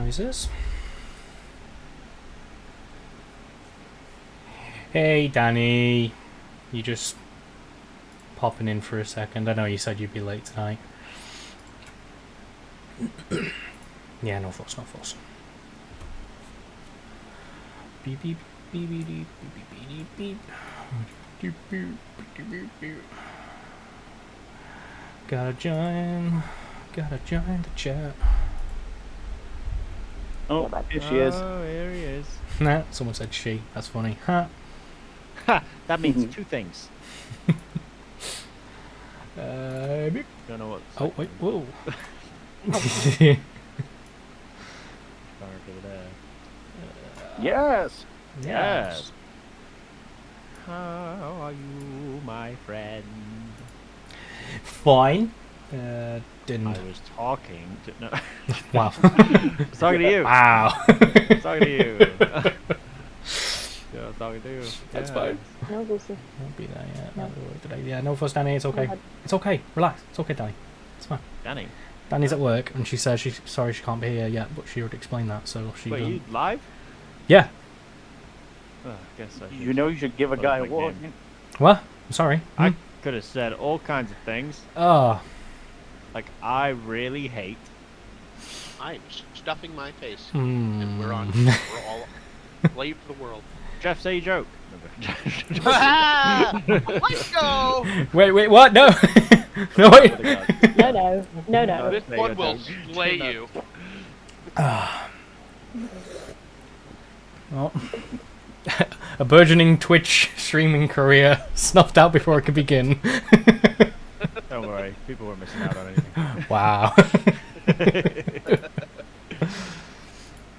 noises. Hey, Danny. You just popping in for a second. I know you said you'd be late tonight. Yeah, no fuss, no fuss. Beep beep beep beep beep beep beep beep. Beep beep beep beep. Gotta join the chat. Oh, here she is. Oh, here he is. Nah, someone said she. That's funny. Ha. Ha! That means two things. Beep. Don't know what. Oh wait, whoa. Over there. Yes. Yes. How are you, my friend? Fine. Didn't. I was talking to. No. Wow. I was talking to you. Wow. I was talking to you. Yeah, I was talking to you. That's Yeah. fine. No, Lucy. Won't be there yet. No. Yeah, no fuss, Danny. It's okay. No. It's okay. Relax. It's okay, Danny. It's fine. Danny. Danny's at work, and she says she's sorry she can't be here yet, but she would explain that. So she. Wait, you live? Yeah. Oh, I guess I should. You know you should give a What guy a a big warning. name. What? I'm sorry. I could have said all kinds of things. Oh. Like, I really hate. I'm stuffing my face, Hmm. and we're on. We're all play for the world. Jeff, say a joke. Let's go! Wait, what? No. No, wait. No. This one will slay you. Well, a burgeoning Twitch streaming career snuffed out before it could begin. Don't worry, people weren't missing out on anything. Wow.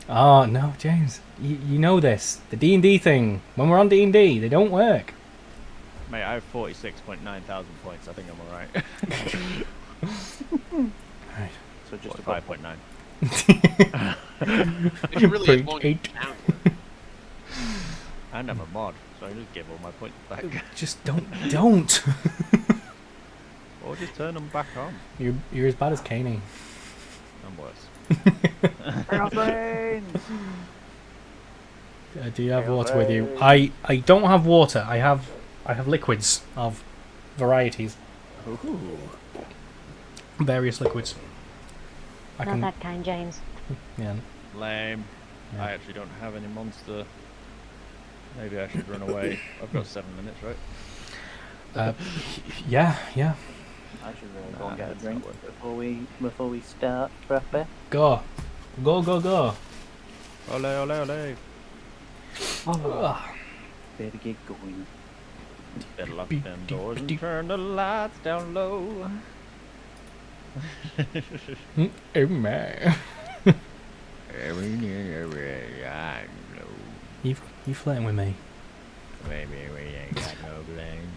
Oh no, James, you know this. The D&D thing. When we're on D&D, they don't work. Mate, I have 46.9 thousand points. I think I'm alright. Right. So just a 5.9. It's really Point going eight. down. And I'm a mod, so I just give all my points back. Just don't. Or just turn them back on. You're as bad as Caney. I'm worse. Airplanes! Do you have water with you? I don't have water. I have liquids of varieties. Ooh. Various liquids. I Not can. that kind, James. Yeah. Lame. Yeah. I actually don't have any monster. Maybe I should run away. I've got 7 minutes, right? Yeah. I should really go and get a That's drink not worth it. before we start proper. Go. Ole, ole, ole. Ugh. Better get going. Better lock them doors and turn the lights down low. Oh man. You flirting with me? Maybe we ain't got no blame.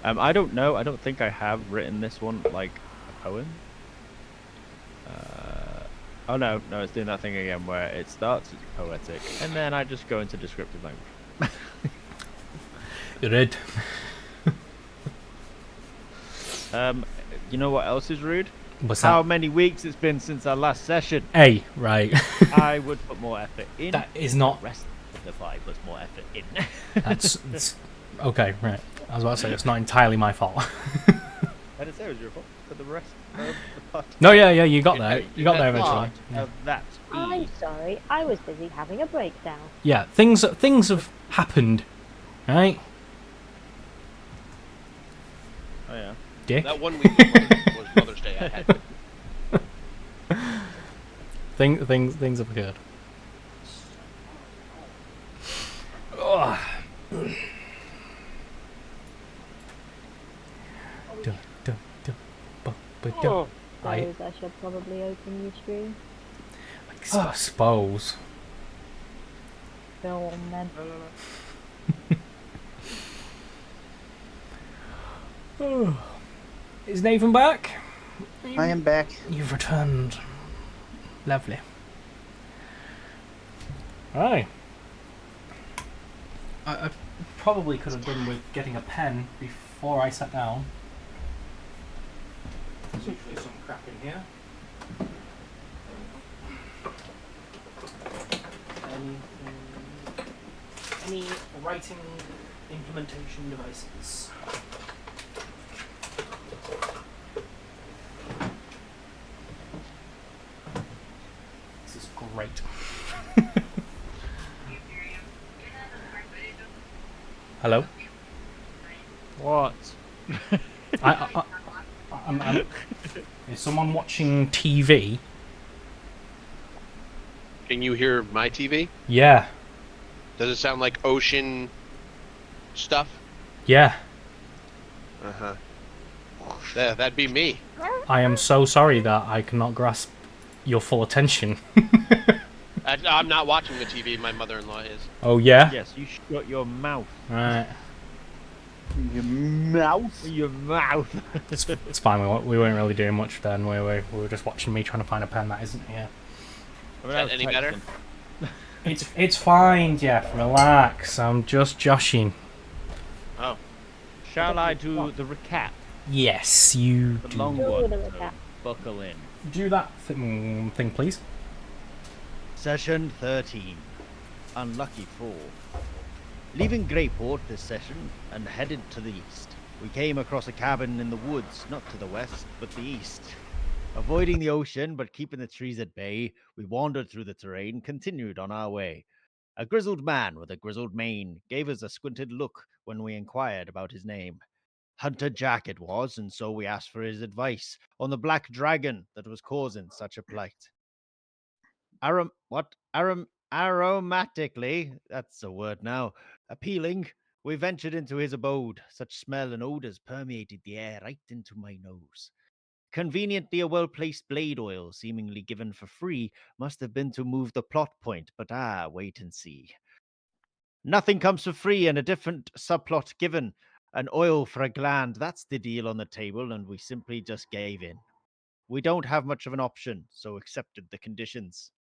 I don't know. I don't think I have written this one like a poem. Oh no, it's doing that thing again where it starts as poetic and then I just go into descriptive language. You're red. You know what else is rude? What's How that? many weeks it's been since our last session? Hey, right. I would put more effort in. That is not. The rest of the 5 puts more effort in. That's okay. Right. I was about to say it's not entirely my fault. I didn't say it was your fault. For the rest of the part. No, yeah, you got there. You got there eventually. Part Yeah. of that. I'm sorry, I was busy having a breakdown. Yeah, things have happened, right? Oh yeah. Dick. That 1 week was Mother's Day. I had. Things have occurred. Ugh. Oh, I suppose I should probably open your stream. suppose. Go on then. Is Nathan back? I am back. You've returned. Lovely. Aye. I probably could have done with getting a pen before I sat down. There's usually some crap in here. writing implementation devices. This is great. Hello? What? I'm, is someone watching TV? Can you hear my TV? Yeah. Does it sound like ocean stuff? Yeah. Uh-huh. That'd be me. I am so sorry that I cannot grasp your full attention. I'm not watching the TV. My mother-in-law is. Oh, yeah? Yes, you shut your mouth. Right. Your mouth. Your mouth. It's fine. We weren't really doing much then, were we? We were just watching me trying to find a pen that isn't here. Is that any better? It's fine, Jeff. Relax. I'm just joshing. Oh. Shall I do the recap? Yes, you The do. long Do one. the So recap. buckle in. Do that thing, please. Session 13. Unlucky fall. Leaving Grayport this session and headed to the east. We came across a cabin in the woods, not to the west, but the east. Avoiding the ocean, but keeping the trees at bay, we wandered through the terrain, continued on our way. A grizzled man with a grizzled mane gave us a squinted look when we inquired about his name. Hunter Jack it was, and so we asked for his advice on the black dragon that was causing such a plight. Aromatically, that's a word now, appealing, we ventured into his abode. Such smell and odors permeated the air right into my nose. Conveniently, a well-placed blade oil, seemingly given for free, must have been to move the plot point, but wait and see. Nothing comes for free, and a different subplot given. An oil for a gland, that's the deal on the table, and we simply just gave in. We don't have much of an option, so accepted the conditions.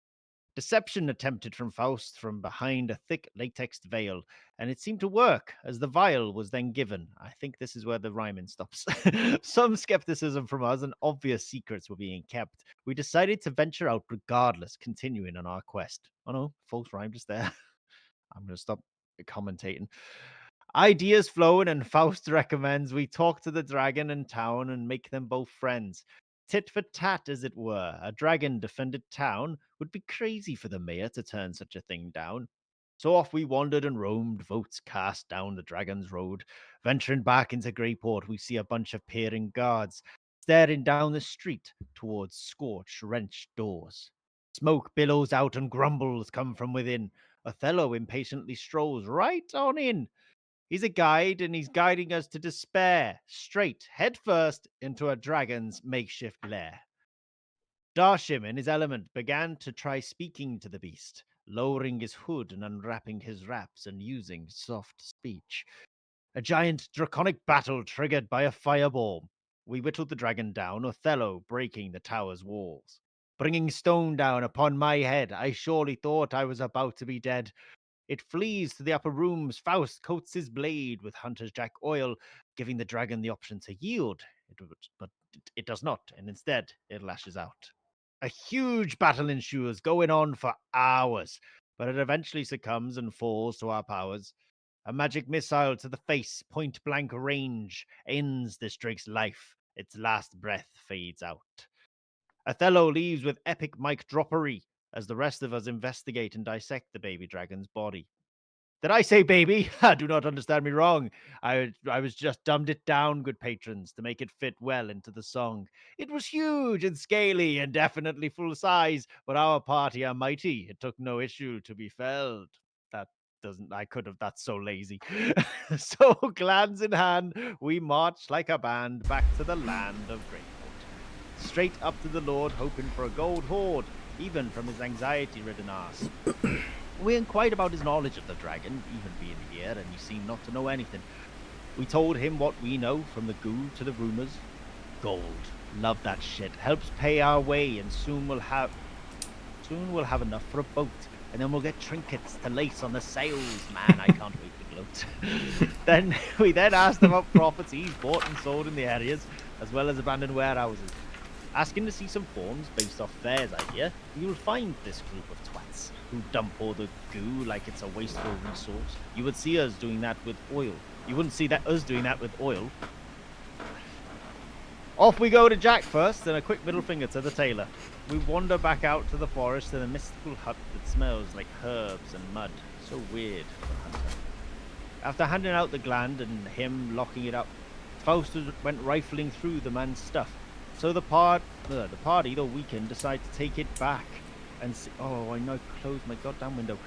Deception attempted from Faust from behind a thick latex veil, and it seemed to work, as the vial was then given. I think this is where the rhyming stops. Some skepticism from us and obvious secrets were being kept. We decided to venture out regardless, continuing on our quest. Oh no, false rhyme just there. I'm going to stop commentating. Ideas flowing, and Faust recommends we talk to the dragon in town and make them both friends. Tit for tat, as it were. A dragon defended town would be crazy for the mayor to turn such a thing down. So off we wandered and roamed, votes cast down the dragon's road. Venturing back into Grayport, we see a bunch of peering guards staring down the street towards scorched, wrenched doors. Smoke billows out and grumbles come from within. Othello impatiently strolls right on in. He's a guide, and he's guiding us to despair, straight, head first, into a dragon's makeshift lair. Darshim, in his element, began to try speaking to the beast, lowering his hood and unwrapping his wraps and using soft speech. A giant draconic battle triggered by a fireball. We whittled the dragon down, Othello breaking the tower's walls. Bringing stone down upon my head, I surely thought I was about to be dead. It flees to the upper rooms. Faust coats his blade with Hunter's Jack oil, giving the dragon the option to yield. But it does not, and instead it lashes out. A huge battle ensues, going on for hours, but it eventually succumbs and falls to our powers. A magic missile to the face, point blank range, ends this drake's life. Its last breath fades out. Othello leaves with epic mic droppery as the rest of us investigate and dissect the baby dragon's body. Did I say baby? Do not understand me wrong. I was just dumbed it down, good patrons, to make it fit well into the song. It was huge and scaly and definitely full size, but our party are mighty. It took no issue to be felled. That's so lazy. So, glands in hand, we marched like a band back to the land of Grayport. Straight up to the Lord, hoping for a gold hoard, even from his anxiety-ridden arse. We inquired about his knowledge of the dragon, even being here, and he seemed not to know anything. We told him what we know, from the goo to the rumors. Gold. Love that shit. Helps pay our way, and soon we'll have enough for a boat, and then we'll get trinkets to lace on the sails. Man, I can't wait to gloat. We then asked about properties bought and sold in the areas, as well as abandoned warehouses. Asking to see some forms based off Fair's idea, you'll find this group of twats who dump all the goo like it's a wasteful resource. You would see us doing that with oil. You wouldn't see us doing that with oil. Off we go to Jack first, and a quick middle finger to the tailor. We wander back out to the forest to the mystical hut that smells like herbs and mud. So weird for a hunter. After handing out the gland and him locking it up, Faust went rifling through the man's stuff. So the party, the weekend, decided to take it back and see. Oh, I know, I closed my goddamn window.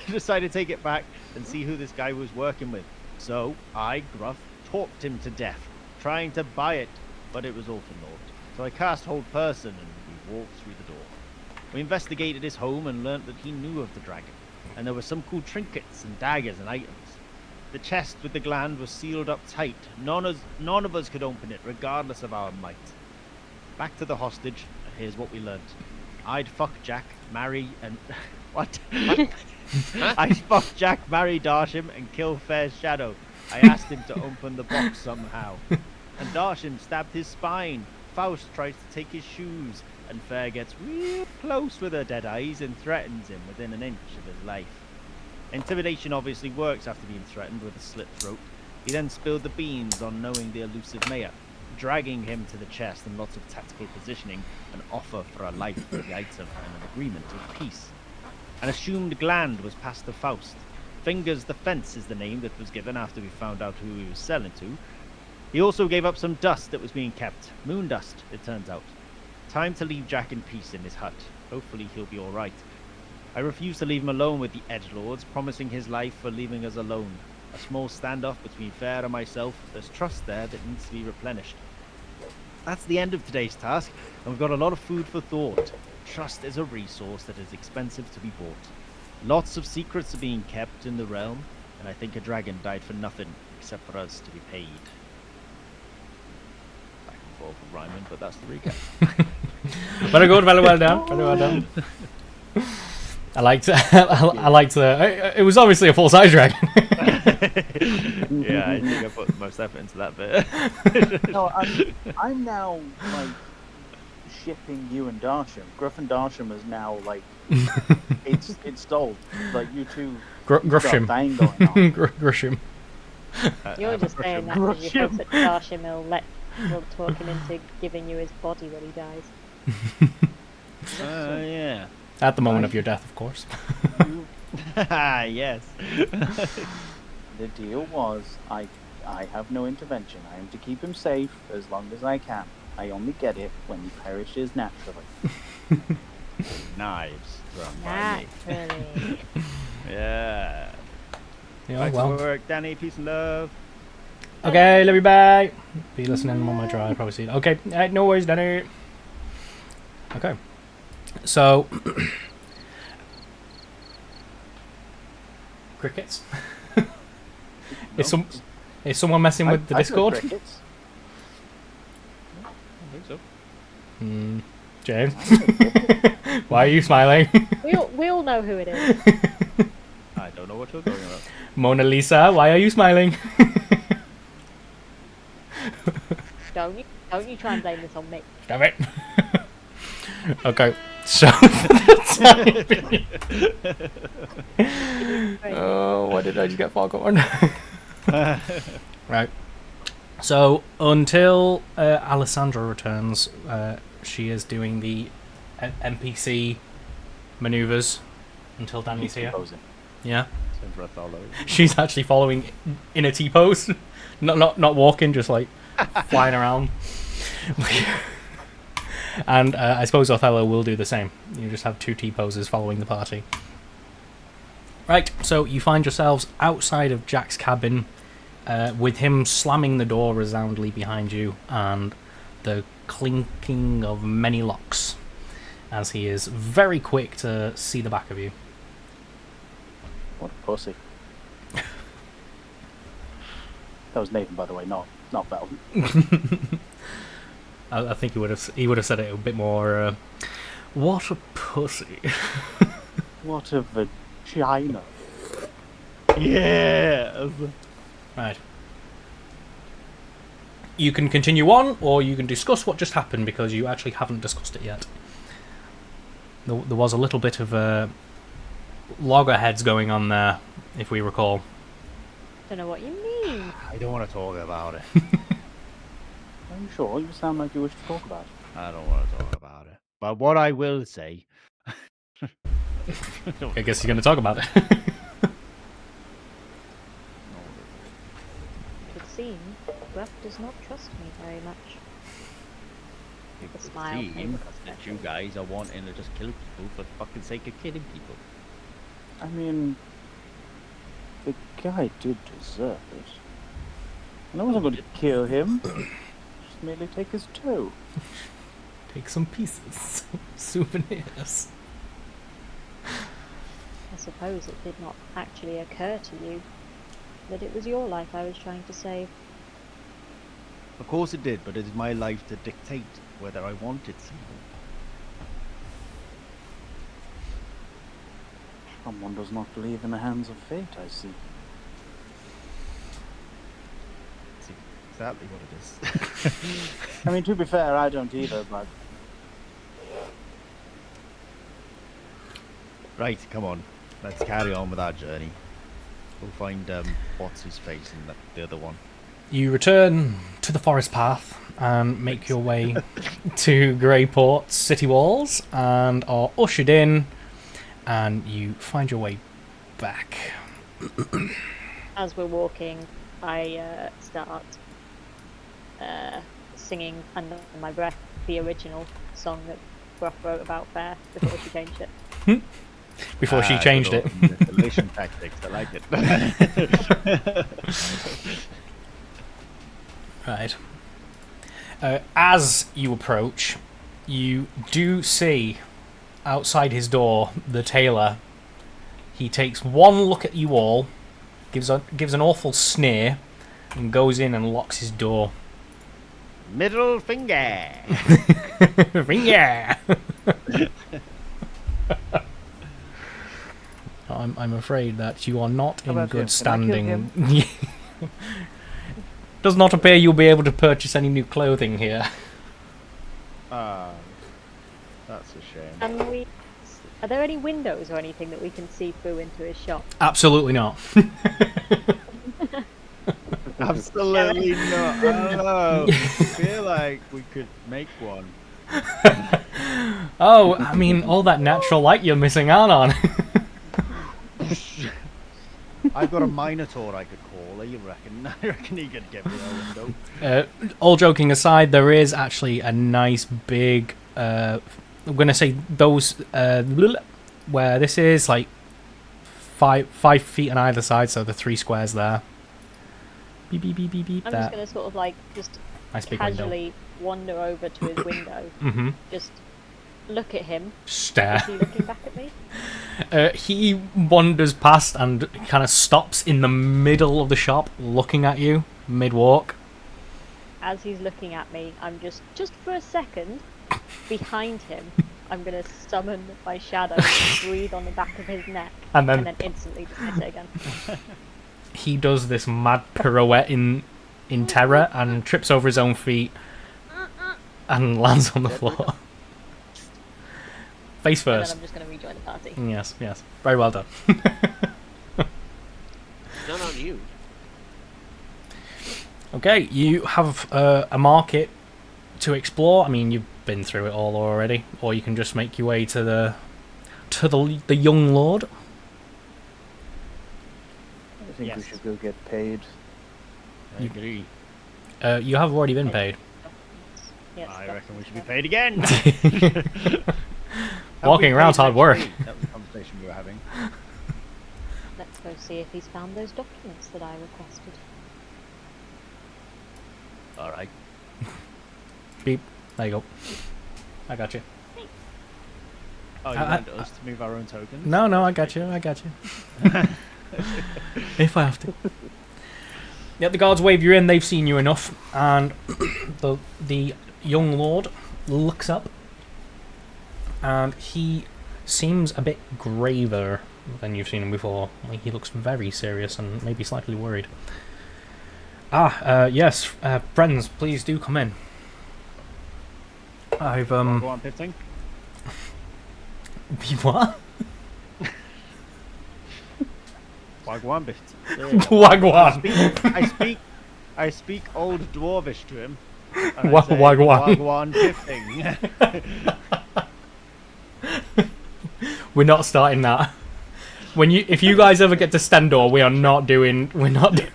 Decided to take it back and see who this guy was working with. So I, Gruff, talked him to death, trying to buy it, but it was all for naught. So I cast hold person and we walked through the door. We investigated his home and learnt that he knew of the dragon, and there were some cool trinkets and daggers and items. The chest with the gland was sealed up tight. None of us could open it, regardless of our might. Back to the hostage, and here's what we learnt. I'd fuck Jack, marry, and... What? I'd fuck Jack, marry Darsham, and kill Fair's shadow. I asked him to open the box somehow. And Darsham stabbed his spine. Faust tries to take his shoes, and Fair gets real close with her dead eyes and threatens him within an inch of his life. Intimidation obviously works after being threatened with a slit throat. He then spilled the beans on knowing the elusive mayor, dragging him to the chest and lots of tactical positioning, an offer for a life for the item and an agreement of peace. An assumed gland was passed to Faust. Fingers the Fence is the name that was given after we found out who he was selling to. He also gave up some dust that was being kept. Moon dust, it turns out. Time to leave Jack in peace in his hut. Hopefully he'll be alright. I refuse to leave him alone with the edgelords, promising his life for leaving us alone. A small standoff between Fair and myself. There's trust there that needs to be replenished. That's the end of today's task, and we've got a lot of food for thought. Trust is a resource that is expensive to be bought. Lots of secrets are being kept in the realm, and I think a dragon died for nothing except for us to be paid. Back and forth with rhyming, but that's the recap. Very good, very well done, very well done. I liked the. It was obviously a full-size dragon. Yeah, I think I put the most effort into that bit. No, I'm now like shipping you and Darsham. Gruff and Darsham is now like it's sold. Like you two. Grusham. Thing going on. Grusham. You're just saying that because you hope that Darsham will talk him into giving you his body when he dies. Yeah. At the moment of your death, of course. Yes. The deal was, I have no intervention. I am to keep him safe as long as I can. I only get it when he perishes naturally. Knives thrown by me. Naturally. Yeah. Yeah, Back well. to work, Danny. Peace and love. Okay, let me back. Be listening on my drive, probably see it. Okay, no worries, Danny. Okay. So, crickets. Is someone messing with the Discord? Crickets. I think so. James, why are you smiling? We all know who it is. I don't know what you're talking about. Mona Lisa, why are you smiling? Don't you try and blame this on me. Damn it. Okay, so for the time being. Oh, why did I just get fog on? Right. So until Alessandra returns, she is doing the NPC maneuvers until Danny's here. Yeah. She's actually following in a T-pose, not walking, just like flying around. And I suppose Othello will do the same. You just have two T-poses following the party. Right, so you find yourselves outside of Jack's cabin, with him slamming the door resoundingly behind you, and the clinking of many locks, as he is very quick to see the back of you. What a pussy. That was Nathan, by the way, not Belton. I think he would have said it a bit more. What a pussy! What a vagina! Yeah. Right. you can continue on, or you can discuss what just happened, because you actually haven't discussed it yet. There was a little bit of loggerheads going on there, if we recall. Don't know what you mean. I don't want to talk about it. Are you sure? You sound like you wish to talk about it. I don't want to talk about it. But what I will say... I guess you're going to talk about it. It would seem Gruff does not trust me very much. It The would smile seem came that you guys are wanting to just kill people for the fucking sake of killing people. I mean, the guy did deserve it. And I wasn't going to kill him. Just merely take his toe. Take some pieces. Souvenirs. I suppose it did not actually occur to you that it was your life I was trying to save. Of course it did, but it is my life to dictate whether I want it to. Someone does not believe in the hands of fate, I see. That's exactly what it is. I mean, to be fair, I don't either, but... Right, come on. Let's carry on with our journey. We'll find what's his face and the other one. You return to the forest path and make your way to Grayport's city walls and are ushered in, and you find your way back. As we're walking, I start singing under my breath the original song that Gruff wrote about Fair before she changed it. Before she changed it. Manipulation tactics, I like it. Right. As you approach, you do see outside his door the tailor. He takes one look at you all, gives an awful sneer, and goes in and locks his door. Middle finger. Finger. I'm afraid that you are not How in about good him? Can I kill standing. Does not appear you'll be able to purchase any new clothing here. That's a shame. And are there any windows or anything that we can see through into his shop? Absolutely not. Absolutely not. I don't know. I feel like we could make one. Oh, I mean, all that natural light you're missing out on. I've got a Minotaur I could call. You reckon? I reckon he could get me a window. All joking aside, there is actually a nice big... I'm going to say those... where this is, like, 5 feet on either side, so the 3 squares there. Beep, beep, beep, beep, beep, I'm there. just going to sort of like just Nice big window. casually wander over to his window. Mm-hmm. Just look at him. Stare. Is he looking back at me? He wanders past and kind of stops in the middle of the shop, looking at you mid-walk. As he's looking at me, I'm just for a second, behind him, I'm going to summon my shadow and breathe on the back of his neck, And and then then instantly dismiss it again. he does this mad pirouette in terror and trips over his own feet and lands on the floor. Face And then first. I'm just going to rejoin the party. Yes, yes. Very well done. Not on you. Okay, you have a market to explore. I mean, you've been through it all already, or you can just make your way to the young lord. I think we Yes. should go get paid. I agree. You have already been paid. Yes, I that's reckon we should be fine. paid again. Walking around's hard work. That was the conversation we were having. Let's go see if he's found those documents that I requested. All right. Beep. There you go. I got you. Oh, you want us to move our own tokens? No, I got you. If I have to. Yeah, the guards wave you in. They've seen you enough, and the young lord looks up, and he seems a bit graver than you've seen him before. Like, he looks very serious and maybe slightly worried. Yes, friends, please do come in. I've Go on, Pifting. What? Wagwan Pifting. Wagwan. I speak Old Dwarvish to him. and I Wa- say, Wagwan. Wagwan Pifting. We're not starting that. If you guys ever get to Stendor, we're not doing London.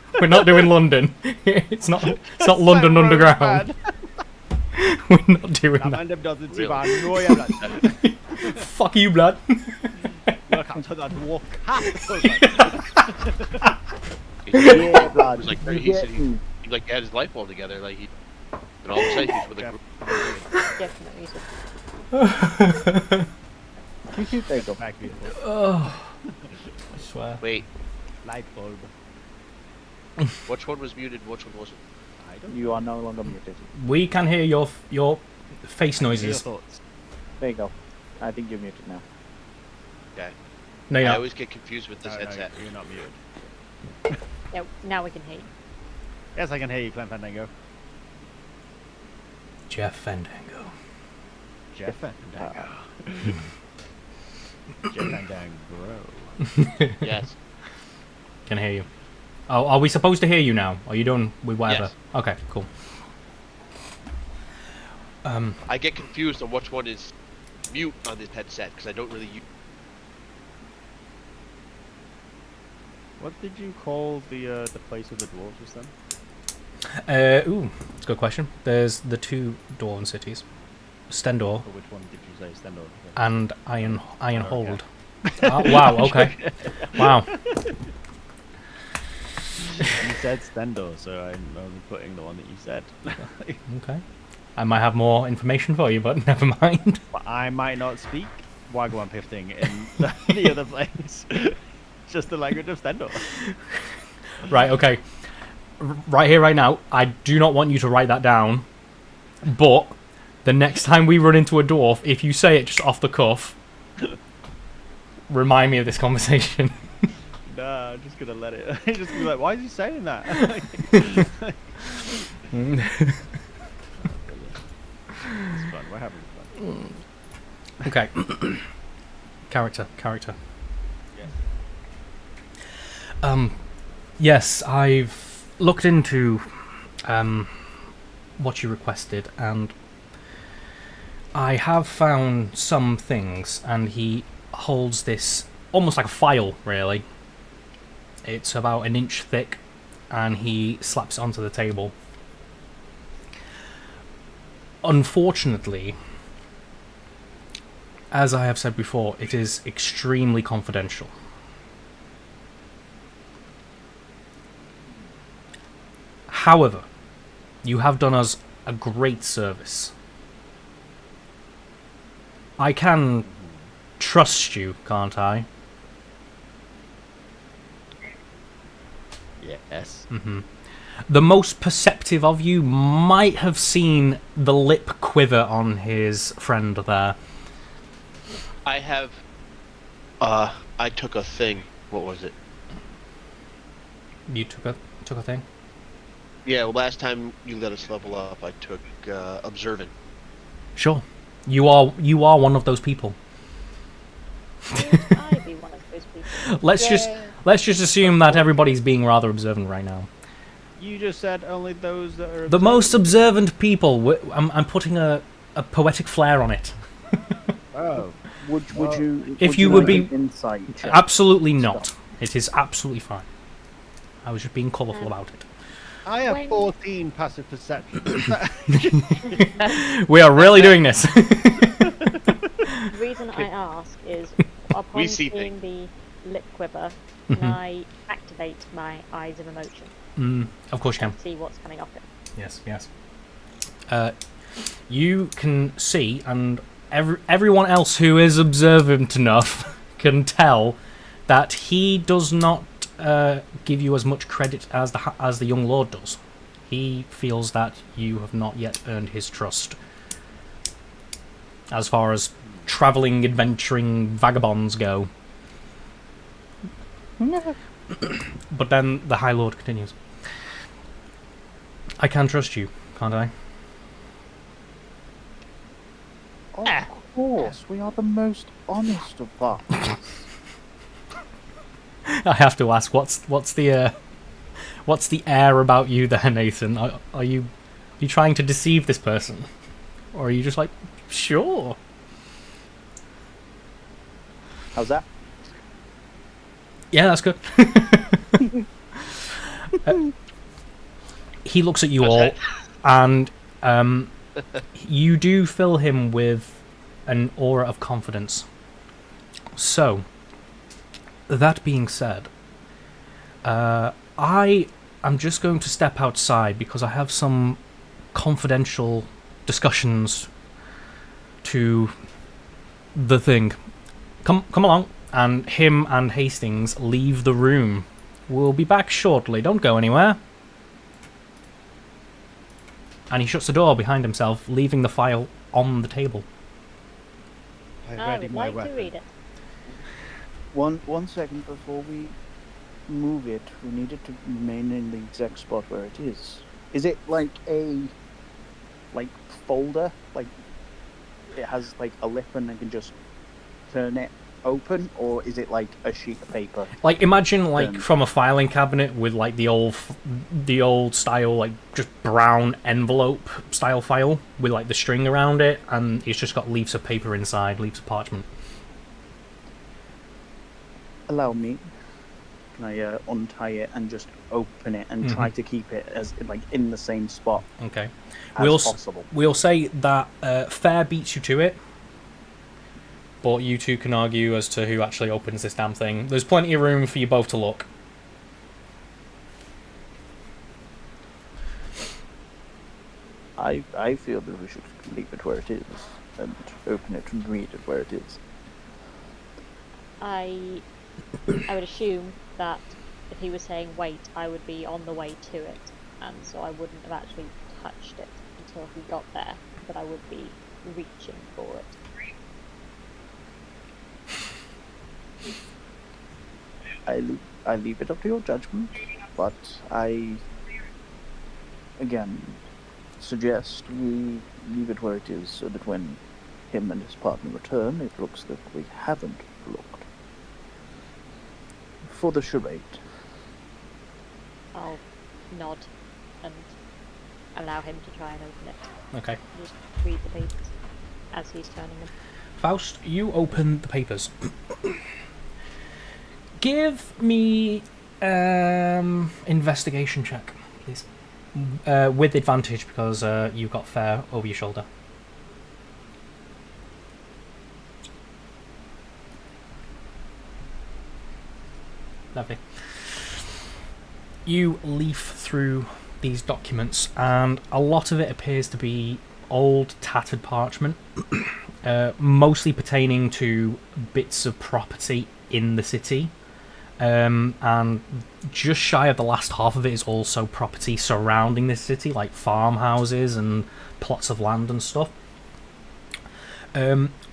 It's not London Sound Underground. bad. We're not doing That that. man them doesn't see Really? what I know you blood. Fuck you, blood. Welcome to that walk. Yeah, blood. Like You he get said, me. he like had his life all together. Like he, and all of a sudden he's with a group. Definitely. There you go. Back beautiful. Oh, I swear. Wait, Light bulb. which one was muted? Which one wasn't? I don't You are no longer muted. We can hear your face Your noises. thoughts. There you go. I think you're muted now. Okay. No, I yeah. always get confused with this No, headset. you're not muted. Yeah, now we can hear you. Yes, I can hear you, Clem Fandango. Jeff Fandango. Jeff Fandango. Jeff Fandango, bro. Yes. Can hear you. Oh, are we supposed to hear you now? Are you done with whatever? Yes. Okay, cool. I get confused on which one is mute on this headset because I don't really use. What did you call the place with the dwarves just then? Ooh, that's a good question. There's the two Dawn cities, Stendor Or which one did you say? Stendor? and Ironhold. okay. Wow. Okay. Wow. You said Stendor, so I'm only putting the one that you said. Okay. I might have more information for you, but never mind. But I might not speak Wagwan Pifting in the other place. It's just the language of Stendor. Right. Okay. Right here, right now. I do not want you to write that down. But the next time we run into a dwarf, if you say it just off the cuff, remind me of this conversation. Nah, I'm just gonna let it. He's just gonna be like, why is he saying that? It's fun. We're having fun. Okay. Character. Yes. Yes, I've looked into what you requested, and I have found some things, and he holds this almost like a file, really. It's about an inch thick, and he slaps it onto the table. Unfortunately, as I have said before, it is extremely confidential. However, you have done us a great service. I can trust you, can't I? Yes. The most perceptive of you might have seen the lip quiver on his friend there. I have. I took a thing. What was it? You took a thing? Yeah, well, last time you let us level up, I took observant. Sure. You are one of those people. Would I be one of those people? Let's just assume that everybody's being rather observant right now. You just said only those that are The most observant people. I'm putting a poetic flair on it. Oh. Would you? If you would like be- an insight check? Absolutely not. It is absolutely fine. I was just being colourful about it. I have When- 14 passive perception. We are really doing this. The reason I ask is, upon see seeing the lip quiver, Mm-hmm. can I activate my eyes of emotion Of course you can. and see what's coming off it? Yes. You can see, and everyone else who is observant enough can tell that he does not give you as much credit as the young lord does. He feels that you have not yet earned his trust. As far as travelling, adventuring vagabonds go. No. But then the High Lord continues. I can trust you, can't I? Of course, we are the most honest of partners. I have to ask, what's the air about you there, Nathan? Are you trying to deceive this person, or are you just like, sure? How's that? Yeah, that's good. He looks at you all, Okay. and you do fill him with an aura of confidence. So, that being said, I am just going to step outside because I have some confidential discussions to the thing. Come along. And him and Hastings leave the room. We'll be back shortly. Don't go anywhere. And he shuts the door behind himself, leaving the file on the table. I I ready would my like weapon. to read it. One second before we move it, we need it to remain in the exact spot where it is. Is it like a folder? Like it has like a lip and I can just turn it open, or is it like a sheet of paper? Like, imagine, like, Um, from a filing cabinet with, like, the old style, like, just brown envelope style file with, like, the string around it, and it's just got leaves of paper inside, leaves of parchment. Allow me. Can I untie it and just open it and try to keep it as like in the same spot Okay. as possible? We'll say that fair beats you to it, but you two can argue as to who actually opens this damn thing. There's plenty of room for you both to look. I feel that we should leave it where it is and open it and read it where it is. I would assume that if he was saying wait, I would be on the way to it, and so I wouldn't have actually touched it until he got there, but I would be reaching for it. I leave it up to your judgment, but I again suggest we leave it where it is so that when him and his partner return, it looks like we haven't looked. For the charade. I'll nod and allow him to try and open it. Okay. Just read the papers as he's turning them. Faust, you open the papers. Give me investigation check, please. With advantage because you've got fair over your shoulder. Lovely. You leaf through these documents, and a lot of it appears to be old, tattered parchment, mostly pertaining to bits of property in the city. And just shy of the last half of it is also property surrounding this city, like farmhouses and plots of land and stuff.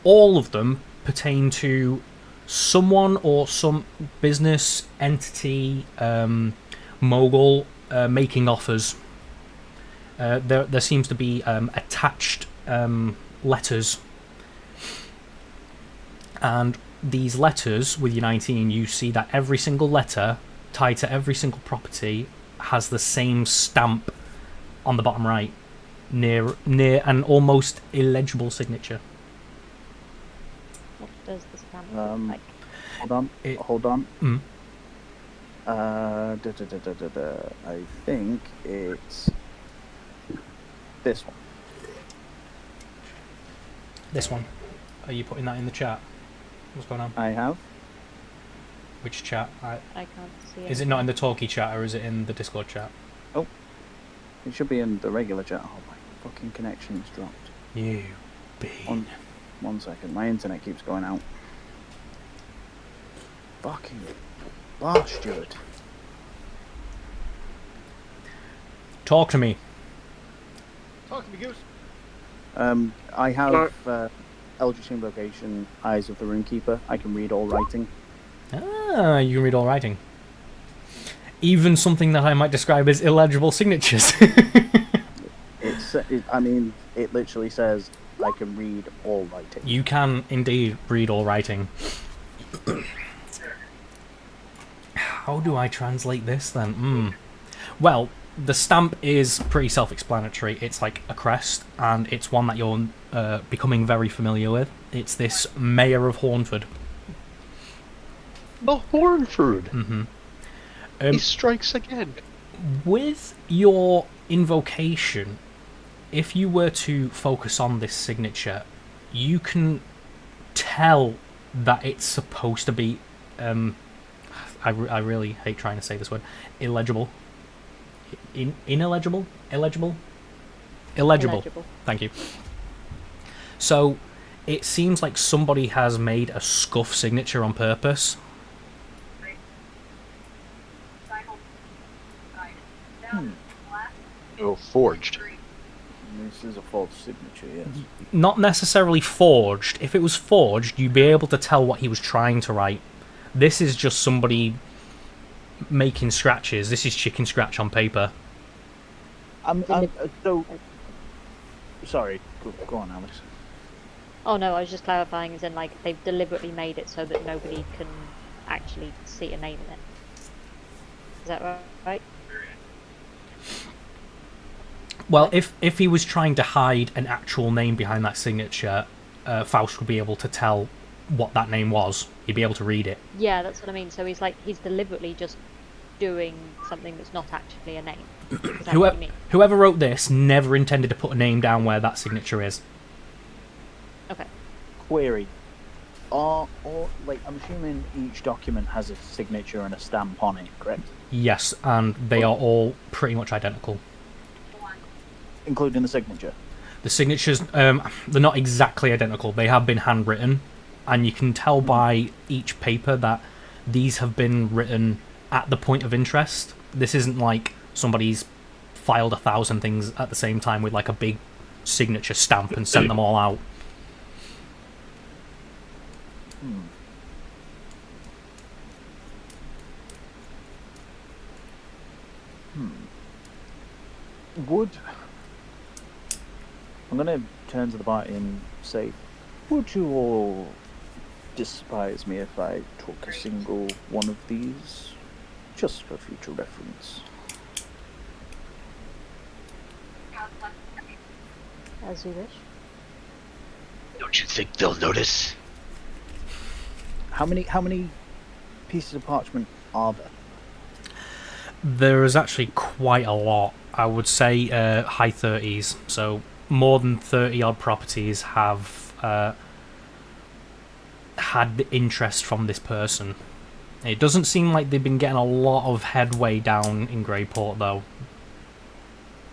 All of them pertain to someone or some business entity, mogul, making offers. There seems to be attached letters, and these letters with your 19, you see that every single letter tied to every single property has the same stamp on the bottom right, near an almost illegible signature. What does the stamp look like? Hold on. Mm. I think it's this one. This one. Are you putting that in the chat? What's going on? I have. Which chat? I can't see it. Is it not in the talkie chat, or is it in the Discord chat? It should be in the regular chat. Oh, my fucking connection's dropped. You bean. One second, my internet keeps going out. Fucking bastard. Talk to me. Talk to me, Goose. I have Eldritch Invocation, Eyes of the Runekeeper. I can read all writing. Ah, you can read all writing. Even something that I might describe as illegible signatures. I mean, it literally says I can read all writing. You can indeed read all writing. How do I translate this then? Well, the stamp is pretty self-explanatory. It's like a crest, and it's one that you're becoming very familiar with. It's this Mayor of Hornford. The Hornford. Mm-hmm. He strikes again. With your invocation, if you were to focus on this signature, you can tell that it's supposed to be... I really hate trying to say this word. Illegible. Ineligible? Illegible? Illegible. Thank you. So, it seems like somebody has made a scuff signature on purpose. Oh, forged. This is a false signature, yes. Not necessarily forged. If it was forged, you'd be able to tell what he was trying to write. This is just somebody making scratches. This is chicken scratch on paper. Sorry, go on, Alex. Oh no, I was just clarifying, as in, like, they've deliberately made it so that nobody can actually see a name in it. Is that right? Well, if he was trying to hide an actual name behind that signature, Faust would be able to tell what that name was. He'd be able to read it. Yeah, that's what I mean. So he's deliberately just doing something that's not actually a name. Is that what you mean? Whoever wrote this never intended to put a name down where that signature is. Okay. Query. I'm assuming each document has a signature and a stamp on it, correct? Yes, and they are all pretty much identical. Including the signature? The signatures, they're not exactly identical. They have been handwritten, and you can tell by each paper that these have been written at the point of interest. This isn't like somebody's filed 1,000 things at the same time with like a big signature stamp and sent them all out. I'm going to turn to the party and say, would you all despise me if I took a single one of these? Just for future reference. As you wish. Don't you think they'll notice? How many pieces of parchment are there? There is actually quite a lot. I would say high 30s. So more than 30 odd properties have had the interest from this person. It doesn't seem like they've been getting a lot of headway down in Grayport, though.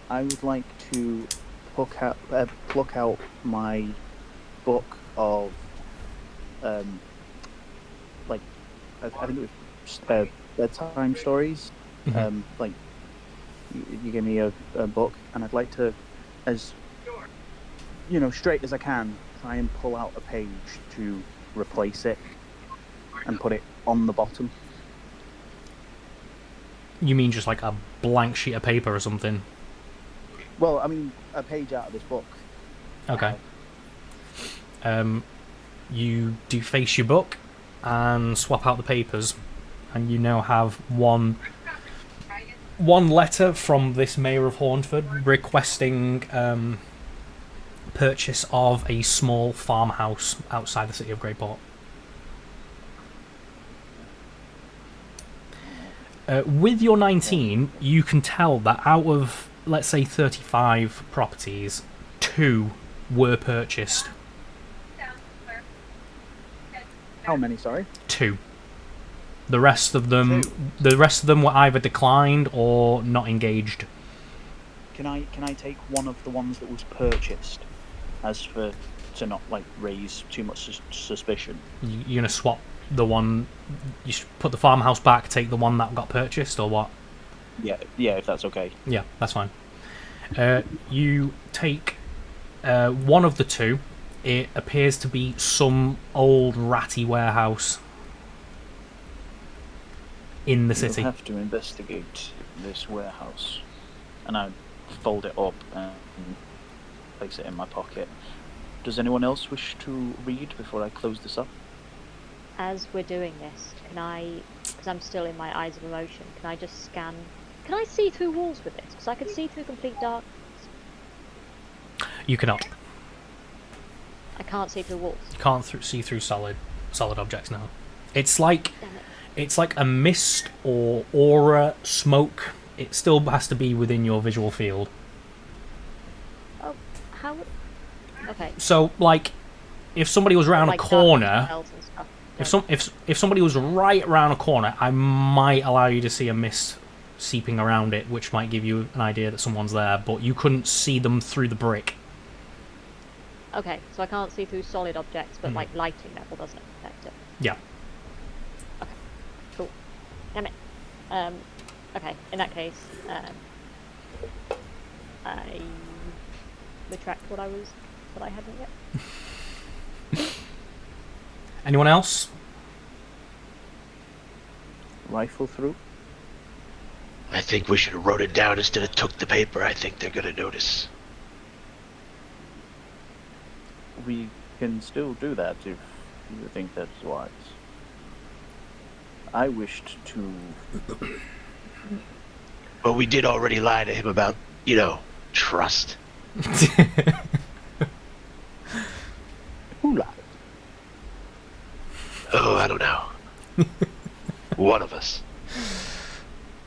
I would like to pluck out my book of, I think it was bedtime stories. Mm-hmm. You give me a book, and I'd like to, as straight as I can, try and pull out a page to replace it and put it on the bottom. You mean just like a blank sheet of paper or something? Well, I mean, a page out of this book. Okay. You deface your book and swap out the papers, and you now have one letter from this Mayor of Hornford requesting purchase of a small farmhouse outside the city of Grayport. With your 19, you can tell that out of, let's say, 35 properties, 2 were purchased. How many, sorry? 2. The rest of them were either declined or not engaged. Can I take one of the ones that was purchased, to not raise too much suspicion? You're gonna swap the one. You should put the farmhouse back, take the one that got purchased, or what? Yeah, if that's okay. Yeah, that's fine. You take one of the 2. It appears to be some old ratty warehouse. in the We'll city. have to investigate this warehouse. And I fold it up and place it in my pocket. Does anyone else wish to read before I close this up? As we're doing this, can I, because I'm still in my eyes of emotion, can I just scan? Can I see through walls with this? Because I can see through complete darkness. You cannot. I can't see through walls. You can't see through solid objects now. It's like Damn it. it's like a mist or aura, smoke. It still has to be within your visual field. Oh, how would... Okay. So, like, if somebody was around Like a dark corner, spells and stuff. if somebody was right around a corner, I might allow you to see a mist seeping around it, which might give you an idea that someone's there. But you couldn't see them through the brick. Okay, so I can't see through solid objects, but like lighting level doesn't affect it. Yeah. Okay, cool. Damn it. Okay, in that case, I retract what I hadn't yet. Anyone else? Rifle through? I think we should have wrote it down instead of took the paper. I think they're gonna notice. We can still do that if you think that's wise. I wished to... But we did already lie to him about, trust. Who lied? Oh, I don't know. One of us.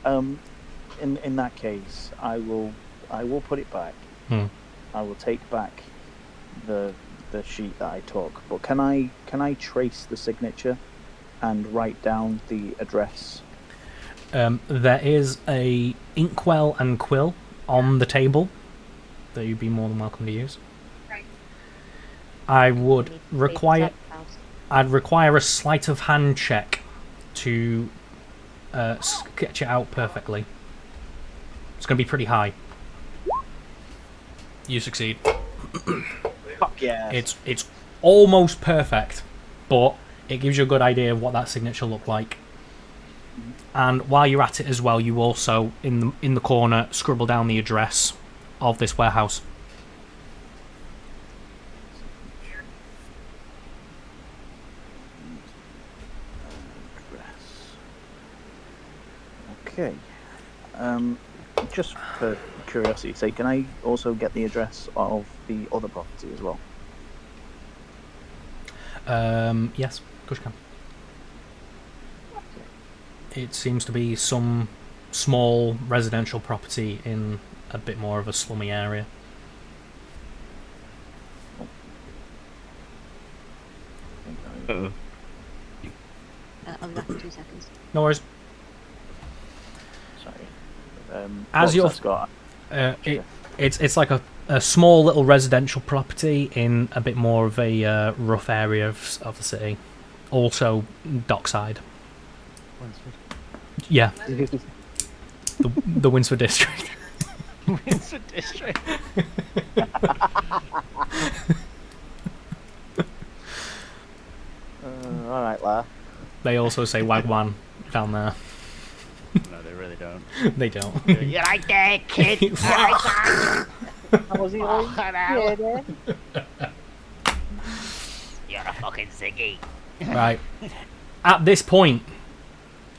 In that case, I will put it back. I will take back the sheet that I took. But can I trace the signature and write down the address? There is a inkwell and quill on the table that you'd be more than welcome to use. I would require... I'd require a sleight of hand check to sketch it out perfectly. It's going to be pretty high. You succeed. Fuck yeah. It's almost perfect, but it gives you a good idea of what that signature looked like. And while you're at it as well, you also, in the corner, scribble down the address of this warehouse. Okay. Just for curiosity's sake, can I also get the address of the other property as well? Yes, of course you can. It seems to be some small residential property in a bit more of a slummy area. Uh-oh. I'll be back in 2 seconds. No worries. Sorry. As you're, Scott? it's like a small little residential property in a bit more of a rough area of the city. Also dockside. Yeah, the Winsford district. Winsford district. All right, La. They also say Wagwan down there. No, they really don't. They don't. You like that, kid? You like that? Was he like, yeah, You're a fucking ziggy. Right. At this point,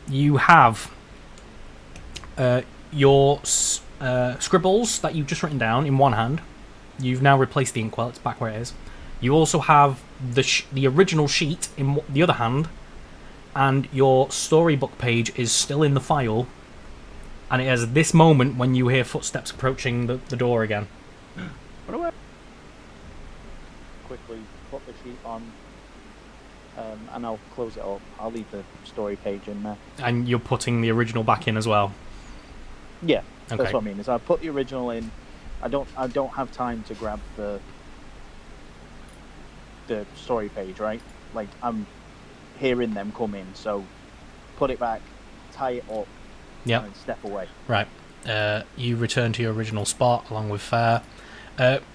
you have your scribbles that you've just written down in one hand. You've now replaced the inkwell; it's back where it is. You also have the original sheet in the other hand, and your storybook page is still in the file. And it is this moment when you hear footsteps approaching the door again. quickly put the sheet on, and I'll close it up. I'll leave the story page in there. And you're putting the original back in as well. Yeah, Okay. that's what I mean. Is I put the original in. I don't have time to grab the story page, right? Like, I'm hearing them come in, so put it back, tie it up, Yep. and step away. Right. You return to your original spot along with Fair.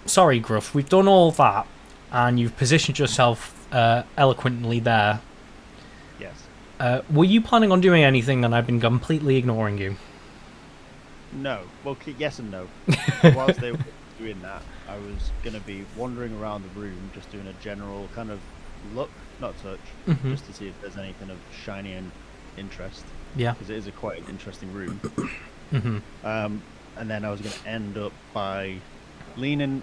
Sorry, Gruff, we've done all that, and you've positioned yourself eloquently there. Yes. Were you planning on doing anything and I've been completely ignoring you? No. Well, yes and no. Whilst they were doing that, I was going to be wandering around the room, just doing a general kind of look, not touch, just to see if there's anything of shiny and interest. Yeah. Because it is quite an interesting room. Mm-hmm. And then I was going to end up by leaning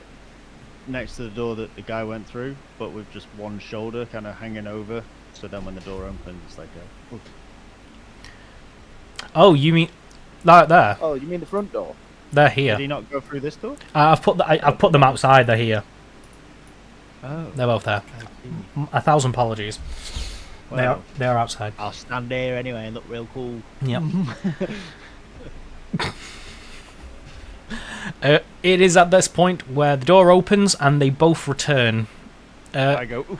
next to the door that the guy went through, but with just one shoulder kind of hanging over. So then when the door opens, it's like a... Oof. Oh, you mean right there? Oh, you mean the front door? They're here. Did he not go through this door? I've put them outside. They're here. Oh. They're both there. I see. 1,000 apologies. Well, They are outside. I'll stand there anyway and look real cool. Yep. It is at this point where the door opens and they both return. I go, oof.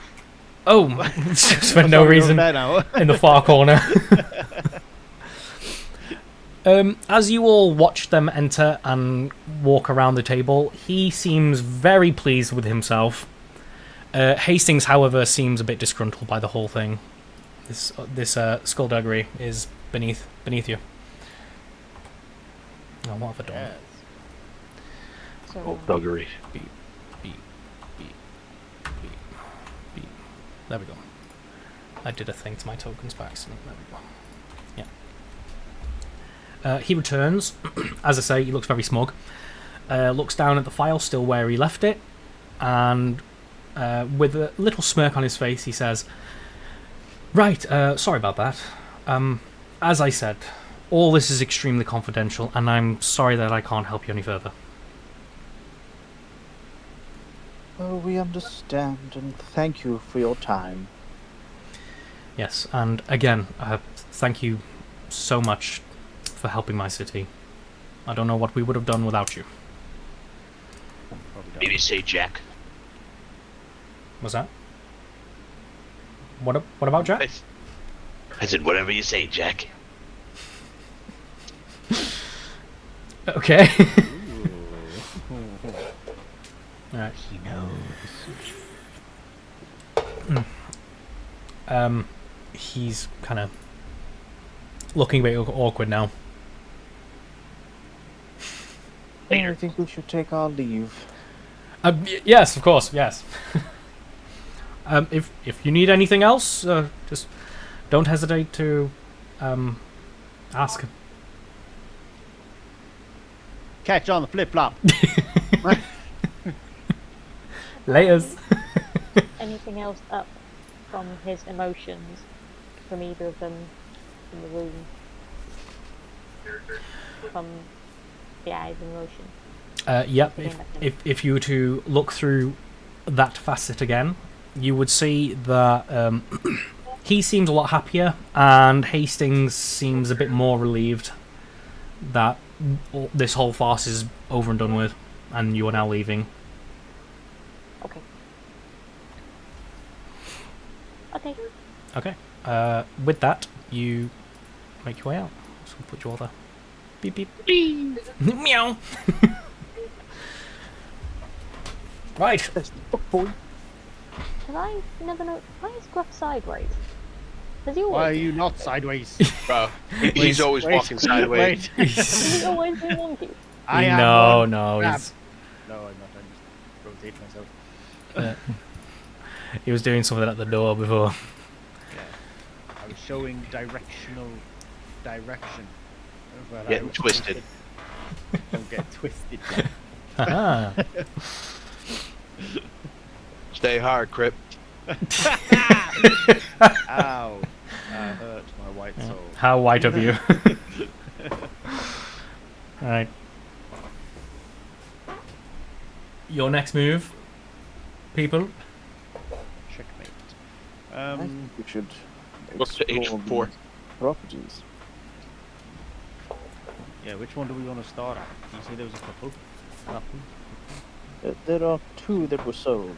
Oh, just for no reason. In the far corner. As you all watch them enter and walk around the table, he seems very pleased with himself. Hastings, however, seems a bit disgruntled by the whole thing. This skullduggery is beneath you. Oh, what have I done? Yes. So, Skullduggery. Beep, beep, beep, beep, beep. There we go. I did a thing to my tokens by accident. There we go. Yeah. He returns. As I say, he looks very smug. Looks down at the file, still where he left it, and with a little smirk on his face, he says, "Right, sorry about that. As I said, all this is extremely confidential, and I'm sorry that I can't help you any further." Oh, we understand, and thank you for your time. Yes, and again, thank you so much for helping my city. I don't know what we would have done without you. Maybe say Jack. Was that? What about Jack? I said whatever you say, Jack. Okay. Alright. He knows. He's kind of looking a bit awkward now. I think we should take our leave. Yes, of course, yes. If you need anything else, just don't hesitate to ask. Catch on the flip-flop. Layers. anything else up from his emotions, from either of them in the room? From the eyes and emotion? Yep, if you were to look through that facet again, you would see that he seems a lot happier, and Hastings seems a bit more relieved that this whole farce is over and done with, and you are now leaving. Okay. Okay. Okay. With that, you make your way out. So we'll put you all there. Beep beep. Beep. Meow. Right. Oh, boy. Have I never know? Why is Gruff sideways? Has he always? Why are you not sideways? Bro, he's always walking sideways. Has he always been wonky? I am no, one. no, he's, No, I'm not. I'm just rotating myself. he was doing something at the door before. Yeah. I was showing direction. Well, Getting twisted. Don't get twisted. Ah. Stay hard, Crip. Ow! That hurt my white soul. How white of you. Alright. Your next move, people? Checkmate. I think we should Look to explore H4. the properties. Yeah, which one do we want to start at? You say there was a couple? There are two that were sold.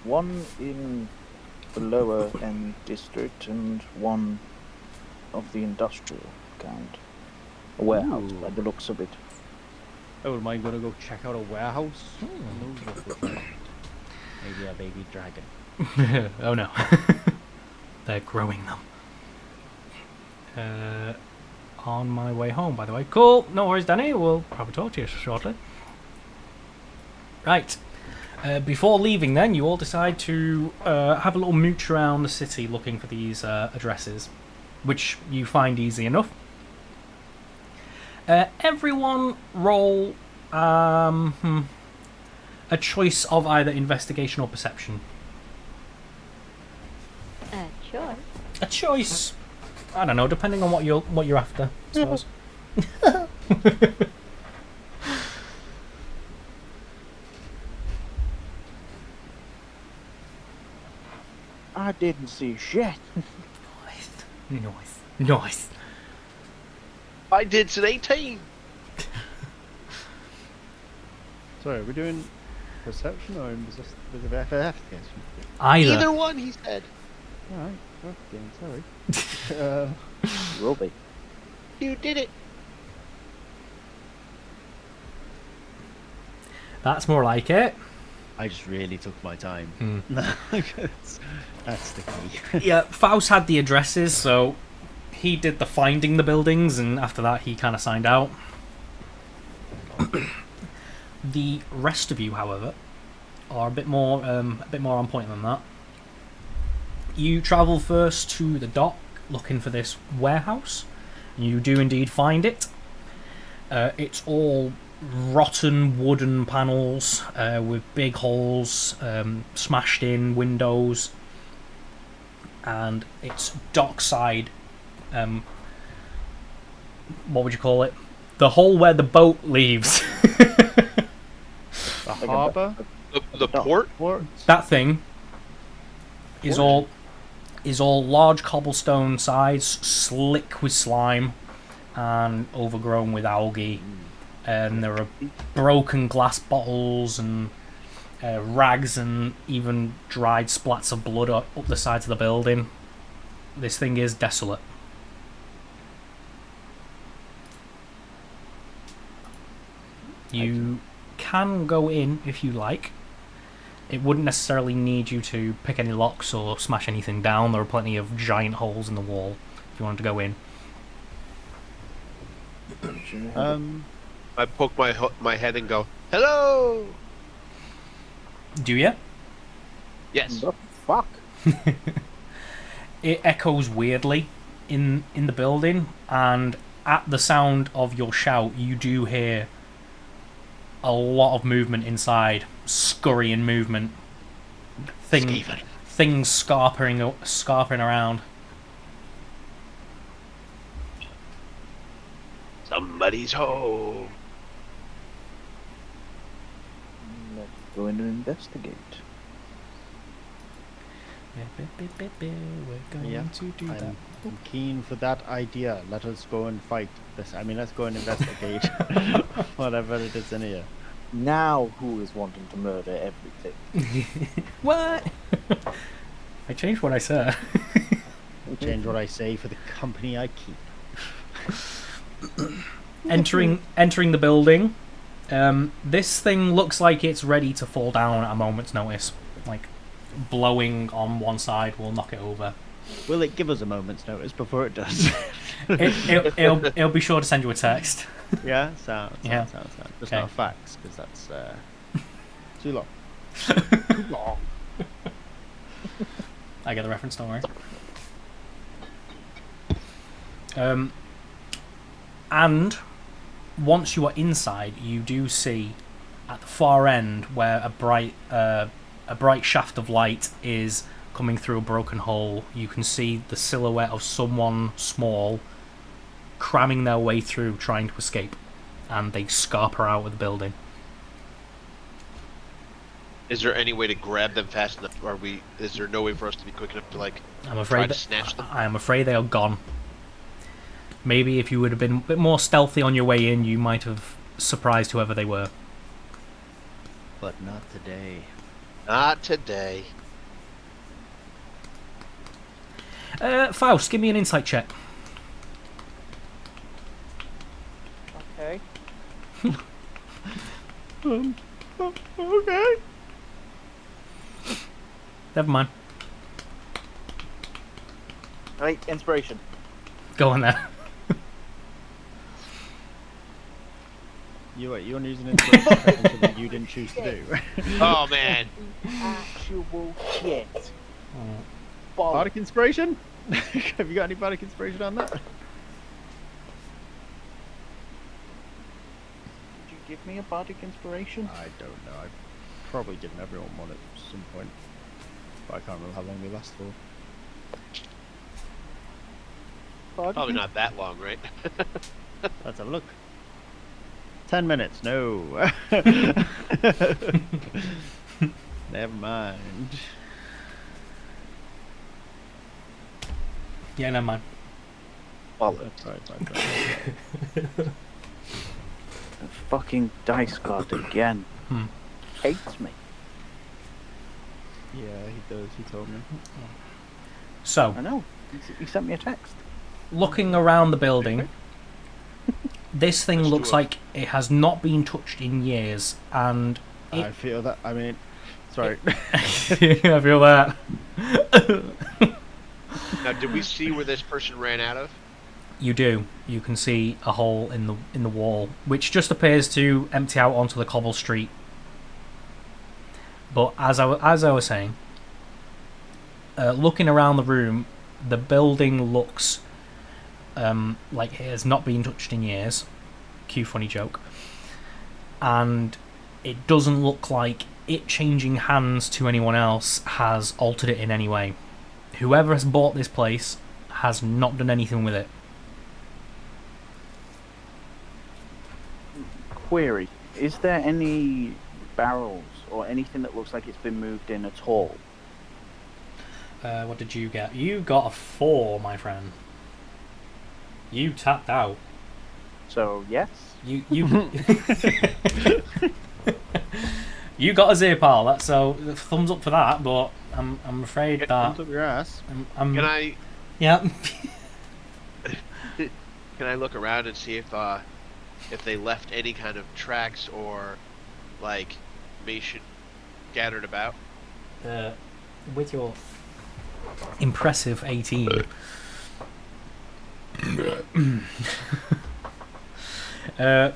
One in the lower end district and one of the industrial kind. A warehouse by the looks of it. Oh, am I going to go check out a warehouse? Those look good. Maybe a baby dragon. Oh no. They're growing them. On my way home, by the way. Cool. No worries, Danny. We'll probably talk to you shortly. Right. Before leaving, then, you all decide to have a little mooch around the city looking for these addresses, which you find easy enough. Everyone roll a choice of either investigation or perception. Sure. A choice. I don't know, depending on what you're after, I suppose. I didn't see shit. Nice. I did an 18. Sorry, are we doing perception or investigation? Either. Either one, he said. Alright, sorry. Will be. You did it. That's more like it. I just really took my time. That's the key. Yeah, Faust had the addresses, so he did the finding the buildings, and after that he kind of signed out. The rest of you, however, are a bit more on point than that. You travel first to the dock, looking for this warehouse. You do indeed find it. It's all rotten wooden panels with big holes, smashed in windows, and it's dockside. What would you call it? The hole where the boat leaves. The harbour? The port? That thing is all large cobblestone sides, slick with slime, and overgrown with algae. And there are broken glass bottles and rags and even dried splats of blood up the sides of the building. This thing is desolate. You can go in if you like. It wouldn't necessarily need you to pick any locks or smash anything down. There are plenty of giant holes in the wall if you wanted to go in. I poke my head and go, hello! Do you? Yes. The fuck? It echoes weirdly in the building, and at the sound of your shout, you do hear a lot of movement inside, scurrying movement. Things scarpering around. Somebody's home. Let's go in and investigate. We're going Yeah, to do that. I'm keen for that idea. Let us go and fight this. I mean, let's go and investigate whatever it is in here. Now who is wanting to murder everything? What? I changed what I said. Change what I say for the company I keep. Entering the building, this thing looks like it's ready to fall down at a moment's notice. Like, blowing on one side will knock it over. Will it give us a moment's notice before it does? It'll be sure to send you a text. Yeah, sounds. Just Okay. not facts, because that's too long. Too long. I get the reference, don't worry. And once you are inside, you do see at the far end where a bright shaft of light is coming through a broken hole. You can see the silhouette of someone small cramming their way through, trying to escape, and they scarper out of the building. Is there any way to grab them fast enough? Is there no way for us to be quick enough to try to snatch them? I am afraid they are gone. Maybe if you would have been a bit more stealthy on your way in, you might have surprised whoever they were. But not today. Not today. Faust, give me an insight check. Okay. Okay. Never mind. Right, inspiration. Go on there. You want to use an inspiration check on something you didn't choose to do? Oh man. Actual shit. Bardic inspiration? Have you got any bardic inspiration on that? Did you give me a bardic inspiration? I don't know. I've probably given everyone one at some point, but I can't remember how long they last for. Probably not that long, right? Let's have a look. 10 minutes. No. Never mind. Yeah, never mind. Bollocks. Right. The fucking dice god again. Hates me. Yeah, he does. He told me. So, I know. He sent me a text. looking around the building, this thing looks like it has not been touched in years, and I feel that. I mean, sorry. I feel that. Now, did we see where this person ran out of? You do. You can see a hole in the wall, which just appears to empty out onto the cobble street. But as I was saying, looking around the room, the building looks like it has not been touched in years. Cue funny joke. And it doesn't look like it changing hands to anyone else has altered it in any way. Whoever has bought this place has not done anything with it. Query: is there any barrels or anything that looks like it's been moved in at all? What did you get? You got a 4, my friend. You tapped out. So yes. You you got a 0, pal. That's so thumbs up for that. But I'm afraid that Thumbs up your ass. Can I? Yeah. Can I look around and see if they left any kind of tracks or like information scattered about? With your impressive 18.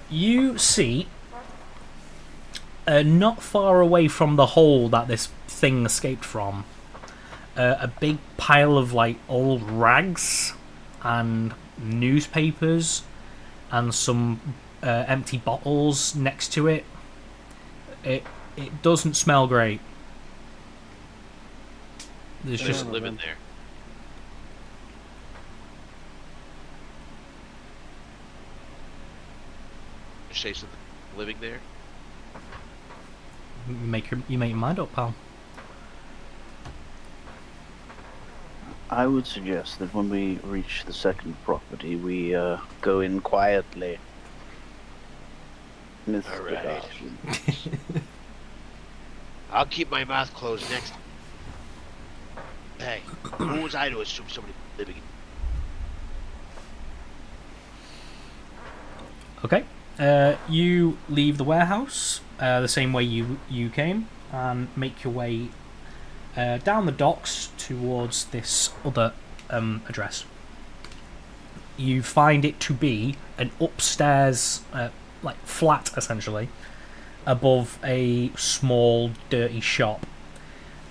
You see, not far away from the hole that this thing escaped from, a big pile of like old rags and newspapers and some empty bottles next to it. It doesn't smell great. There's just living there. Say something. Living there. you make your mind up, pal. I would suggest that when we reach the second property, we go in quietly. Mr. All right. Dawson. I'll keep my mouth closed next. Hey, who was I to assume somebody living? Okay. You leave the warehouse the same way you came and make your way down the docks towards this other address. You find it to be an upstairs, like flat essentially, above a small dirty shop.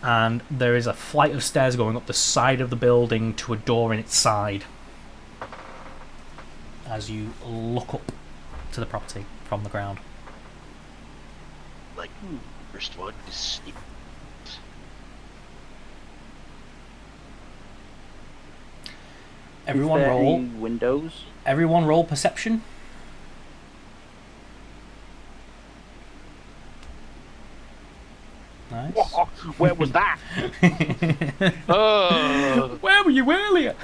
And there is a flight of stairs going up the side of the building to a door in its side. As you look up to the property from the ground. Like, first one is sneak. Everyone Is there roll. any windows? Everyone roll perception. Nice. Where was that? Oh, Where were you earlier?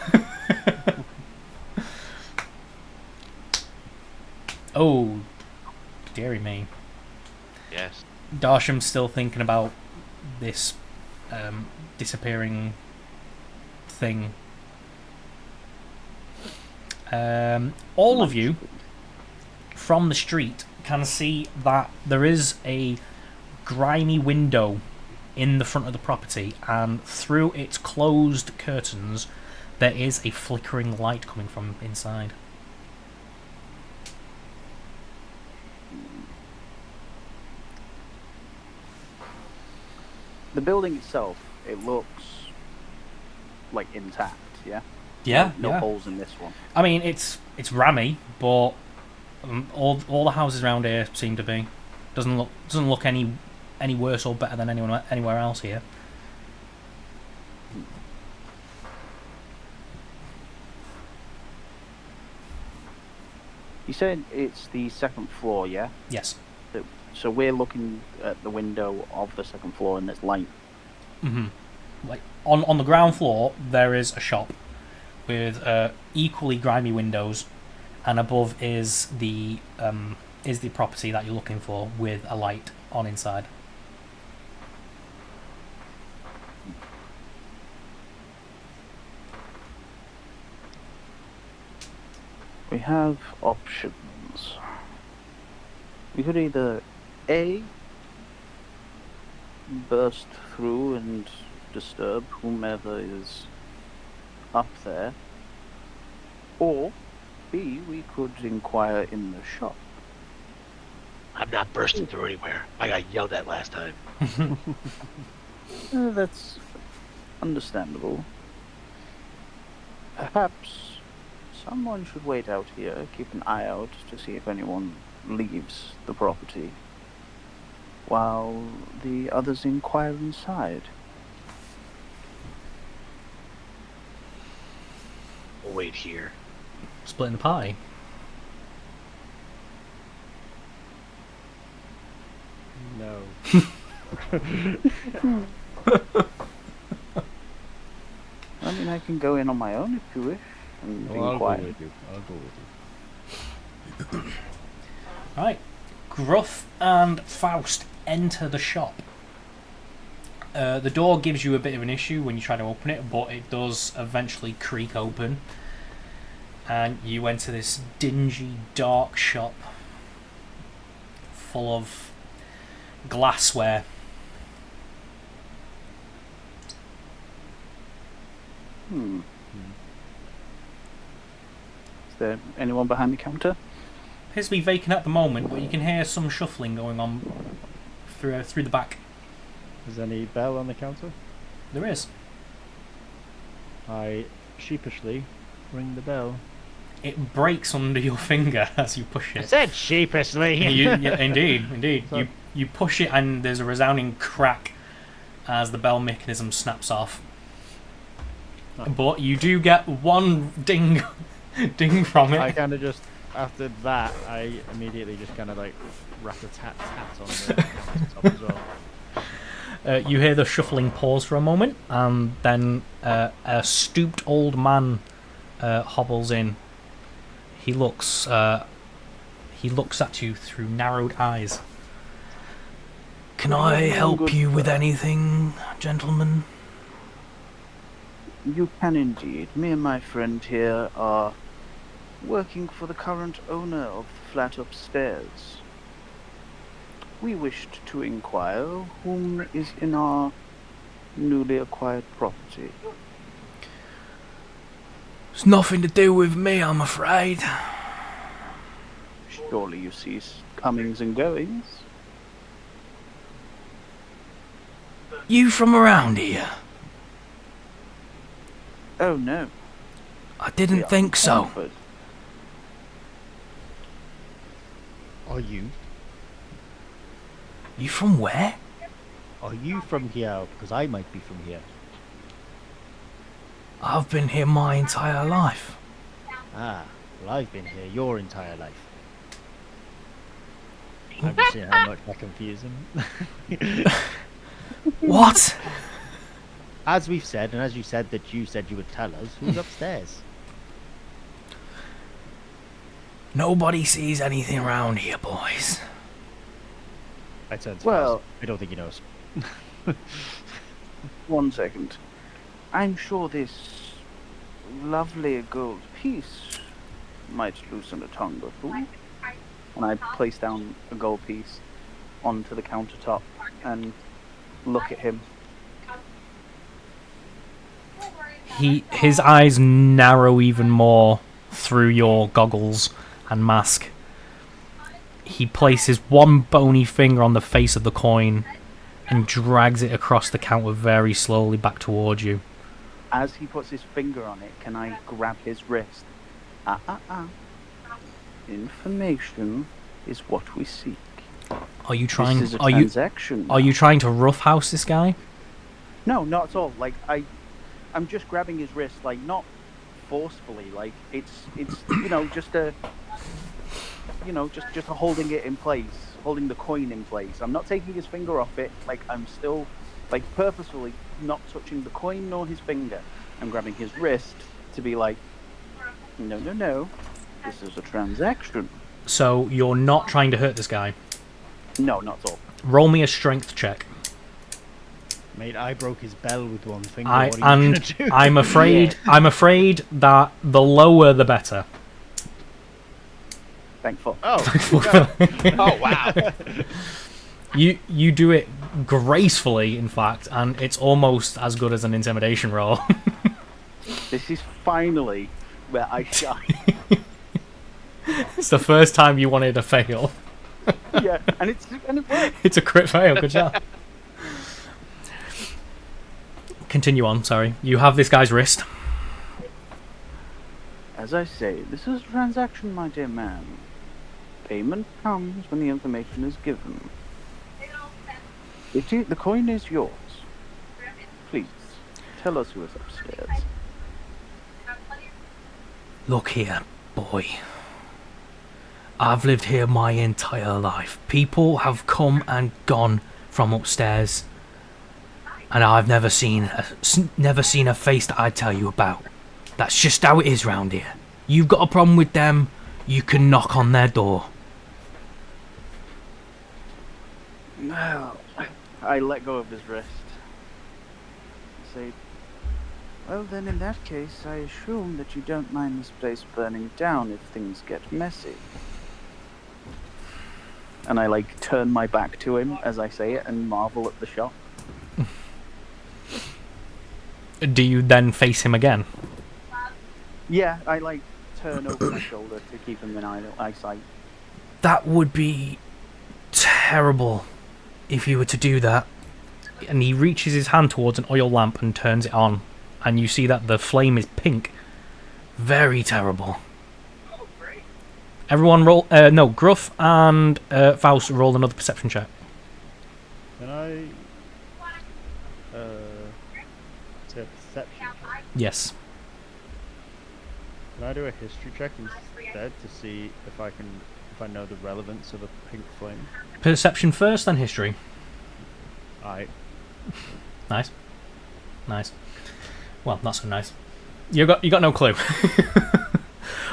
Oh, dearie me. yes. Darsham's still thinking about this disappearing thing. All of you from the street can see that there is a grimy window in the front of the property, and through its closed curtains there is a flickering light coming from inside. The building itself, it looks like intact, yeah? Yeah, No yeah. holes in this one. I mean, it's rammy, but all the houses around here seem to be. Doesn't look any worse or better than anywhere else here. You said it's the second floor, yeah? Yes. So we're looking at the window of the second floor and there's light. Like on the ground floor, there is a shop with equally grimy windows, and above is the property that you're looking for with a light on inside. We have options. We could either A, burst through and disturb whomever is up there, or B, we could inquire in the shop. I'm not bursting through anywhere. I got yelled at last time. That's understandable. Perhaps someone should wait out here, keep an eye out to see if anyone leaves the property, while the others inquire inside. We'll wait here. Splitting the pie. No. I mean, I can go in on my own if you wish, and I'll go inquire. with you. I'll go with you. Right. Gruff and Faust enter the shop. The door gives you a bit of an issue when you try to open it, but it does eventually creak open. And you enter this dingy, dark shop full of glassware. Is there anyone behind the counter? Appears to be vacant at the moment, but you can hear some shuffling going on through the back. Is there any bell on the counter? There is. I sheepishly ring the bell. It breaks under your finger as you push I it. said sheepishly. Yeah, indeed. So- You push it and there's a resounding crack as the bell mechanism snaps off. Oh. But you do get one ding from it. I kind of just, after that, I immediately just kind of like rat-a-tat-tat on the top as well. You hear the shuffling pause for a moment, and then a stooped old man hobbles in. He looks at you through narrowed eyes. Can I help you with anything, gentlemen? You can indeed. Me and my friend here are working for the current owner of the flat upstairs. We wished to inquire whom is in our newly acquired property. It's nothing to do with me, I'm afraid. Surely you see comings and goings. You from around here? Oh no. I we didn't are think so. Hornford. Are you? You from where? Are you from here? Because I might be from here. I've been here my entire life. Ah, well, I've been here your entire life. I'm just seeing how much I confuse him. What? As we've said, and as you said that you said you would tell us, who's upstairs? Nobody sees anything around here, boys. I turned to Well- Faust. I don't think he knows. 1 second. I'm sure this lovely gold piece might loosen a tongue or two. And I place down a gold piece onto the countertop and look at him. his eyes narrow even more through your goggles and mask. He places one bony finger on the face of the coin and drags it across the counter very slowly back towards you. As he puts his finger on it, can I grab his wrist? Information is what we seek. Are you trying? This is a transaction. Are you trying to roughhouse this guy? No, not at all. Like I'm just grabbing his wrist, like not forcefully. Like it's just a holding it in place, holding the coin in place. I'm not taking his finger off it. Like I'm still, like purposefully not touching the coin nor his finger. I'm grabbing his wrist to be like, no. This is a transaction. So you're not trying to hurt this guy? No, not at all. Roll me a strength check. Mate, I broke his bell with one finger. What are you gonna do? I'm afraid that the lower the better. Thankful. Oh. Oh wow. You do it gracefully, in fact, and it's almost as good as an intimidation roll. This is finally where I shine. It's the first time you wanted to fail. Yeah, and it worked. It's a crit fail. Good job. Continue on. Sorry, you have this guy's wrist. As I say, this is a transaction, my dear man. Payment comes when the information is given. The coin is yours. Please, tell us who is upstairs. Look here, boy. I've lived here my entire life. People have come and gone from upstairs, and I've never seen a face that I'd tell you about. That's just how it is round here. You've got a problem with them, you can knock on their door. Well, I let go of his wrist. Say, well then in that case, I assume that you don't mind this place burning down if things get messy. And I turn my back to him as I say it and marvel at the shop. Do you then face him again? Yeah, I turn over my shoulder to keep him in eyesight. That would be terrible if you were to do that. And he reaches his hand towards an oil lamp and turns it on, and you see that the flame is pink. Very terrible. Everyone roll... no, Gruff and Faust roll another perception check. Can I... say perception check? Yes. Can I do a history check instead to see if I know the relevance of a pink flame? Perception first, then history. Aye. Nice. Well, not so nice. You got no clue.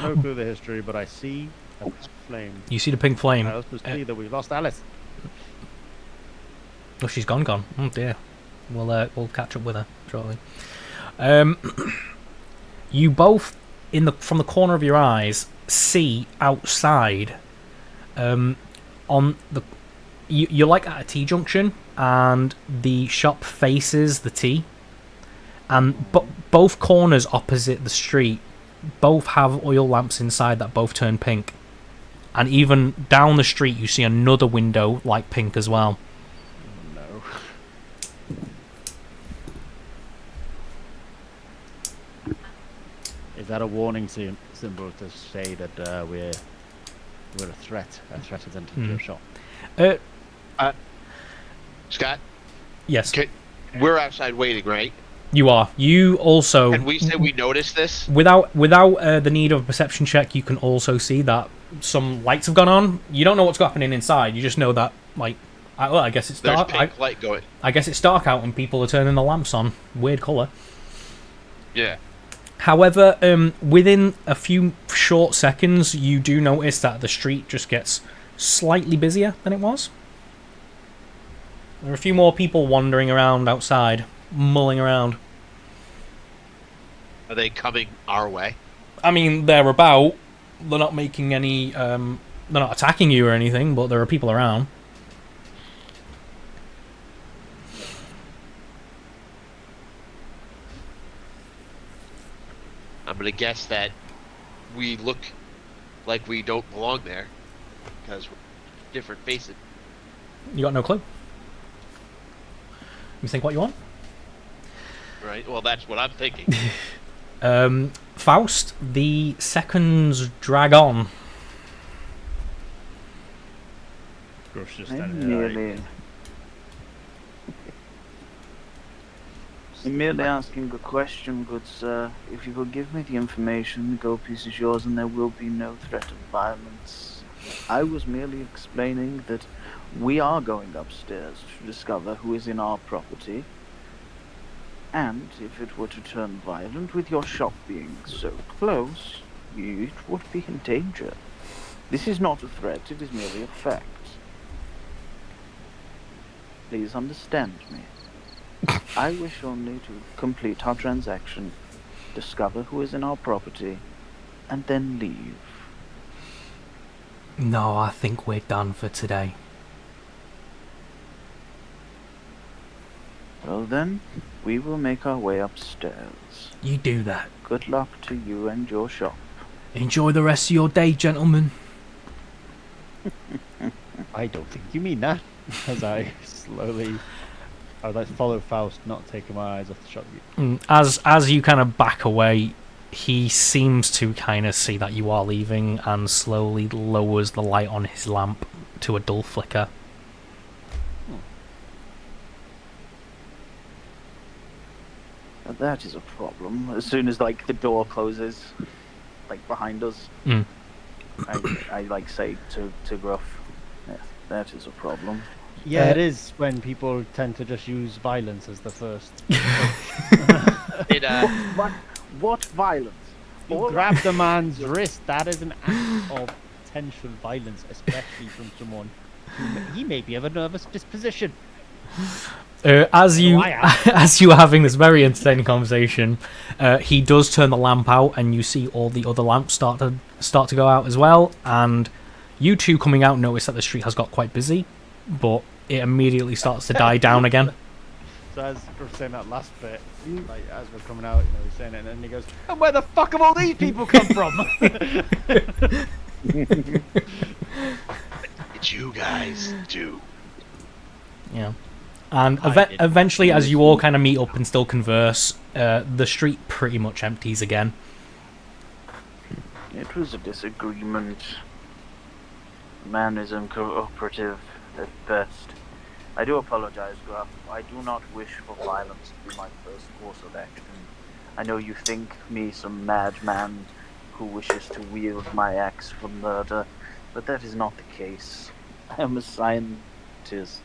No clue the history, but I see a flame. You see the pink flame. I also see that we lost Alice. Oh, she's gone. Oh dear. We'll catch up with her shortly. You both, from the corner of your eyes, see outside. You're at a T-junction, and the shop faces the T, and both corners opposite the street both have oil lamps inside that both turn pink, and even down the street you see another window like pink as well. No. Is that a warning symbol to say that we're a threat? A threat has entered your shop. Scott, Yes, we're outside waiting, right? you are. You also, And we say we noticed this. without the need of a perception check, you can also see that some lights have gone on. You don't know what's happening inside. You just know that, I guess it's There's dark. pink light going. I guess it's dark out and people are turning the lamps on. Weird colour. Yeah. However, within a few short seconds, you do notice that the street just gets slightly busier than it was. There are a few more people wandering around outside, mulling around. Are they coming our way? I mean, they're about. They're not making any. They're not attacking you or anything, but there are people around. I'm gonna guess that we look like we don't belong there because we're different faces. You got no clue. You think what you want? Right. Well, that's what I'm thinking. Faust, the seconds drag on. Gruff's just I'm standing there. merely... I'm merely asking a question, good sir. If you will give me the information, the gold piece is yours and there will be no threat of violence. I was merely explaining that we are going upstairs to discover who is in our property. And if it were to turn violent with your shop being so close, it would be in danger. This is not a threat, it is merely a fact. Please understand me. I wish only to complete our transaction, discover who is in our property, and then leave. No, I think we're done for today. Well then, we will make our way upstairs. You do that. Good luck to you and your shop. Enjoy the rest of your day, gentlemen. I don't think you mean that. As I would like to follow Faust, not taking my eyes off the shop. As you kind of back away, he seems to kind of see that you are leaving and slowly lowers the light on his lamp to a dull flicker. That is a problem. As soon as the door closes, behind us, I say to Gruff, yes, that is a problem. Yeah, it is when people tend to just use violence as the first. What violence? You grab the man's wrist. That is an act of potential violence, especially from someone he may be of a nervous disposition. As you are having this very entertaining conversation, he does turn the lamp out, and you see all the other lamps start to go out as well. And you two coming out notice that the street has got quite busy, but it immediately starts to die down again. So as we're saying that last bit, as we're coming out, he's saying it, and then he goes, "And where the fuck have all these people come from?" It's you guys too. Yeah. And eventually, as you all kind of meet up and still converse, the street pretty much empties again. It was a disagreement. The man is uncooperative at best. I do apologize, Gruff. I do not wish for violence to be my first course of action. I know you think me some madman who wishes to wield my axe for murder, but that is not the case. I am a scientist.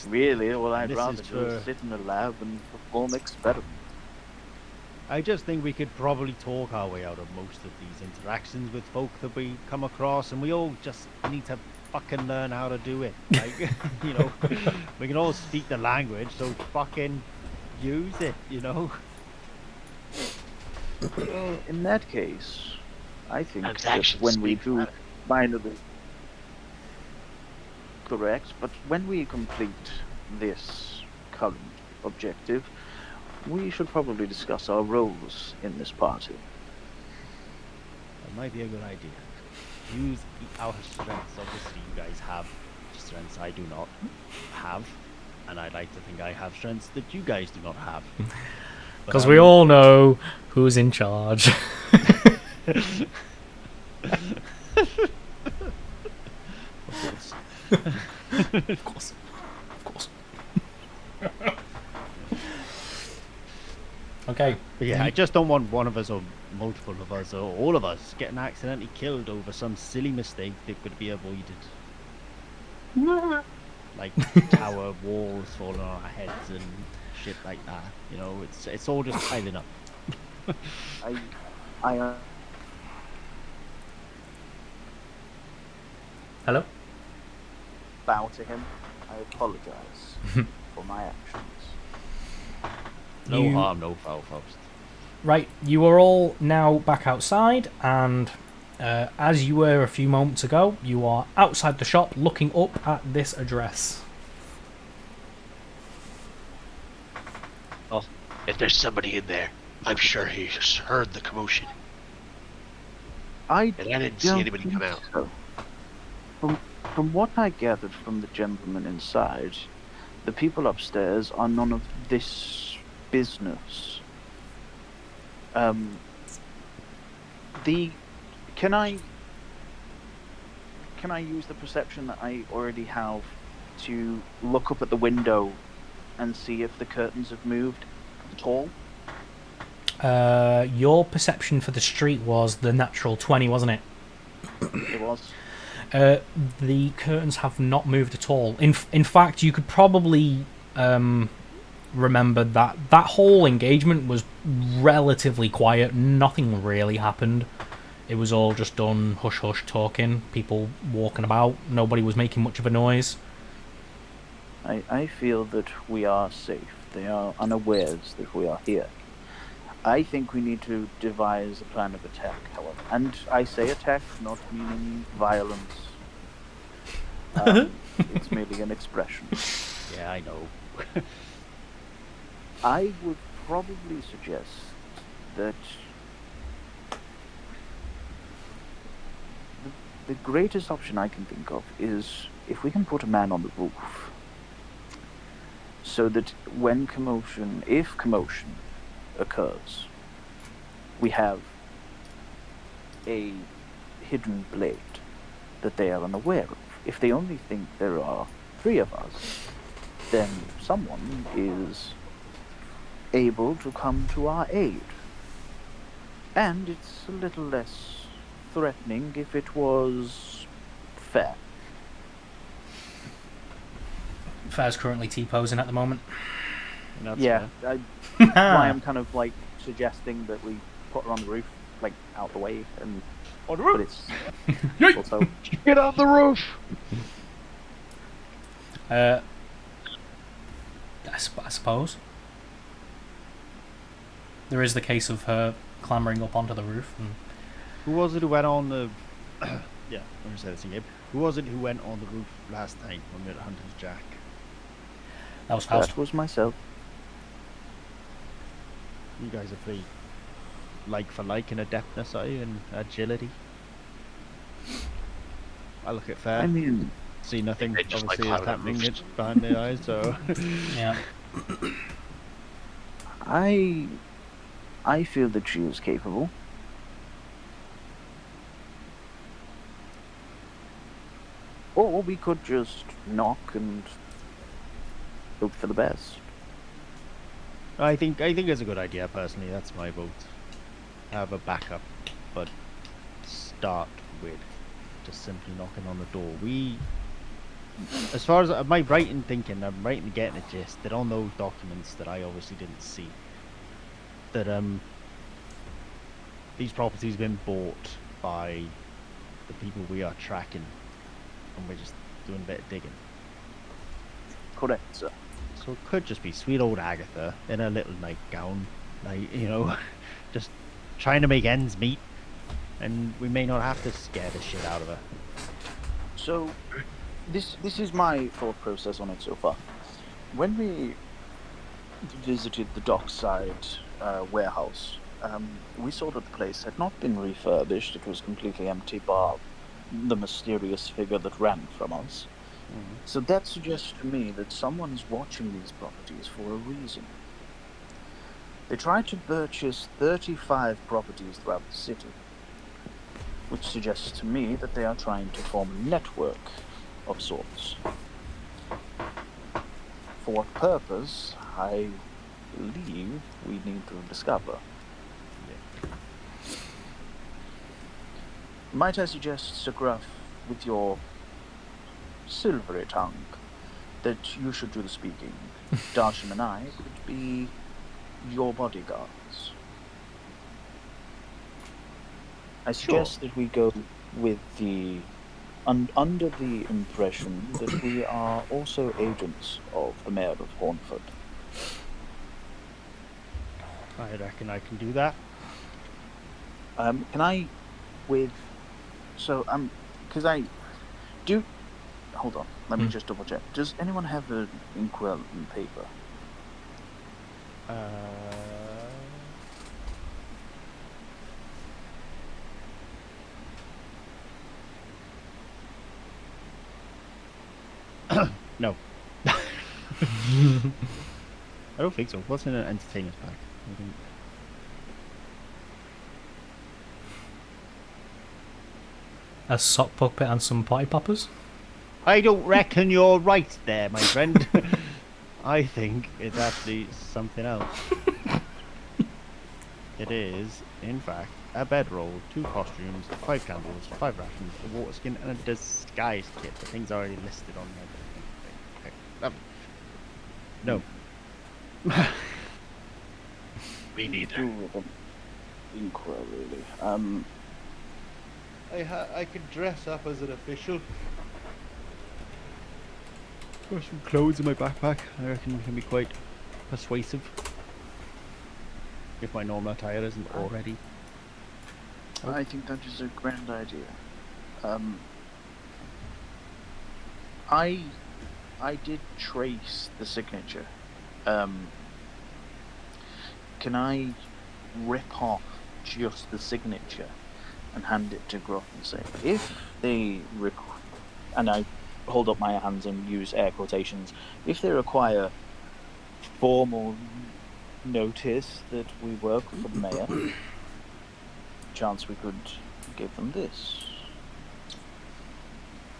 Really, well, I'd rather just sit in a lab and perform experiments. I just think we could probably talk our way out of most of these interactions with folk that we come across, and we all just need to fucking learn how to do it. We can all speak the language, so fucking use it, Well, in that case, I think that when we do finally... Correct, but when we complete this current objective, we should probably discuss our roles in this party. That might be a good idea. Use our strengths. Obviously, you guys have strengths I do not have, and I'd like to think I have strengths that you guys do not have. Because we all know who's in charge. Of course. Okay. But yeah, I just don't want one of us or multiple of us or all of us getting accidentally killed over some silly mistake that could be avoided. Like tower walls falling on our heads and shit like that. It's all just piling up. Hello? Bow to him. I apologize for my actions. No harm, no foul, Faust. Right, you are all now back outside, and as you were a few moments ago, you are outside the shop looking up at this address. Oh, if there's somebody in there, I'm sure he heard the commotion, I and I didn't see don't anybody come think out. so. From what I gathered from the gentleman inside, the people upstairs are none of this business. Can I use the perception that I already have to look up at the window and see if the curtains have moved at all? Your perception for the street was the natural 20, wasn't it? It was. The curtains have not moved at all. In fact, you could probably remember that whole engagement was relatively quiet. Nothing really happened. It was all just done hush-hush talking, people walking about. Nobody was making much of a noise. I feel that we are safe. They are unawares that we are here. I think we need to devise a plan of attack, however. And I say attack, not meaning violence. It's merely an expression. Yeah, I know. I would probably suggest that the greatest option I can think of is if we can put a man on the roof, so that if commotion occurs, we have a hidden blade that they are unaware of. If they only think there are 3 of us, then someone is able to come to our aid. And it's a little less threatening if it was fair. Fair's currently T-posing at the moment. That's Yeah, fair. why I'm kind of like suggesting that we put her on the roof, like out the way, and On the but roof! it's also Get on the roof! I suppose. There is the case of her clambering up onto the roof. And Who was it who went on the... yeah, I'm going to say this again. Who was it who went on the roof last time when we were at Hunter's Jack? that was Faust. that was myself. You guys are pretty like for like in adeptness, are you, and agility? I look at Fair, I mean, see nothing They just obviously like is climbing happening roofs. behind their eyes, so... Yeah. I feel that she is capable. Or we could just knock and hope for the best. I think it's a good idea, personally. That's my vote. Have a backup, but start with just simply knocking on the door. As far as am I right in thinking, I'm right in getting a gist that on those documents that I obviously didn't see, that these properties have been bought by the people we are tracking, and we're just doing a bit of digging. Correct, sir. So it could just be sweet old Agatha in her little nightgown, like, just trying to make ends meet, and we may not have to scare the shit out of her. So, this is my thought process on it so far. When we visited the dockside warehouse, we saw that the place had not been refurbished. It was completely empty, bar the mysterious figure that ran from us. So that suggests to me that someone is watching these properties for a reason. They tried to purchase 35 properties throughout the city, which suggests to me that they are trying to form a network of sorts. For what purpose, I believe we need to discover. Might I suggest, Sir Gruff, with your silvery tongue, that you should do the speaking? Darsham and I could be your bodyguards. I suggest that we go with the under the impression that we are also agents of the Mayor of Hornford. I reckon I can do that. Can I, because I do. Hold on, let me just double check. Does anyone have an inkwell and paper? No. I don't think so. What's in an entertainer's pack? I think- A sock puppet and some party poppers. I don't reckon you're right there, my friend. I think it's actually something else. It is, in fact, a bedroll, 2 costumes, 5 candles, 5 rations, a water skin, and a disguise kit. The thing's already listed on there. No. Me neither. Two of them. Really. I could dress up as an official. Got some clothes in my backpack. I reckon we can be quite persuasive. If my normal attire isn't already. I think that is a grand idea. I did trace the signature. Can I rip off just the signature and hand it to Gruff and say, if they and I hold up my hands and use air quotations, if they require formal notice that we work for the mayor, chance we could give them this.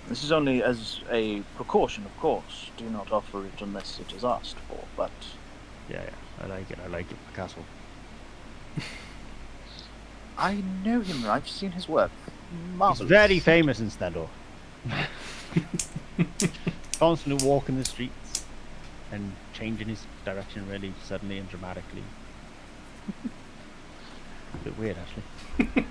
This is only as a precaution, of course. Do not offer it unless it is asked for, but... Yeah, I like it, Picasso. I know him, I've seen his work. Marvelous. He's very famous in Stendor. Constantly walking the streets and changing his direction really suddenly and dramatically. A bit weird, actually.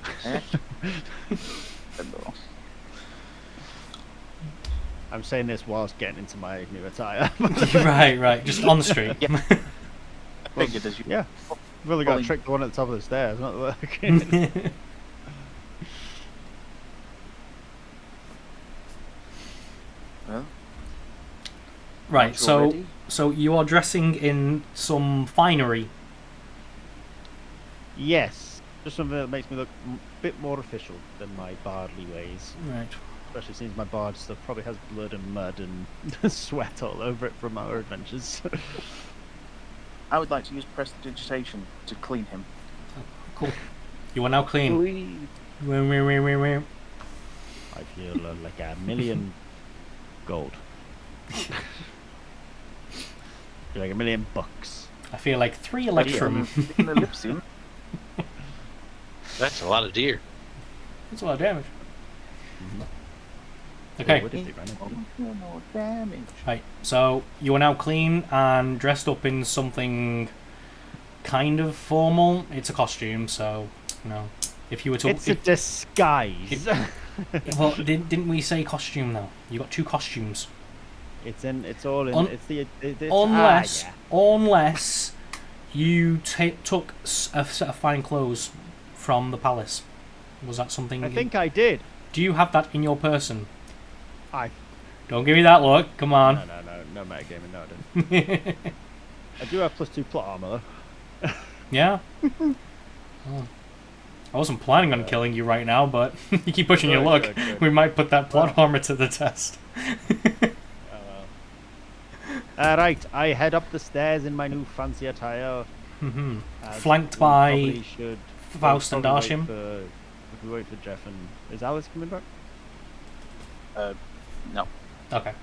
I'm saying this whilst getting into my new attire. Right. Just on the street. Yeah. Figured as you... Yeah. I've only got to trick the one at the top of the stairs, not working. Well, Right, once you're ready. so you are dressing in some finery. Yes. Just something that makes me look a bit more official than my bardly ways. Right. Especially since my bard stuff probably has blood and mud and sweat all over it from our adventures. I would like to use prestidigitation to clean him. Cool. You are now clean. Please. I feel like a million gold. Feel like $1 million bucks. I feel like 3 electrum. In the Ellipsium. That's a lot of deer. That's a lot of damage. Mhm. Okay. What is it, Brandon? No damage. Right. So you are now clean and dressed up in something kind of formal. It's a costume, so if you were to, It's a disguise. well, didn't we say costume though? You got 2 costumes. It's all in. It's Unless you took a set of fine clothes from the palace. Was that something? I think I did. Do you have that in your person? I. Don't give me that look. Come on. No metagaming. No, I didn't. I do have +2 plot armor though. Yeah. Oh. I wasn't planning on killing you right now, but you keep pushing your luck. Good. We might put that plot armor to the test. Right, I head up the stairs in my new fancy attire. Mm-hmm. as Flanked we by probably should. Faust and Probably wait Darsham. If we wait for Jeff and... Is Alice coming back? No. Okay.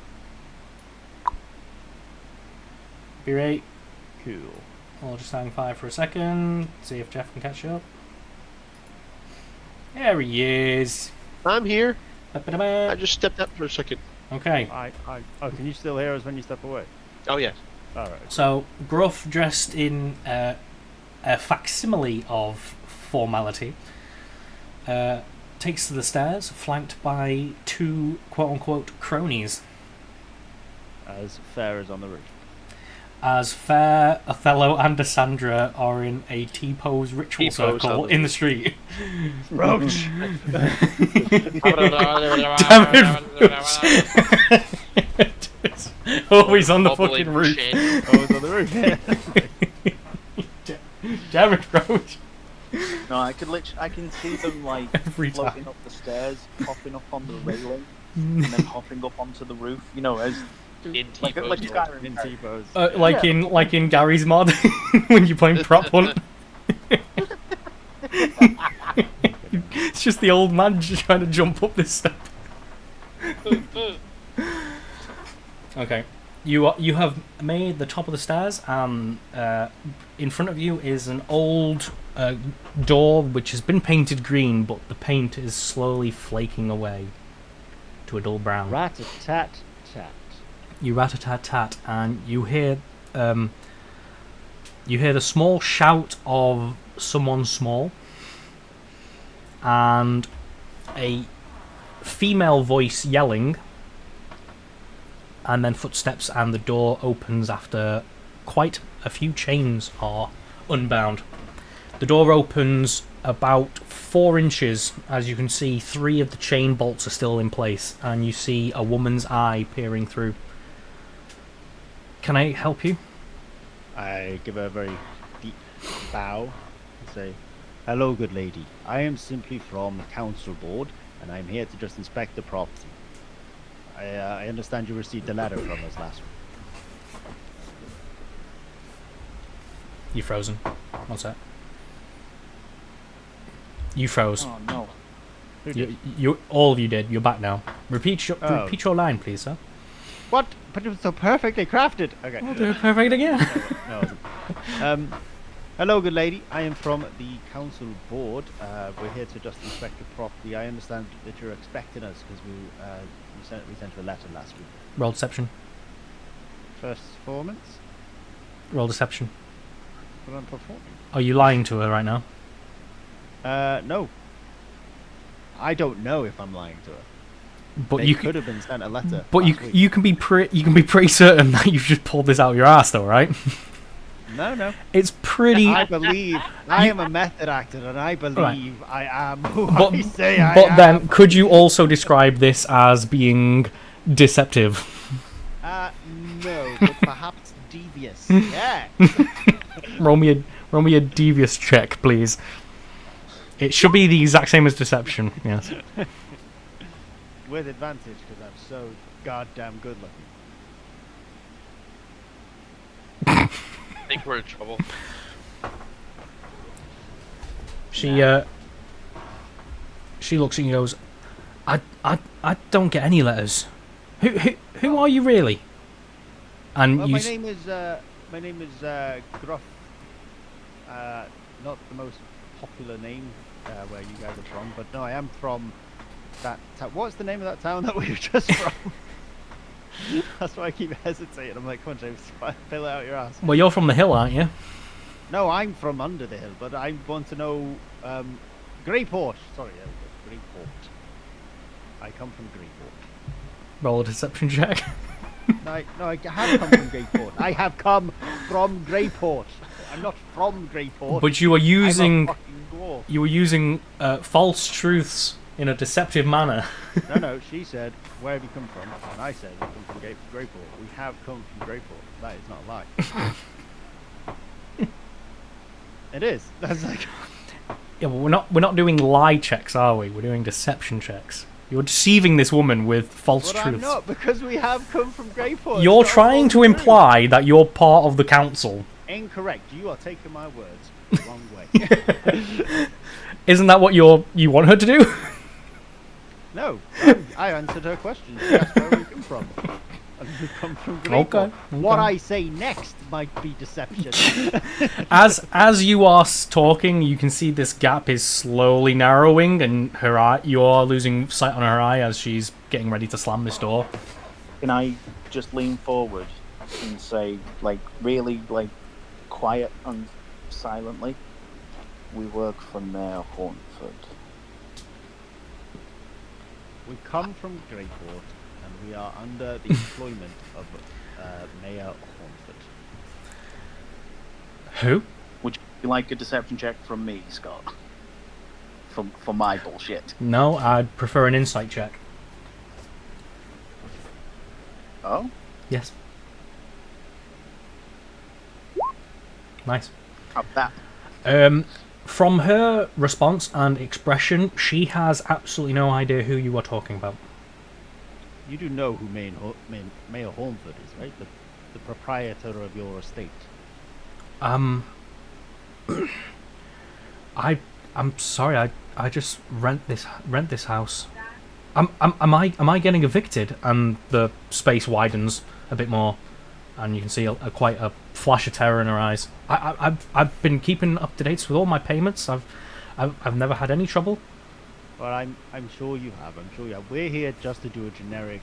Be right. Cool. I'll just hang fire for a second. See if Jeff can catch up. There he is. I'm here. I Ba-ba-da-ba. just stepped up for a second. Okay. Oh, can you still hear us when you step away? Oh, yes. Alright. So, Gruff, dressed in a facsimile of formality, takes to the stairs, flanked by 2 quote-unquote cronies. As fair as on the roof. As Fair, Othello, and Cassandra are in a T-pose ritual T-pose circle on the in the street. Roach! Always on the Bubbling fucking roof. shit. Oh, it's on the roof. Damn it, Roach. No, I can see them like Every floating time. up the stairs, hopping up on the railing, and then hopping up onto the roof. As In Like T-pose. Skyrim. In T-pose. Like in Gary's mod when you're playing prop hunt. It's just the old man just trying to jump up this step. Okay, you have made the top of the stairs, and in front of you is an old door which has been painted green, but the paint is slowly flaking away to a dull brown. Rat-a-tat-tat. You rat-a-tat-tat, and you hear the small shout of someone small, and a female voice yelling, and then footsteps, and the door opens after quite a few chains are unbound. The door opens about 4 inches. As you can see, 3 of the chain bolts are still in place, and you see a woman's eye peering through. Can I help you? I give a very deep bow and say, "Hello, good lady. I am simply from the council board, and I'm here to just inspect the property. I understand you received a letter from us last week." You frozen. What's that? You froze. Oh no. Who did? You all of you did. You're back now. Repeat Oh. your line, please, sir. What? But it was so perfectly crafted. Okay. I'll do it perfect again. No, it wasn't. Hello, good lady. I am from the council board. We're here to just inspect the property. I understand that you're expecting us because we sent you a letter last week. Roll deception. First performance. Roll deception. But I'm performing. Are you lying to her right now? No. I don't know if I'm lying to her. But They you could have been sent a letter. But last week. you can be pretty certain that you've just pulled this out of your ass, though, right? No. It's pretty. I believe I am a method actor, and I believe I am who But, I say I am. but then, could you also describe this as being deceptive? No, but perhaps devious. Yeah. Roll me a devious check, please. It should be the exact same as deception. Yes. With advantage, because I'm so goddamn good looking. I think we're in trouble. She looks at you and goes, I don't get any letters. Who are you really? And Well, you my name is Gruff. Not the most popular name where you guys are from, but no, I am from that. What's the name of that town that we were just from? That's why I keep hesitating. I'm like, come on, James, fill it out your ass. well, you're from the hill, aren't you? No, I'm from under the hill, but I want to know Grayport. Sorry, Grayport. I come from Grayport. Roll a deception check. No, I have come from Grayport. I have come from Grayport. I'm not from Grayport. But you were I'm a using fucking dwarf. you were using false truths in a deceptive manner. No, she said, "Where have you come from?" And I said, "I come from Grayport." We have come from Grayport. That is not a lie. It is. That's like. Yeah, but we're not doing lie checks, are we? We're doing deception checks. You're deceiving this woman with false But truths. I'm not, because we have come from Grayport. You're so trying to I'm not imply that you're part of the council. Incorrect. You are taking my words the wrong way. Isn't that what you want her to do? No, I answered her question. She asked where we come from. And we come from Grayport. Okay. What I say next might be deception. As you are talking, you can see this gap is slowly narrowing, and her eye, you're losing sight on her eye as she's getting ready to slam this door. Can I just lean forward and say, like, really, like, quiet and silently, we work for Mayor Hornford. We come from Grayport, and we are under the employment of Mayor of Hornford. Who? Would you like a deception check from me, Scott? For my bullshit. No, I'd prefer an insight check. Oh? Yes. Nice. How's that? From her response and expression, she has absolutely no idea who you are talking about. You do know who Mayor Hornford is, right? The proprietor of your estate. I'm sorry. I just rent this house. Am I getting evicted? And the space widens a bit more, and you can see quite a flash of terror in her eyes. I've been keeping up to date with all my payments. I've never had any trouble. Well, I'm sure you have. I'm sure you have. We're here just to do a generic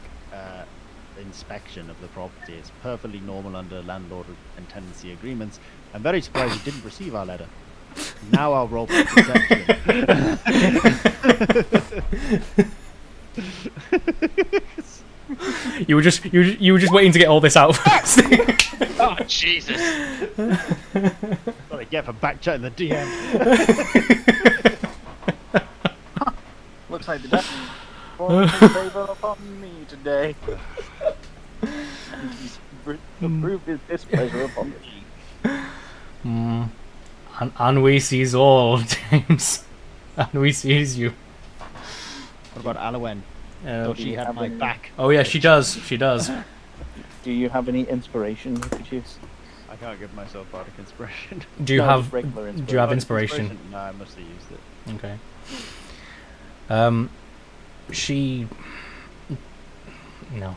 inspection of the property. It's perfectly normal under landlord and tenancy agreements. I'm very surprised you didn't receive our letter. Now I'll roll for perception. You were just waiting to get all this out first. Oh, Jesus. What I get for backchatting the DM. Looks like the death falling in favor upon me today. And he's approved his displeasure upon me. And we sees all, James. And we sees you. What about Alawen? Does she have my back? Oh yeah, she does. She does. Do you have any inspiration you could use? I can't give myself bardic inspiration. Do you No, have just regular Do you have inspiration? No, I must have used it. Okay. She. No.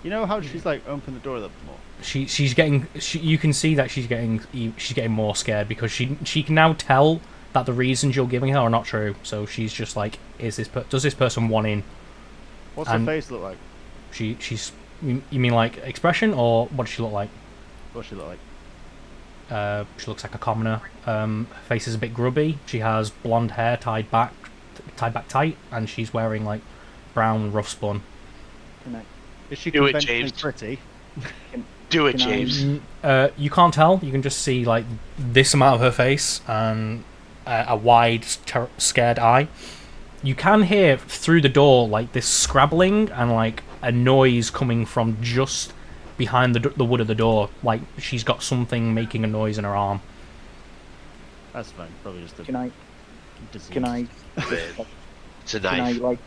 You know how she's like open the door a little bit more. She's getting. You can see that she's getting more scared because she can now tell that the reasons you're giving her are not true. So she's just like, does this person want in? What's her face look like? She's. You mean like expression, or what does she look like? What does she look like? She looks like a commoner. Her face is a bit grubby. She has blonde hair tied back tight, and she's wearing like brown rough spun. Is she Do it, conventionally James. pretty? Do it, James. You can't tell. You can just see like this amount of her face and a wide, scared eye. You can hear through the door like this scrabbling and like a noise coming from just behind the wood of the door. Like she's got something making a noise in her arm. That's fine. Probably just a disease. Can I It's a can I knife. like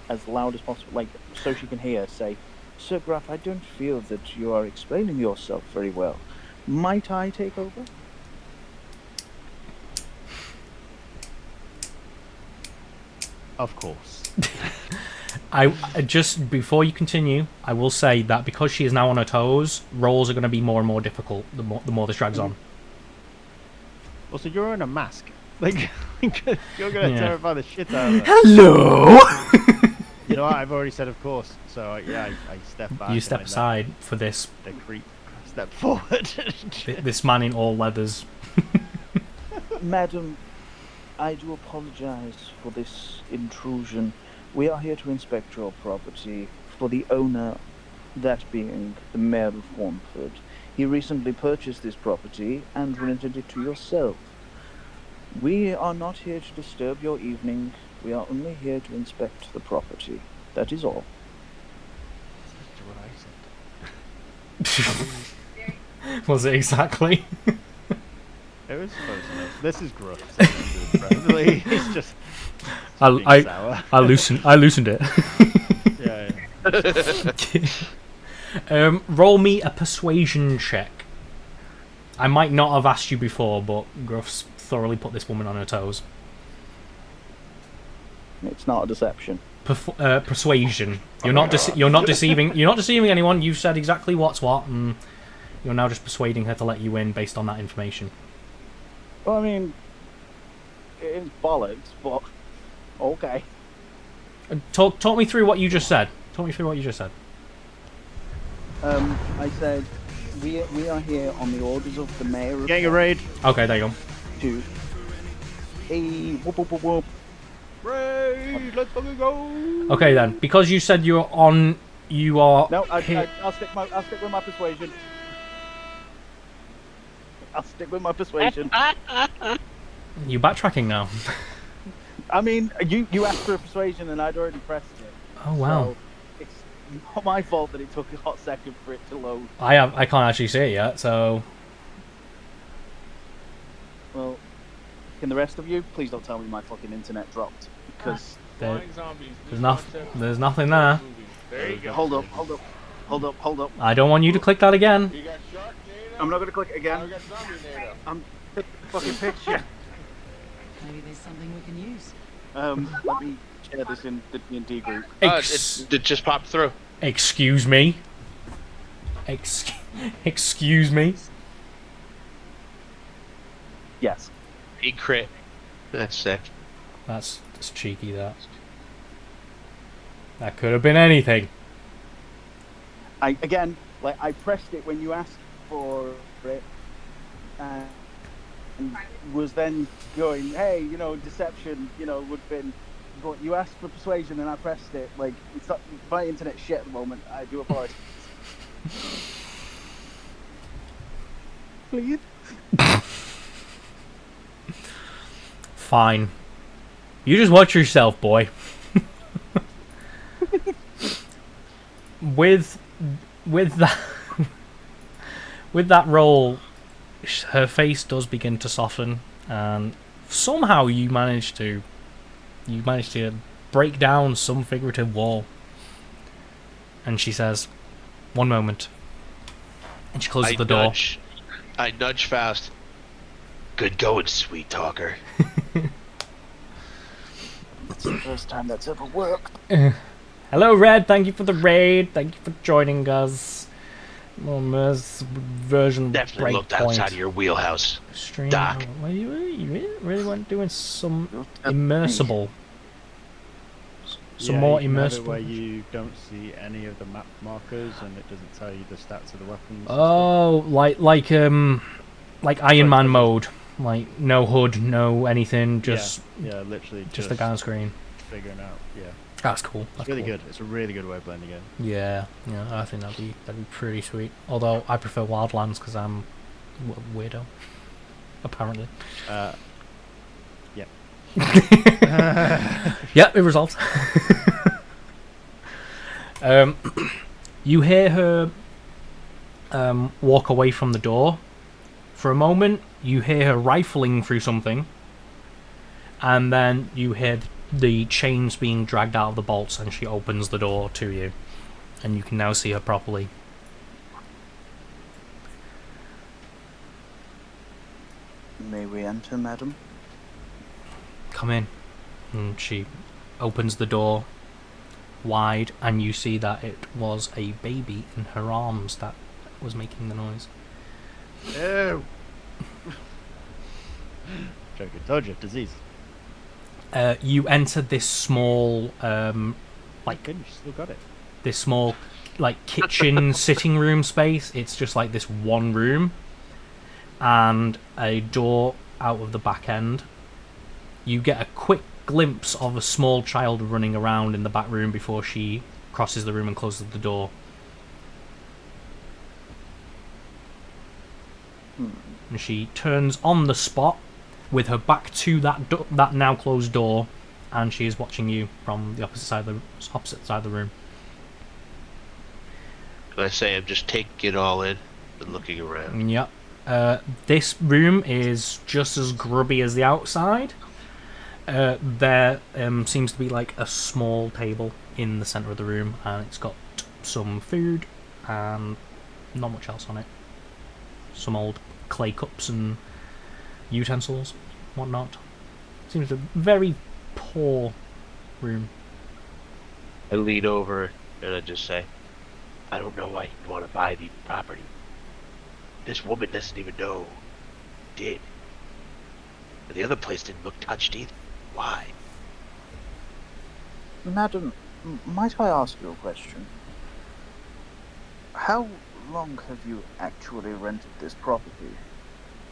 as loud as possible, like so she can hear, say, Sir Graf, I don't feel that you are explaining yourself very well. Might I take over? Of course. I just before you continue, I will say that because she is now on her toes, rolls are going to be more and more difficult the more this drags on. Also, you're wearing a mask. Like, you're gonna Yeah. terrify the shit out of her. Hello. You know what? I've already said of course. So yeah, I step back. You and step I let aside for this The creep. Step forward. this man in all leathers. Madam, I do apologize for this intrusion. We are here to inspect your property for the owner, that being the Mayor of Hornford. He recently purchased this property and rented it to yourself. We are not here to disturb your evening. We are only here to inspect the property. That is all. That's what I said. Was it exactly? It was close enough. This is Gruff. Friendly. He's just being sour. I loosened it. Yeah. Roll me a persuasion check. I might not have asked you before, but Gruff's thoroughly put this woman on her toes. It's not a deception. Persuasion. You're not deceiving. You're not deceiving anyone. You've said exactly what's what, and you're now just persuading her to let you in based on that information. Well, I mean, it is bollocks, but okay. Talk me through what you just said. I said we are here on the orders of the Mayor of Getting a raid. Okay, there you go. to a whoop whoop whoop whoop. Raid. Let's fucking go. Okay then, because you said you are. No, here- I'll stick with my persuasion. I'll stick with my persuasion. You backtracking now? I mean, you asked for a persuasion and I'd already pressed it. Oh wow. So it's not my fault that it took a hot second for it to load. I can't actually see it yet, so Well, can the rest of you please don't tell me my fucking internet dropped, because There- flying zombies. there's nothing there. There you go. Hold up. I don't want you to click that again. You got Sharknado. I'm not gonna click it I again. got Zombie-nado. I'm fucking picture. Maybe there's something we can use. Let me share this in the D&D group. It just popped through. Excuse me. Excuse me. Yes. He crit. That's sick. That's cheeky. That could have been anything. I pressed it when you asked for it, and was then going, hey, deception, would have been. But you asked for persuasion, and I pressed it. Like, it's not my internet shit at the moment. I do apologize. Please. Fine. You just watch yourself, boy. With that roll, her face does begin to soften, and somehow you manage to break down some figurative wall. And she says, "One moment," and she closes the door. I nudge Faust. Good going, sweet talker. It's the first time that's ever worked. Hello, Red. Thank you for the raid. Thank you for joining us. Version Definitely looked outside of your wheelhouse. Stream. Doc. Well, you really went doing some immersible. Some more immersible. Where you don't see any of the map markers and it doesn't tell you the stats of the weapons. Oh, like Iron Man mode. Like no hood, no anything, just yeah, literally just the gun screen. Figuring out, yeah. That's cool. It's That's really cool. good. It's a really good way of blending in. Yeah, I think that'd be pretty sweet. Although I prefer Wildlands because I'm a weirdo, apparently. Yeah. Yeah, it resolves. You hear her walk away from the door. For a moment, you hear her rifling through something, and then you hear the chains being dragged out of the bolts, and she opens the door to you, and you can now see her properly. May we enter, madam? Come in. And she opens the door wide, and you see that it was a baby in her arms that was making the noise. Ew. Joking, told you, disease. You enter this small, Like, goodness, you still got it. this small, like, kitchen sitting room space. It's just like this one room, and a door out of the back end. You get a quick glimpse of a small child running around in the back room before she crosses the room and closes the door. And she turns on the spot with her back to that now closed door, and she is watching you from the opposite side of the room. Can I say I'm just taking it all in and looking around? Yep. This room is just as grubby as the outside. There seems to be like a small table in the center of the room, and it's got some food and not much else on it. Some old clay cups and utensils, whatnot. Seems a very poor room. I lean over and I just say, I don't know why you want to buy the property. This woman doesn't even know who did. And the other place didn't look touched either. Why? Madam, might I ask you a question? How long have you actually rented this property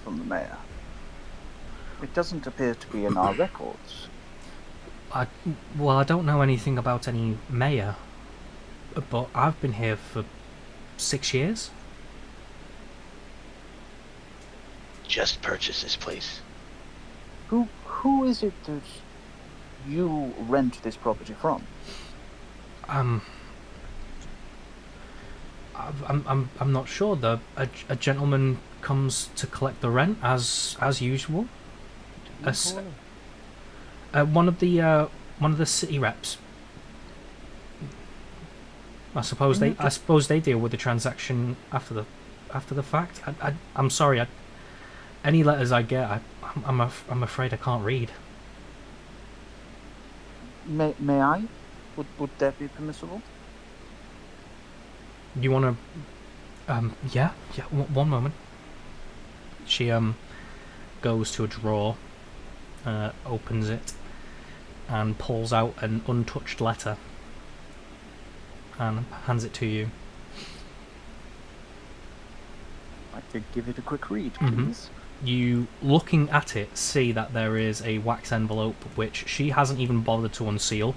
from the mayor? It doesn't appear to be in our records. I don't know anything about any mayor, but I've been here for 6 years. Just purchase this place. Who is it that you rent this property from? I'm not sure. A gentleman comes to collect the rent as usual. One of the one of the city reps. I suppose they deal with the transaction after the fact. I'm sorry. Any letters I get, I'm afraid I can't read. May I? Would that be permissible? You want to? Yeah. One moment. She goes to a drawer, opens it, and pulls out an untouched letter, and hands it to you. I could give it a quick read, Mhm. please. You, looking at it, see that there is a wax envelope which she hasn't even bothered to unseal,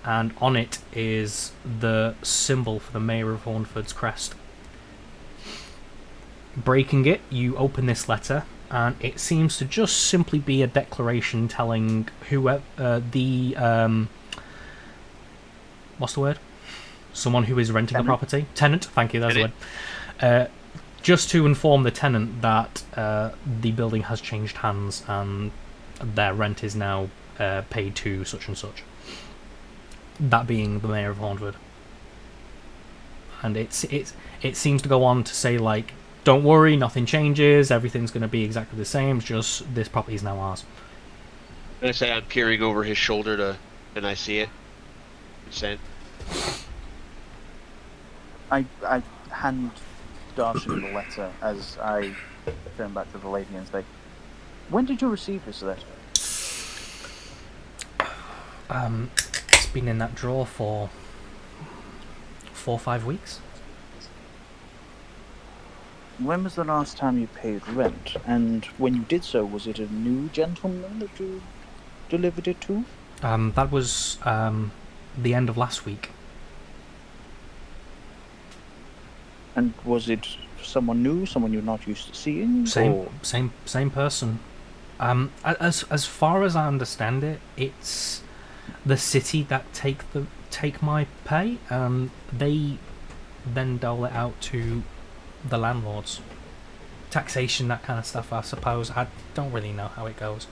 and on it is the symbol for the Mayor of Hornford's crest. Breaking it, you open this letter, and it seems to just simply be a declaration telling whoever what's the word? Someone who is renting Tenant? the property. Tenant. Thank you. That's the word. Just to inform the tenant that the building has changed hands and their rent is now paid to such and such. That being the Mayor of Hornford. And it seems to go on to say, like, don't worry, nothing changes, everything's going to be exactly the same, it's just this property is now ours. And I say I'm peering over his shoulder and I see it. Sent. I hand Darcy the letter as I turn back to the lady and say, "When did you receive this letter?" It's been in that drawer for 4 or 5 weeks. When was the last time you paid rent? And when you did so, was it a new gentleman that you delivered it to? That was the end of last week. And was it someone new, someone you're not used to seeing? or- Same person. As far as I understand it, it's the city that take my pay, and they then dole it out to the landlords. Taxation, that kind of stuff, I suppose. I don't really know how it goes.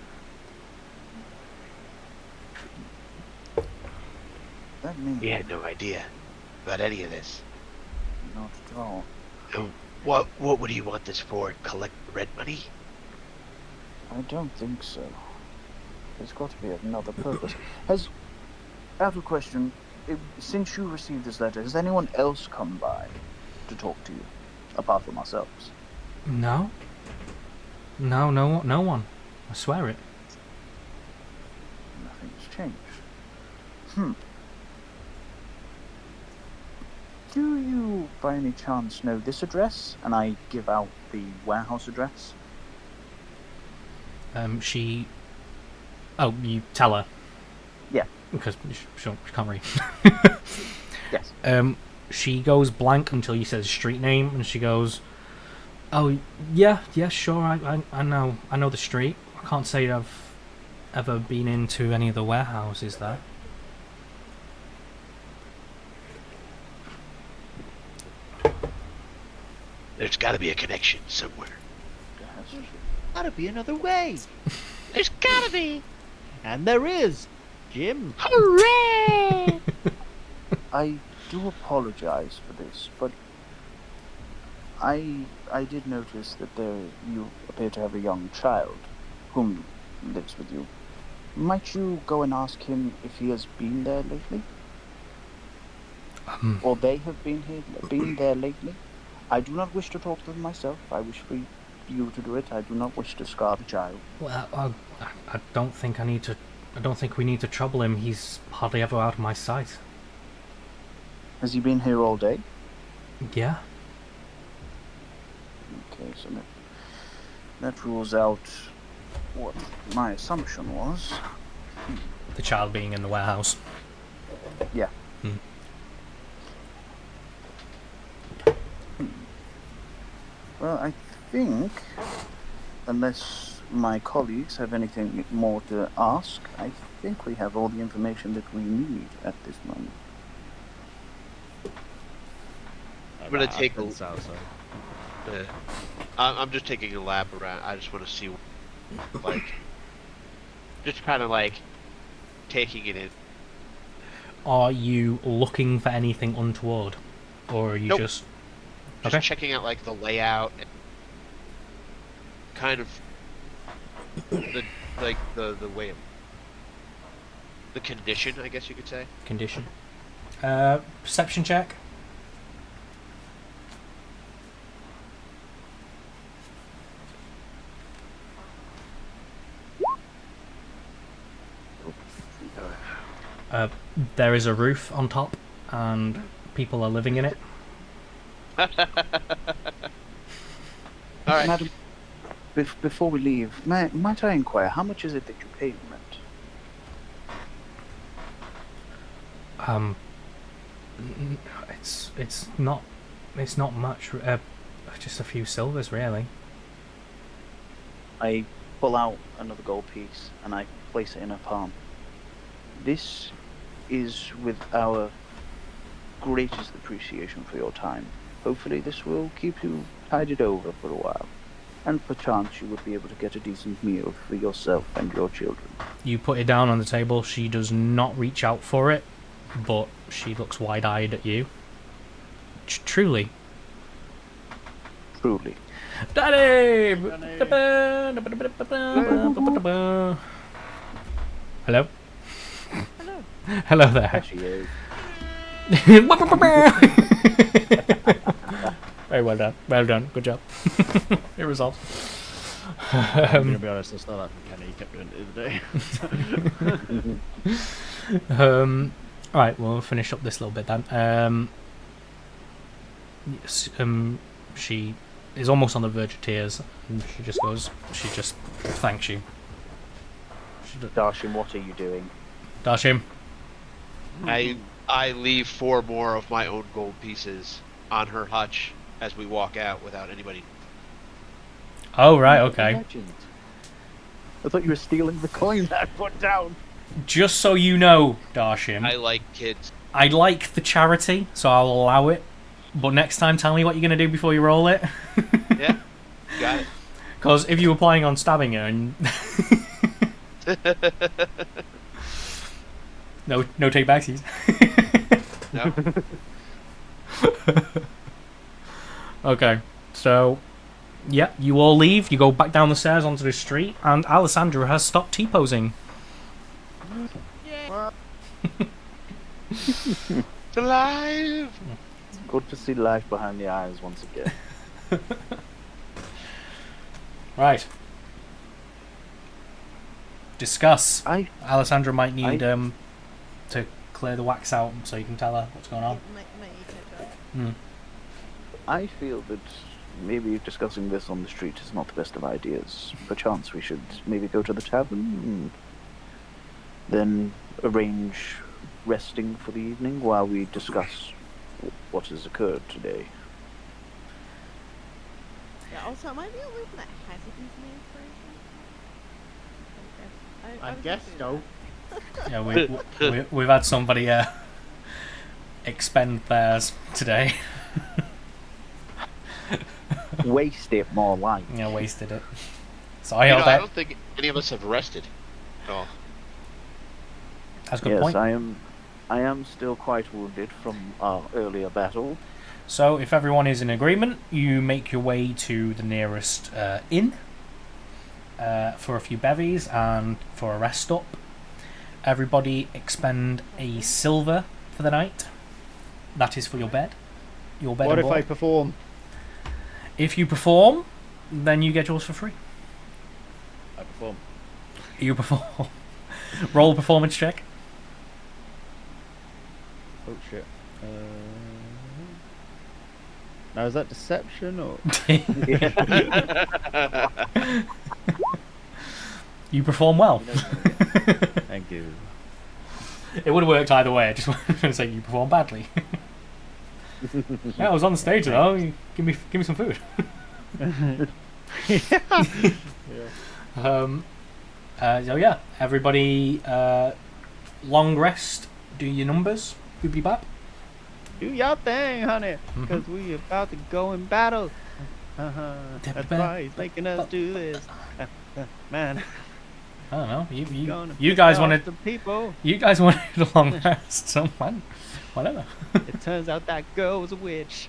That means He had no idea about any of this. not at all. What would he want this for? Collect rent money? I don't think so. There's got to be another purpose. I have a question. Since you received this letter, has anyone else come by to talk to you, apart from ourselves? No, no one. I swear it. Nothing's changed. Do you, by any chance, know this address? And I give out the warehouse address. She. Oh, you tell her. Yeah. Because she can't read. Yes. She goes blank until you says street name, and she goes, "Oh, yeah, sure, I know the street. I can't say I've ever been into any of the warehouses there." There's got to be a connection somewhere. Gotta be another way. There's got to be. And there is. Jim. Hooray! I do apologize for this, but I did notice that you appear to have a young child whom lives with you. Might you go and ask him if he has been there lately? Or they have been there lately? I do not wish to talk to them myself. I wish for you to do it. I do not wish to scar the child. Well, I don't think I need to. I don't think we need to trouble him. He's hardly ever out of my sight. Has he been here all day? Yeah. Okay, so that rules out what my assumption was. The child being in the warehouse. Yeah. Well, I think, unless my colleagues have anything more to ask, I think we have all the information that we need at this moment. I'm gonna take a. South side. I'm just taking a lap around. I just want to see, like, just kind of like taking it in. Are you looking for anything untoward, or are you Nope. just Just okay? checking out like the layout and kind of the the way the condition, I guess you could say. Condition. Perception check. There is a roof on top, and people are living in it. All right. Madam, before we leave, might I inquire, how much is it that you pay in rent? It's not much. Just a few silvers, really. I pull out another gold piece and I place it in her palm. This is with our greatest appreciation for your time. Hopefully this will keep you tided over for a while. And perchance you would be able to get a decent meal for yourself and your children. You put it down on the table. She does not reach out for it, but she looks wide-eyed at you. Truly. Truly. Daddy! Hello? Hello. Hello There there. she is. Very well done. Well done. Good job. It resolved. I'm gonna be honest, it's not that Kenny kept doing it the other day. Right, we'll finish up this little bit then. She is almost on the verge of tears, and she just thanks you. Darshim, what are you doing? Dashim, I leave 4 more of my own gold pieces on her hutch as we walk out without anybody. oh right, okay. Legend. I thought you were stealing the coin that I put down. Just so you know, Dashim, I like kids. I like the charity, so I'll allow it. But next time, tell me what you're gonna do before you roll it. Yeah, got it. Because if you were planning on stabbing her, and no take backsies. No. Okay, so yeah, you all leave. You go back down the stairs onto the street, and Alessandra has stopped T-posing. It's alive. Good to see life behind the eyes once again. Right. Discuss. I Alessandra might need to clear the wax out so you can tell her what's going on. I feel that maybe discussing this on the street is not the best of ideas. Perchance we should maybe go to the tavern and then arrange resting for the evening while we discuss what has occurred today. Yeah, also, am I the only one that has a Disney inspiration? I guess so. Yeah, we've had somebody expend theirs today. Waste it more like. Yeah, wasted it. So I I don't think any of us have rested at all. That's a good Yes, point. I am still quite wounded from our earlier battle. So if everyone is in agreement, you make your way to the nearest inn for a few bevies and for a rest up. Everybody expend a silver for the night. That is for your bed. Your bed What and if I board. perform? If you perform, then you get yours for free. I perform. You perform. Roll a performance check. Oh shit. Now is that deception or? You perform well. Thank you. It would have worked either way. I just wanted to say you perform badly. Yeah, I was on the stage though. Give me some food. So yeah, everybody, long rest. Do your numbers. Boopy bap. Do your thing, honey, because we about to go in battle. That's why he's making us do this. Man. I don't know. Gonna You piss guys off wanted the people. you guys wanted a long rest, so man, whatever. It turns out that girl was a witch.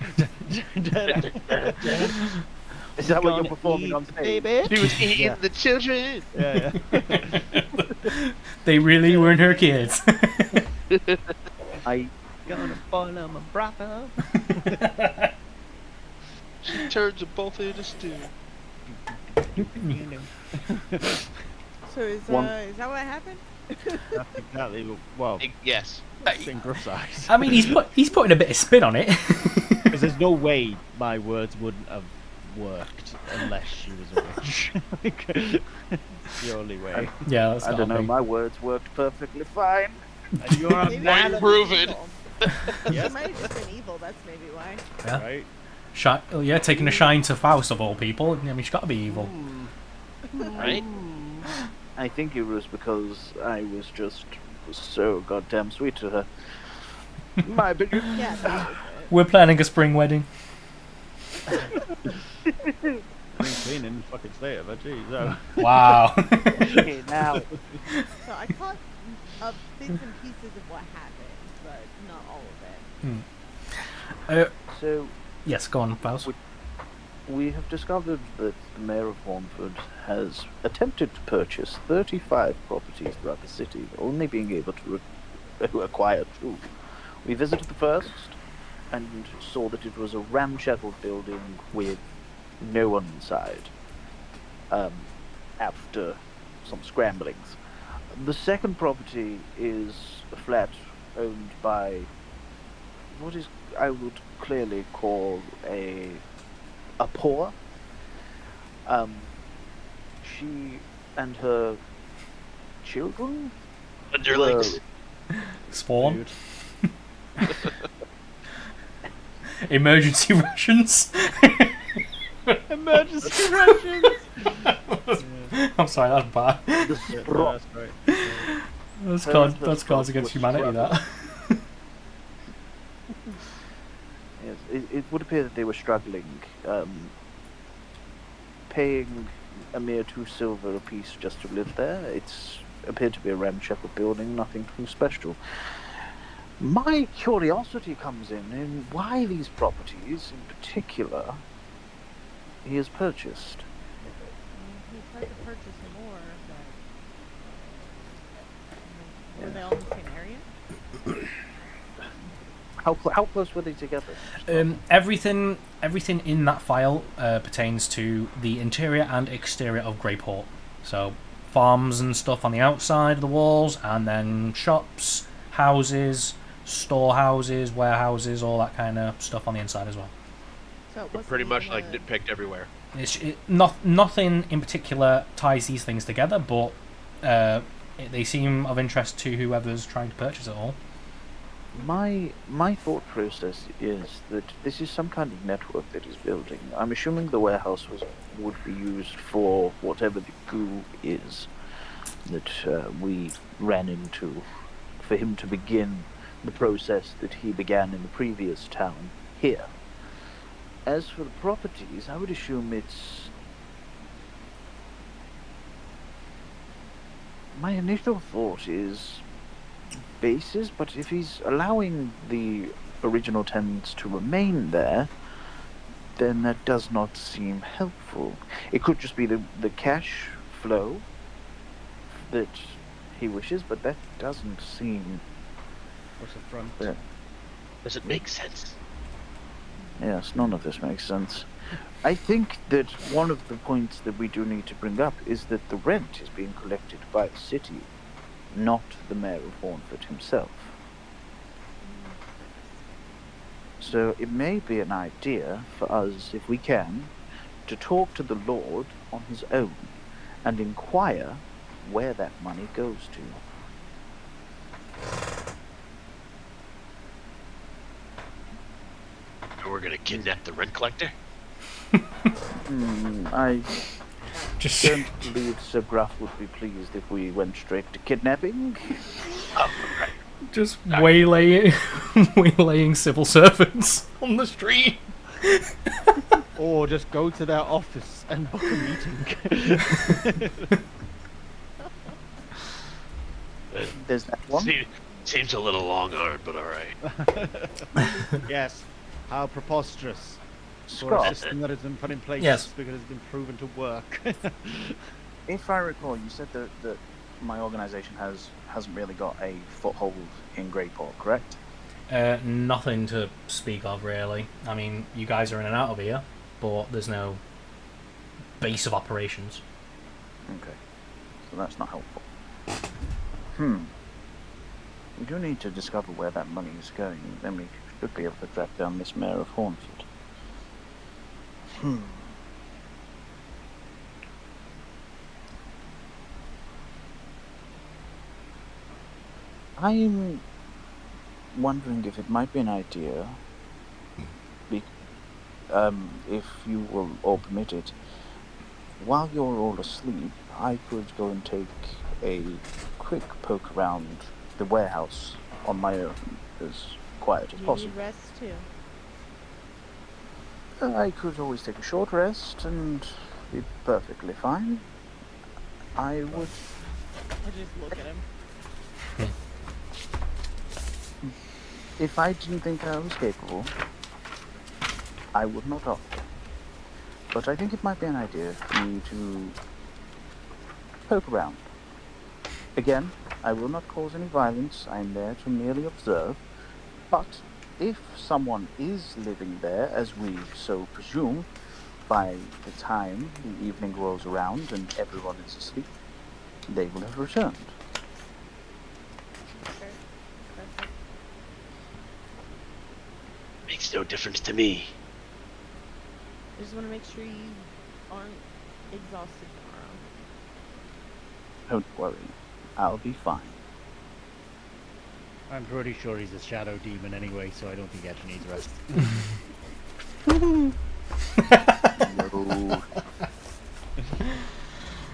Is that what you're Gonna performing eat on the stage? baby. She was eating Yeah. the children. Yeah, They really weren't her kids. I Gonna boil them a brothel. She turns them both into stew. So is One- is that what happened? That's exactly well, Yes. synchronized. I mean, he's putting a bit of spin on it. Because there's no way my words wouldn't have worked unless she was a witch. Like, the only way. Yeah, that's I gotta don't know. be. My words worked perfectly fine. And you're a Maybe man she of was prove it. evil. Yes. She might have just been evil. That's maybe why. Yeah. Right? Yeah, taking a shine to Faust of all people. I mean, she's got to be evil. Right? I think it was because I was just so goddamn sweet to her. My opinion. Yeah. That was We're planning a spring wedding. Spring cleaning, fucking state of it, geez. So. Wow. Okay, now it. So I caught bits and pieces of what happened, but not all of it. so Yes, go on, Faust. we have discovered that the Mayor of Hornford has attempted to purchase 35 properties throughout the city, only being able to acquire 2. We visited the first and saw that it was a ramshackle building with no one inside. After some scramblings. The second property is a flat owned by what is I would clearly call a poor. She and her children Underlings. Spawn. Emergency rations. Emergency rations! I'm sorry, that's bad. The Yeah, Sprott. that's right. That's Cards Against Humanity, that. Yes, it would appear that they were struggling, paying a mere 2 silver apiece just to live there. It's appeared to be a ramshackle building, nothing too special. My curiosity comes in why these properties in particular he has purchased. He tried to purchase more, but were they all in the same area? How close were they together? Everything in that file pertains to the interior and exterior of Grayport. So farms and stuff on the outside of the walls, and then shops, houses, storehouses, warehouses, all that kind of stuff on the inside as well. So it But wasn't pretty much even like a- nitpicked everywhere. Nothing in particular ties these things together, but they seem of interest to whoever's trying to purchase it all. My thought process is that this is some kind of network that is building. I'm assuming the warehouse would be used for whatever the goo is that we ran into, for him to begin the process that he began in the previous town here. As for the properties, I would assume it's... My initial thought is bases, but if he's allowing the original tenants to remain there, then that does not seem helpful. It could just be the cash flow that he wishes, but that doesn't seem... What's the front? Yeah. Does it make sense? Yes, none of this makes sense. I think that one of the points that we do need to bring up is that the rent is being collected by the city, not the Mayor of Hornford himself. So it may be an idea for us, if we can, to talk to the Lord on his own and inquire where that money goes to. And we're gonna kidnap the rent collector? I Just don't believe Sir Gruff would be pleased if we went straight to kidnapping. Oh, right. just waylaying civil servants on the street. Or just go to their office and book a meeting. There's that one. Seems a little long-armed, but all right. Yes. How preposterous. For Scott, a system that has been put in place Yes. because it's been proven to work. if I recall, you said that my organisation hasn't really got a foothold in Grayport, correct? Nothing to speak of, really. I mean, you guys are in and out of here, but there's no base of operations. Okay, so that's not helpful. We do need to discover where that money is going. Then we should be able to track down this Mayor of Hornford. I'm wondering if it might be an idea, if you will all permit it, while you're all asleep, I could go and take a quick poke around the warehouse on my own, as quiet as You possible. need rest too. I could always take a short rest and be perfectly fine. I would. I just look at him. If I didn't think I was capable, I would not offer. But I think it might be an idea for me to poke around. Again, I will not cause any violence. I am there to merely observe. But if someone is living there, as we so presume, by the time the evening rolls around and everyone is asleep, they will have returned. Okay. Perfect. Makes no difference to me. I just want to make sure you aren't exhausted tomorrow. Don't worry, I'll be fine. I'm pretty sure he's a shadow demon anyway, so I don't think he actually needs rest. No.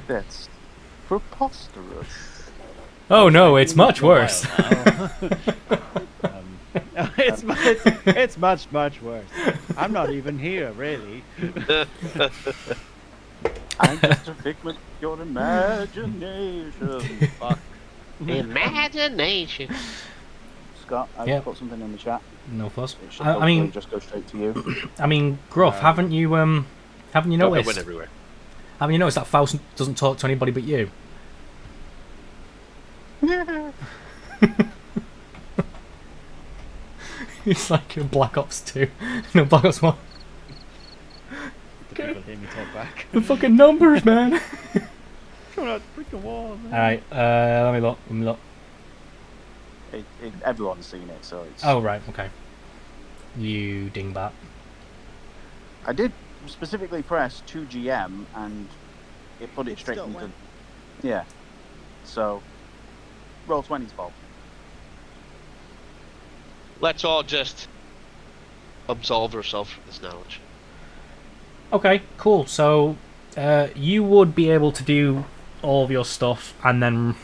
That's preposterous. Oh no, it's much worse. It's much worse. I'm not even here, really. I'm just a figment of your imagination. Fuck. Imagination. Scott, I've Yep. put something in the chat. No fuss. It should I hopefully mean, just go straight to you. I mean, Gruff, haven't you Don't went noticed? everywhere. Haven't you noticed that Faust doesn't talk to anybody but you? It's like a Black Ops 2. No, Black Ops 1. The people hear me talk back. The fucking numbers, man. Come on, freaking wall, man. Alright, let me look. Everyone's seen it, so it's. Oh, right, okay. You dingbat. I did specifically press 2GM and it put it straight Still into. went. Yeah. So, roll 20's fault. Let's all just absolve ourselves from this knowledge. Okay, cool. So, you would be able to do all of your stuff and then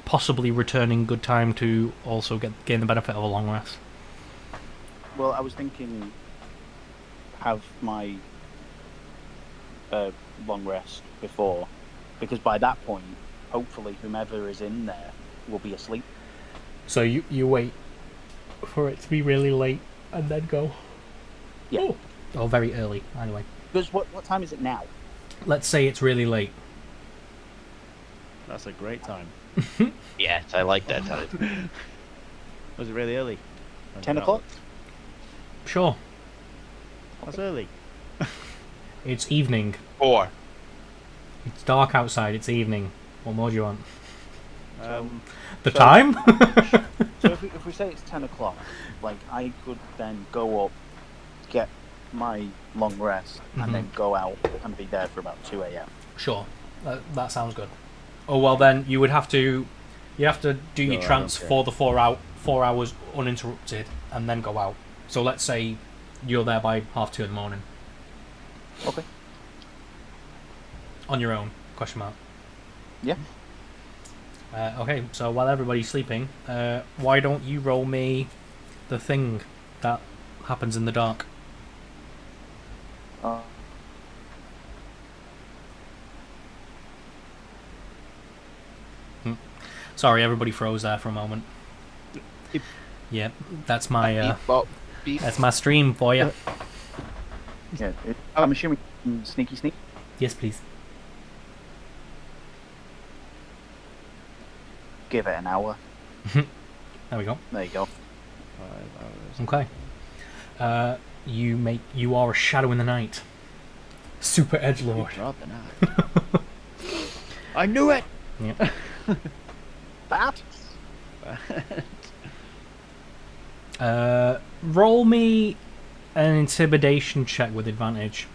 possibly return in good time to also gain the benefit of a long rest. Well, I was thinking have my long rest before, because by that point, hopefully, whomever is in there will be asleep. So you wait for it to be really late and then go. Yeah. Or very early, anyway. Because what time is it now? Let's say it's really late. That's a great time. Yes, I like that time. Was it really early? 10 o'clock? Sure. That's early. It's evening. 4. It's dark outside. It's evening. What more do you want? The so- time? So if we say it's 10 o'clock, like, I could then go up, get my long rest, and then go out and be there for about 2 a.m. Sure. That sounds good. Oh well, then you would have to do your Go trance out, okay. for the 4 hours uninterrupted, and then go out. So let's say you're there by 2:30 in the morning. Okay. On your own? Question mark. Yeah. Okay, so while everybody's sleeping, why don't you roll me the thing that happens in the dark? Sorry, everybody froze there for a moment. Beep. Yep, that's my Beep, bop, beep. that's my stream for you. Yeah, I'm assuming sneak. Yes, please. Give it an hour. There we go. There you go. 5 hours. Okay. You are a shadow in the night. Super edgelord. Drop the knife. I knew it. Yep. Bat. Roll me an intimidation check with advantage.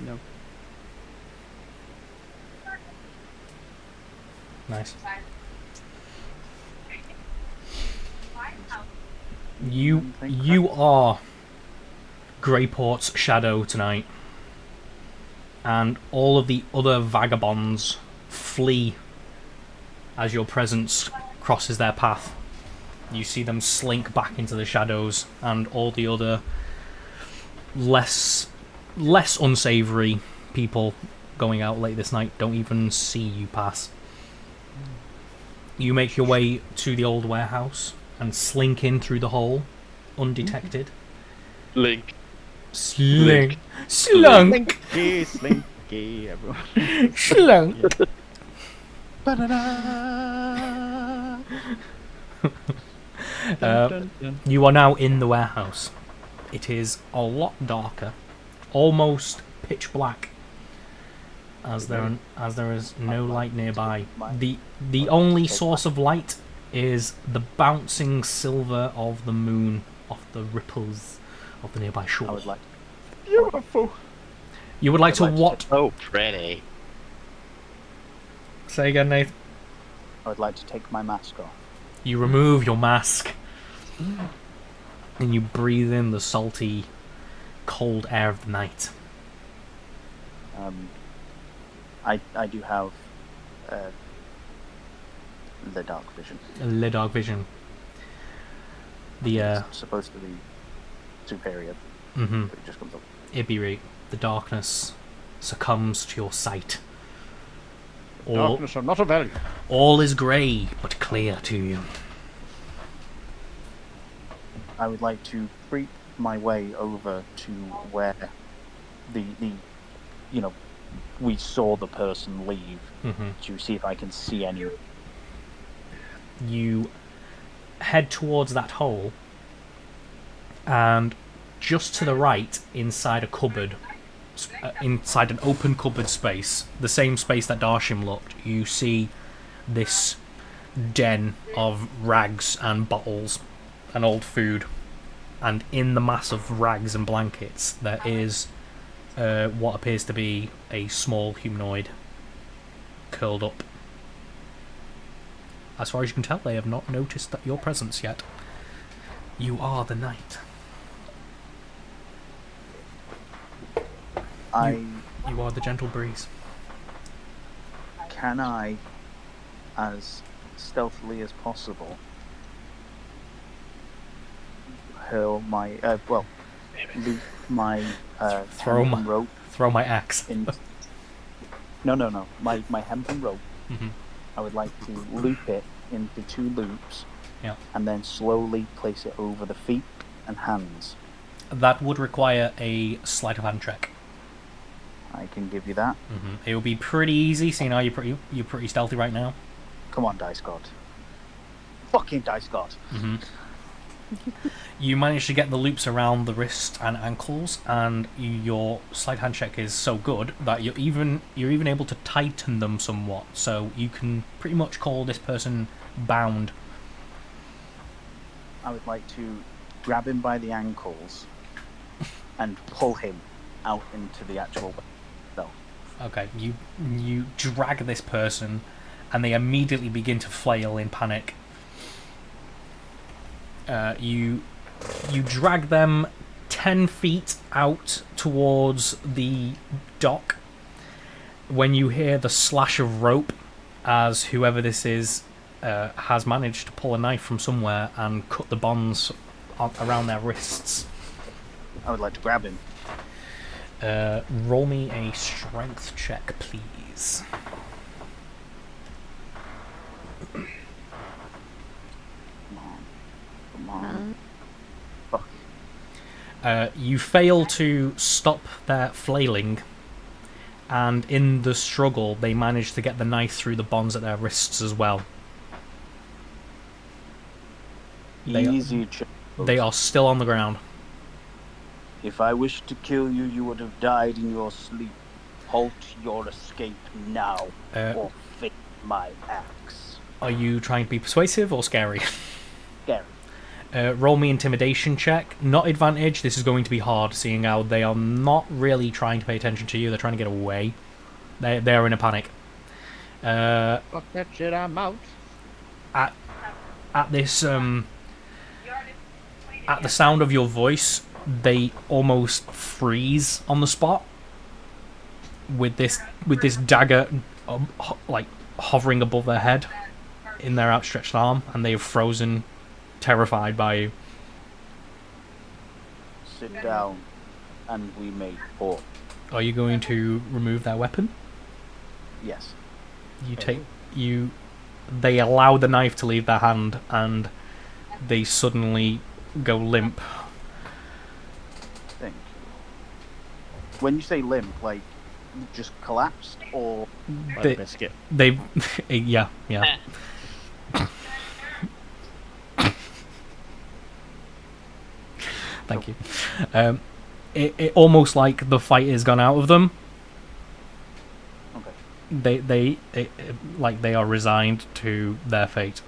No. Nice. You are Grayport's shadow tonight, and all of the other vagabonds flee as your presence crosses their path. You see them slink back into the shadows, and all the other less unsavory people going out late this night don't even see you pass. You make your way to the old warehouse and slink in through the hole, undetected. Link. Slink. Slunk. Slinky, slinky, everyone. Slunk. You are now in the warehouse. It is a lot darker, almost pitch black, as there is no light nearby. The only source of light is the bouncing silver of the moon off the ripples of the nearby shore. I would like. Beautiful. You would like to I'd like to what? Oh, pretty. Say again, Nate. I would like to take my mask off. You remove your mask and you breathe in the salty, cold air of the night. I do have the dark vision. Le dark vision. The It's supposed to be superior. mhm. But it just comes up. Ibiri, the darkness succumbs to your sight. All, Darkness are not a value. all is grey but clear to you. I would like to creep my way over to where the we saw the person leave to see if I can see any. You head towards that hole, and just to the right, inside a cupboard, inside an open cupboard space, the same space that Darshim looked, you see this den of rags and bottles and old food, and in the mass of rags and blankets there is what appears to be a small humanoid curled up. As far as you can tell, they have not noticed that your presence yet. You are the night. You are the gentle breeze. Can I, as stealthily as possible, hurl my loop my hempen rope? Throw my axe. No. My hempen rope. Mhm. I would like to loop it into 2 loops. Yeah. And then slowly place it over the feet and hands. That would require a sleight of hand check. I can give you that. It will be pretty easy, seeing how you're pretty stealthy right now. Come on, Dice God. Fucking Dice God. You manage to get the loops around the wrist and ankles, and your sleight of hand check is so good that you're even able to tighten them somewhat, so you can pretty much call this person bound. I would like to grab him by the ankles and pull him out into the actual self. Okay, you drag this person, and they immediately begin to flail in panic. You drag them 10 feet out towards the dock when you hear the slash of rope as whoever this is has managed to pull a knife from somewhere and cut the bonds around their wrists. I would like to grab him. Roll me a strength check, please. You fail to stop their flailing, and in the struggle, they manage to get the knife through the bonds at their wrists as well. Easy, They are still on the ground. If I wished to kill you, you would have died in your sleep. Halt your escape now, or face my axe. Are you trying to be persuasive or scary? Scary. Roll me intimidation check. Not advantage. This is going to be hard, seeing how they are not really trying to pay attention to you. They're trying to get away. They're in a panic. Fuck that shit, I'm out. At this at the sound of your voice, they almost freeze on the spot. With this dagger, like hovering above their head, in their outstretched arm, and they have frozen, terrified by you. Sit down, and we may talk. Are you going to remove their weapon? Yes. They allow the knife to leave their hand, and they suddenly go limp. Thank you. When you say limp, like just collapsed, or Like biscuit. They, yeah. Thank you. It almost like the fight has gone out of them. okay. They like they are resigned to their fate.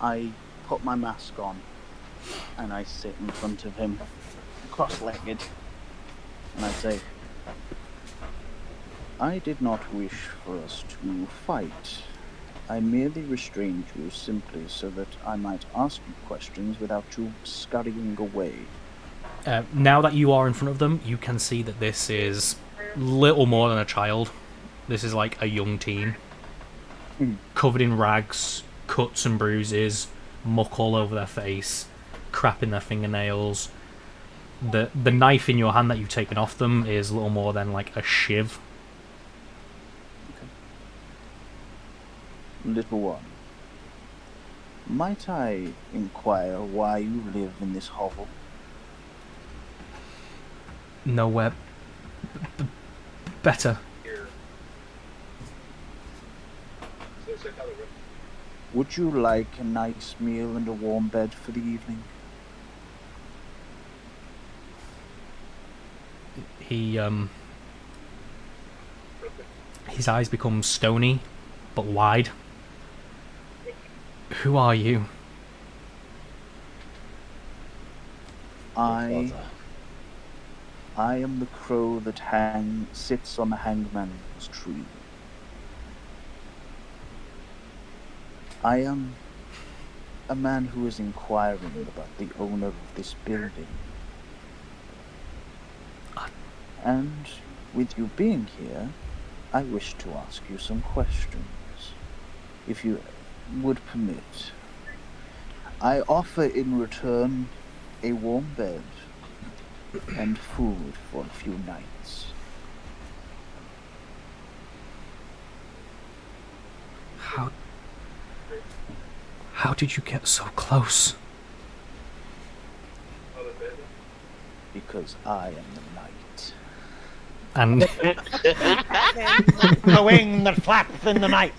I put my mask on, and I sit in front of him, cross-legged, and I say, I did not wish for us to fight. I merely restrained you simply so that I might ask you questions without you scurrying away. Now that you are in front of them, you can see that this is little more than a child. This is like a young teen. Covered in rags, cuts and bruises, muck all over their face, crap in their fingernails. The knife in your hand that you've taken off them is little more than like a shiv. Little one, might I inquire why you live in this hovel? Nowhere better. Would you like a nice meal and a warm bed for the evening? His eyes become stony, but wide. Who are you? I am the crow that sits on the hangman's tree. I am a man who is inquiring about the owner of this building. And with you being here, I wish to ask you some questions, if you would permit. I offer in return a warm bed and food for a few nights. How did you get so close? Because I am the night. And The wing that flaps in the night.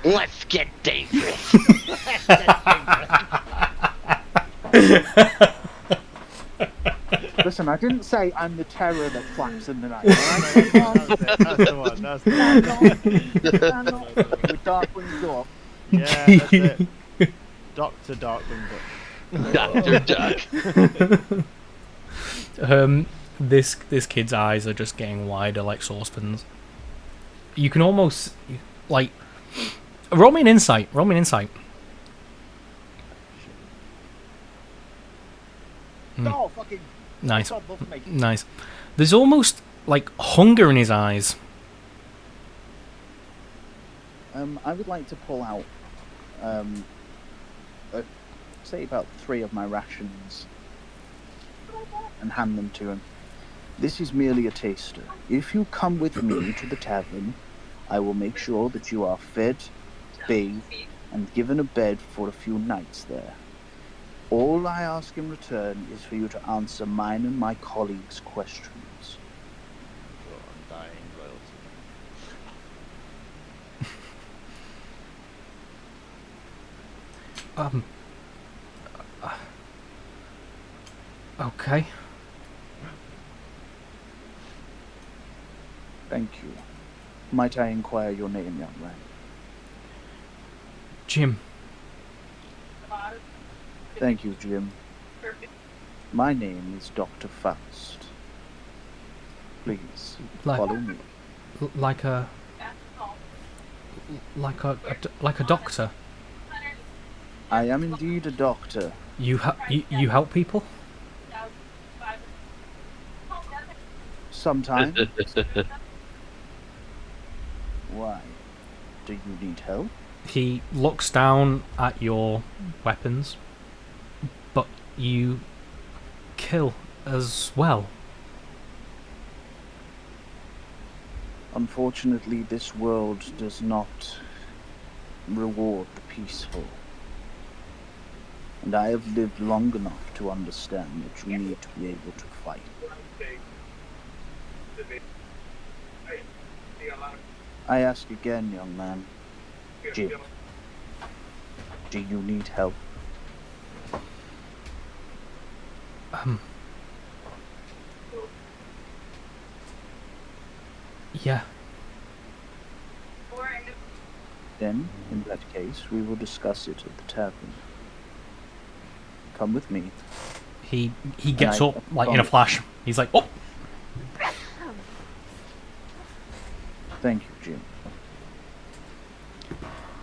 Let's get dangerous. Listen, I didn't say I'm the terror that flaps in the night. Alright? That's the one. That's the one. With dark wings up. Yeah, that's it. Dr. Darkwing Duck. Dr. Duck. This kid's eyes are just getting wider like saucepans. You can almost like roll me an insight. Oh, fucking. Nice. God, love me. Nice. There's almost like hunger in his eyes. I would like to pull out, say about 3 of my rations and hand them to him. This is merely a taster. If you come with me to the tavern, I will make sure that you are fed, bathed, and given a bed for a few nights there. All I ask in return is for you to answer mine and my colleagues' questions. Your undying loyalty. Okay. Thank you. Might I inquire your name, young man? Jim. Thank you, Jim. My name is Dr. Faust. Please, Like- follow me. Like a doctor. I am indeed a doctor. You help people? Sometimes. Why? Do you need help? He looks down at your weapons, but you kill as well. Unfortunately, this world does not reward the peaceful. And I have lived long enough to understand that you need to be able to fight. I ask again, young man. Jim, do you need help? Yeah. Then, in that case, we will discuss it at the tavern. Come with me. He gets I up like in a flash. He's like, oh. Thank you, Jim.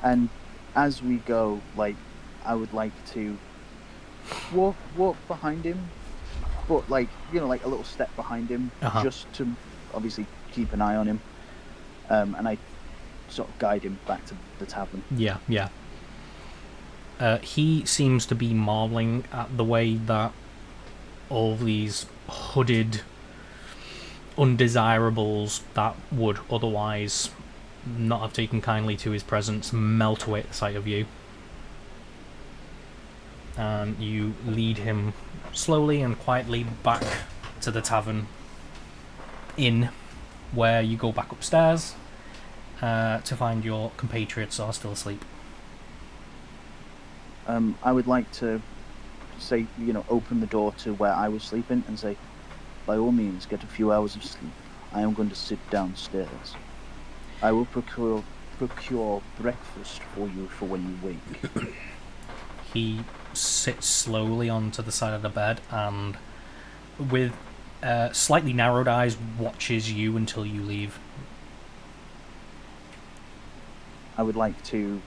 And as we go, like, I would like to walk behind him, but like, you know, like a little step behind him, just to obviously keep an eye on him. And I sort of guide him back to the tavern. Yeah. He seems to be marveling at the way that all these hooded undesirables that would otherwise not have taken kindly to his presence melt away at the sight of you. And you lead him slowly and quietly back to the tavern inn, where you go back upstairs to find your compatriots are still asleep. I would like to say, you know, open the door to where I was sleeping and say, by all means, get a few hours of sleep. I am going to sit downstairs. I will procure breakfast for you for when you wake. He sits slowly onto the side of the bed and, with slightly narrowed eyes, watches you until you leave. I would like to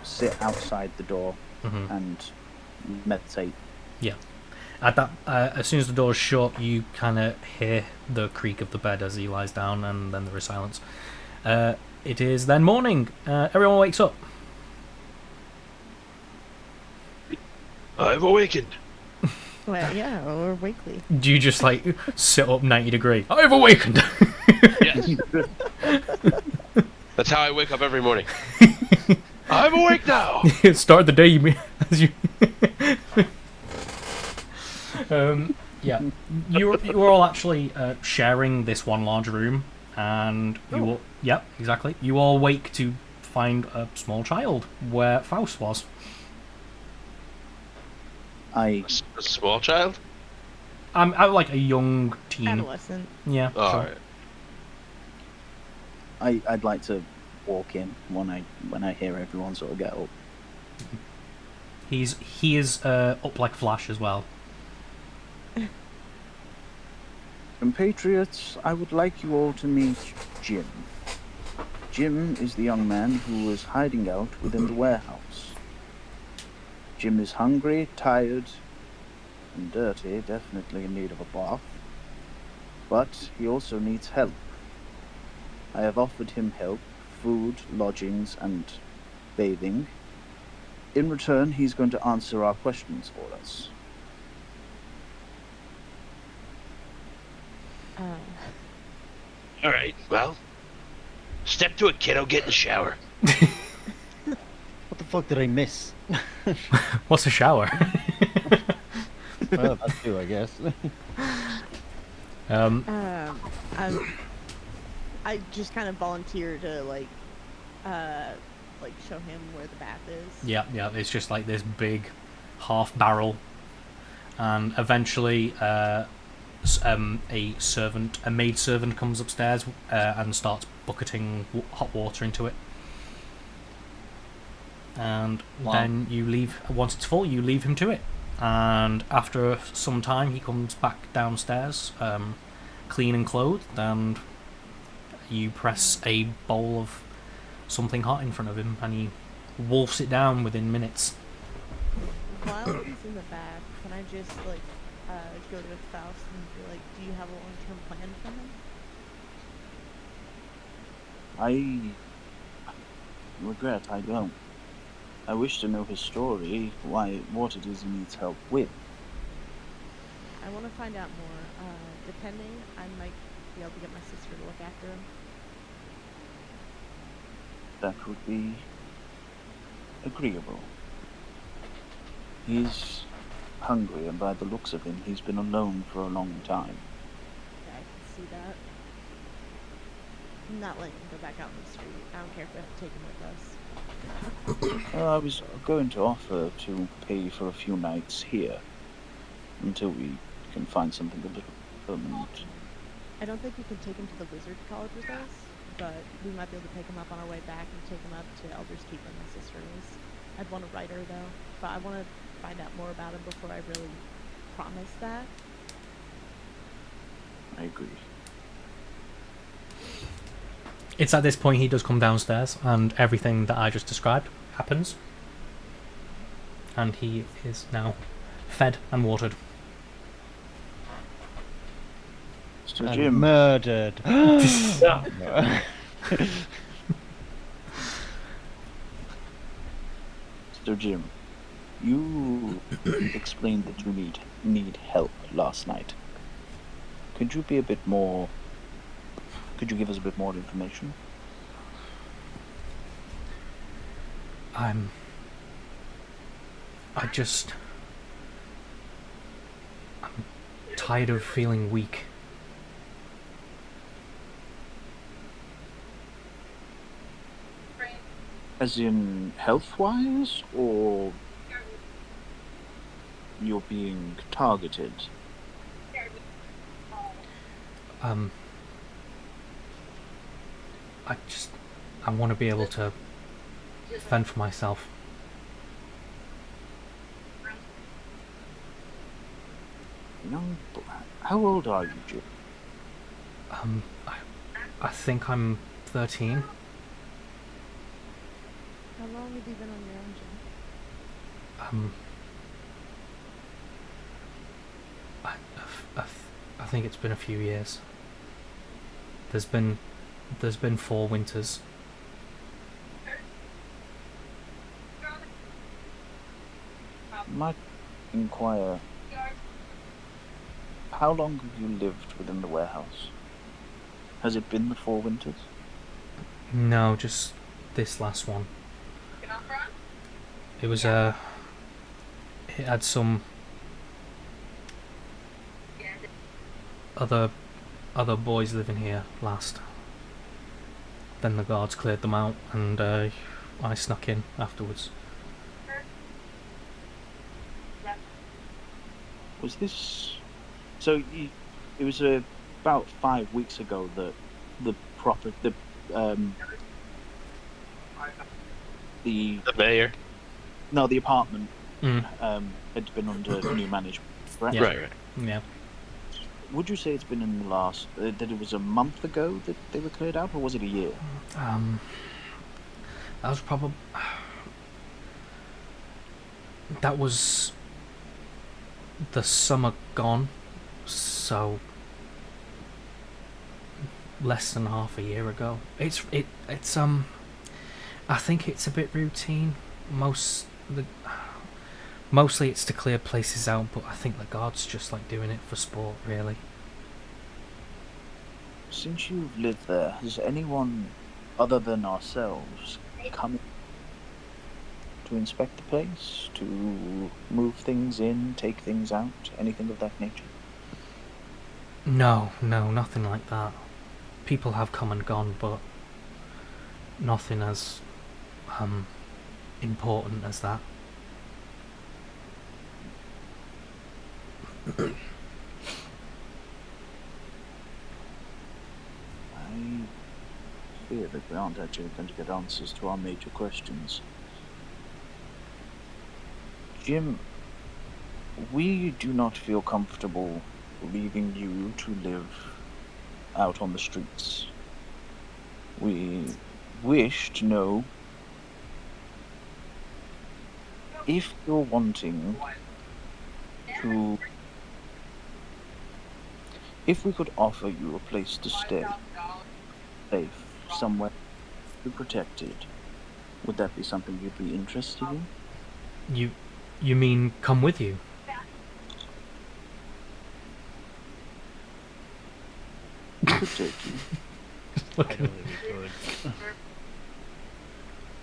sit outside the door and meditate. Yeah. At that, as soon as the door's shut, you kind of hear the creak of the bed as he lies down, and then there is silence. It is then morning. Everyone wakes up. I've awakened. Well, yeah, or weekly. Do you just like sit up 90 degree? I've awakened. Yes. That's how I wake up every morning. I'm awake now. Start the day as you. Yeah, you were all actually sharing this one large room, and you all, yep, exactly. You all wake to find a small child where Faust was. A small child? I'm like a young teen. Adolescent. Yeah. Oh, sure. alright. I'd like to walk in when I hear everyone sort of get up. He is up like Flash as well. Compatriots, I would like you all to meet Jim. Jim is the young man who was hiding out within the warehouse. Jim is hungry, tired, and dirty, definitely in need of a bath. But he also needs help. I have offered him help, food, lodgings, and bathing. In return, he's going to answer our questions for us. Alright, well. Step to it, kiddo. Get in the shower. What the fuck did I miss? What's a shower? Well, that too, I guess. Um, I just kind of volunteer to like show him where the bath is. yeah, it's just like this big half barrel, and eventually a maid servant comes upstairs and starts bucketing hot water into it. And then you leave, once it's full, you leave him to it. And after some time, he comes back downstairs, clean and clothed, and you press a bowl of something hot in front of him, and he wolfs it down within minutes. While he's in the bath, can I just go to Faust and be like, "Do you have a long-term plan for him?" I regret I don't. I wish to know his story, what it is he needs help with. I want to find out more. Depending, I might be able to get my sister to look after him. That would be agreeable. He's hungry, and by the looks of him, he's been alone for a long time. Yeah, I can see that. I'm not letting him go back out in the street. I don't care if we have to take him with us. I was going to offer to pay for a few nights here until we can find something a little permanent. I don't think we can take him to the Wizard College with us, but we might be able to pick him up on our way back and take him up to Elder's Keep where my sister is. I'd want to write her though, but I want to find out more about him before I really promise that. I agree. It's at this point he does come downstairs, and everything that I just described happens. And he is now fed and watered. So And Jim, murdered. Yeah. So Jim, you explained that you need help last night. Could you give us a bit more information? I'm tired of feeling weak. As in health-wise, or you're being targeted? I want to be able to fend for myself. How old are you, Jim? I think I'm 13. How long have you been on your own, Jim? I think it's been a few years. There's been 4 winters. Might inquire, how long have you lived within the warehouse? Has it been the 4 winters? No, just this last one. It was it had some other boys living here last. Then the guards cleared them out, and I snuck in afterwards. Was this... So it was about 5 weeks ago that the mayor. No, the apartment had been under new management, correct? Yeah. Right. Yeah. Would you say it's been in the last... that it was a month ago that they were cleared out, or was it a year? That was probably... That was the summer gone, so less than half a year ago. It's I think it's a bit routine. Mostly it's to clear places out, but I think the guards just like doing it for sport, really. Since you've lived there, has anyone other than ourselves come to inspect the place, to move things in, take things out, anything of that nature? No, nothing like that. People have come and gone, but nothing as important as that. I fear that we aren't actually going to get answers to our major questions. Jim, we do not feel comfortable leaving you to live out on the streets. We wish to know if you're wanting to... If we could offer you a place to stay, safe, somewhere to be protected, would that be something you'd be interested in? You mean come with you? We could take you. I don't think we could.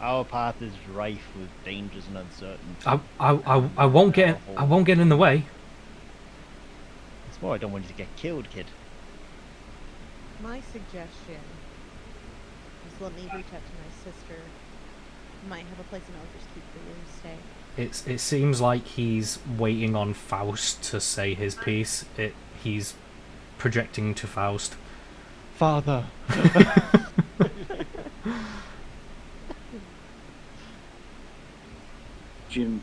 Our path is rife with dangers and uncertainty. I won't get in the way. It's more I don't want you to get killed, kid. My suggestion is let me reach out to my sister. Might have a place in Elder's Keep for you to stay. It seems like he's waiting on Faust to say his piece. He's projecting to Faust. Father. Jim,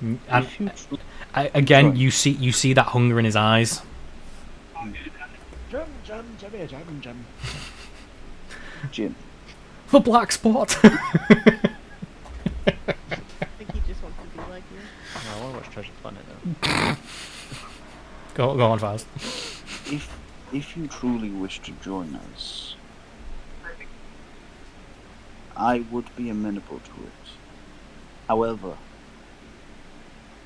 And if you again, Sorry. you see that hunger in his eyes. Jim. Jim, The black spot. I think he just wants to be like you. I want to watch Treasure Planet now. go on, Faust. if you truly wish to join us, I would be amenable to it. However,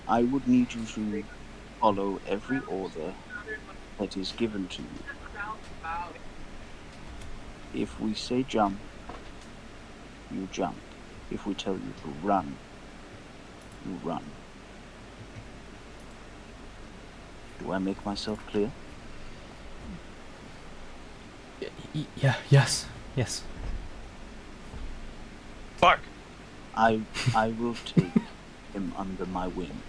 I would need you to follow every order that is given to you. If we say jump, you jump. If we tell you to run, you run. Do I make myself clear? Yeah. Yes. Bark! I will take him under my wing.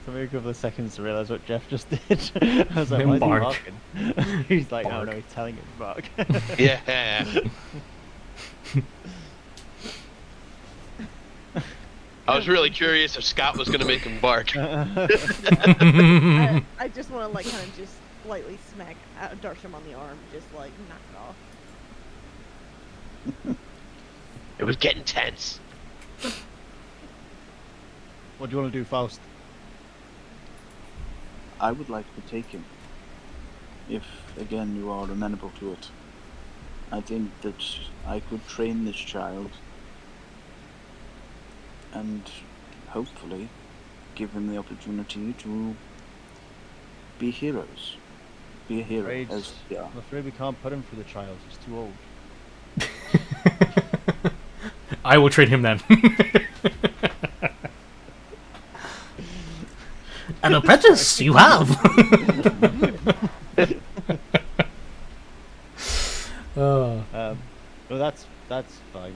So maybe a couple of seconds to realise what Jeff just did. I was like, why is he Bark. barking? He's like, oh Bark. no, he's telling him to bark. Yeah. I was really curious if Scott was going to make him bark. I just want to kind of just lightly smack Darsham on the arm, just knock it off. It was getting tense. What do you want to do, Faust? I would like to take him. If, again, you are amenable to it. I think that I could train this child and hopefully give him the opportunity to be heroes. Be a hero, Afraid- as we are. I'm afraid we can't put him through the trials. He's too old. I will train him then. An apprentice, you have. Oh. Well, that's fine.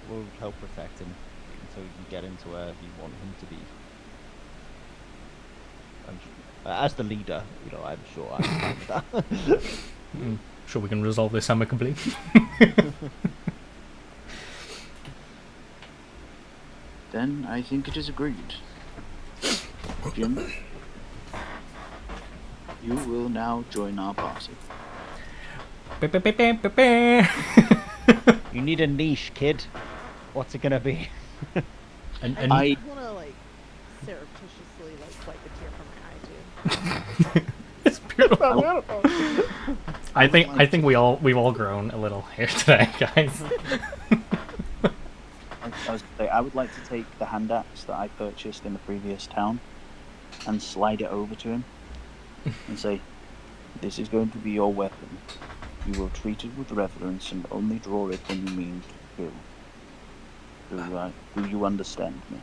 We'll help protect him until we can get him to where you want him to be. And as the leader, I'm sure I'm fine with that. Sure, we can resolve this amicably. Then I think it is agreed. Jim, you will now join our party. You need a niche, kid. What's it gonna be? And I want to surreptitiously wipe a tear from my eye too. it's beautiful. I think we've all grown a little here today, guys. I was going to say, I would like to take the hand axe that I purchased in the previous town and slide it over to him and say, "This is going to be your weapon. You will treat it with reverence and only draw it when you mean to kill. Do you understand me?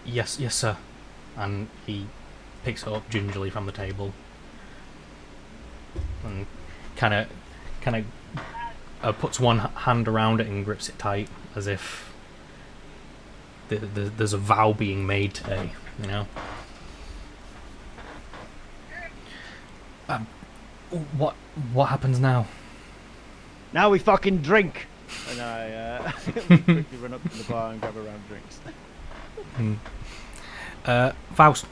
Yes, sir. And he picks it up gingerly from the table and kind of puts one hand around it and grips it tight, as if there's a vow being made today, you know. What happens now? Now we fucking drink. And I quickly run up to the bar and grab a round of drinks. Faust,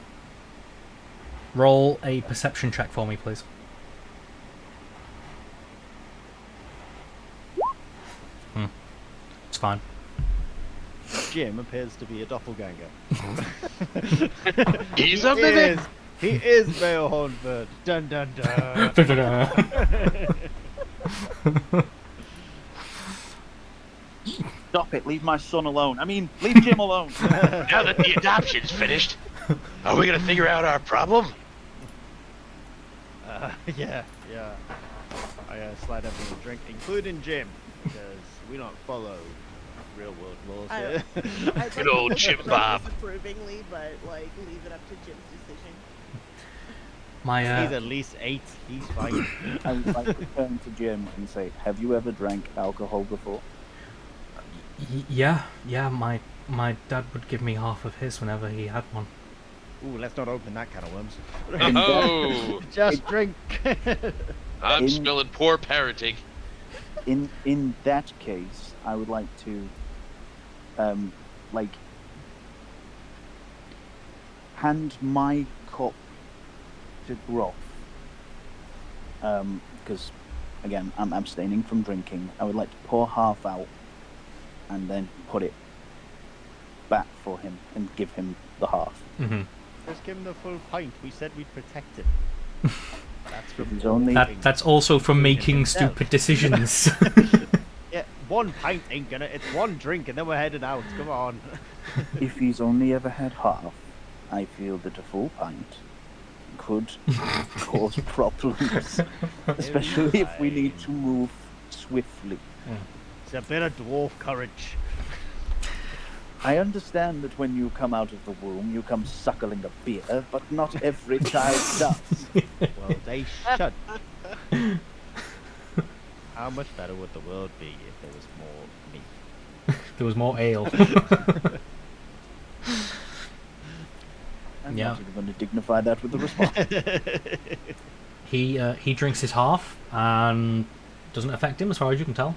roll a perception check for me, please. It's fine. Jim appears to be a doppelganger. He's a mimic. He is Mayor of Hornford. Dun dun dun. Stop it! Leave my son alone. I mean, leave Jim alone. Now that the adoption's finished, are we gonna figure out our problem? Yeah. I slide everyone a drink, including Jim, because we don't follow real world laws here. I'd Good like old to Jim drink Bob. disapprovingly, but like leave it up to Jim's decision. He's at least 8. He's fine. I would like to turn to Jim and say, "Have you ever drank alcohol before?" Yeah. My dad would give me half of his whenever he had one. Ooh, let's not open that can of worms. Oh, Just drink. I'm In- smelling poor parenting. In that case, I would like to, hand my cup to Groff. Because, again, I'm abstaining from drinking. I would like to pour half out and then put it back for him and give him the half. Mm-hmm. Just give him the full pint. We said we'd protect him. That's from He's only That's also from making himself. stupid decisions. Yeah, one pint ain't gonna. It's one drink and then we're heading out. Come on. if he's only ever had half, I feel that a full pint could cause problems, especially if we need to move swiftly. It's a bit of dwarf courage. I understand that when you come out of the womb, you come suckling a beer, but not every child does. Well, they should. How much better would the world be if there was more meat? There was more ale. I'm Yeah. not even going to dignify that with a response. He drinks his half and doesn't affect him as far as you can tell.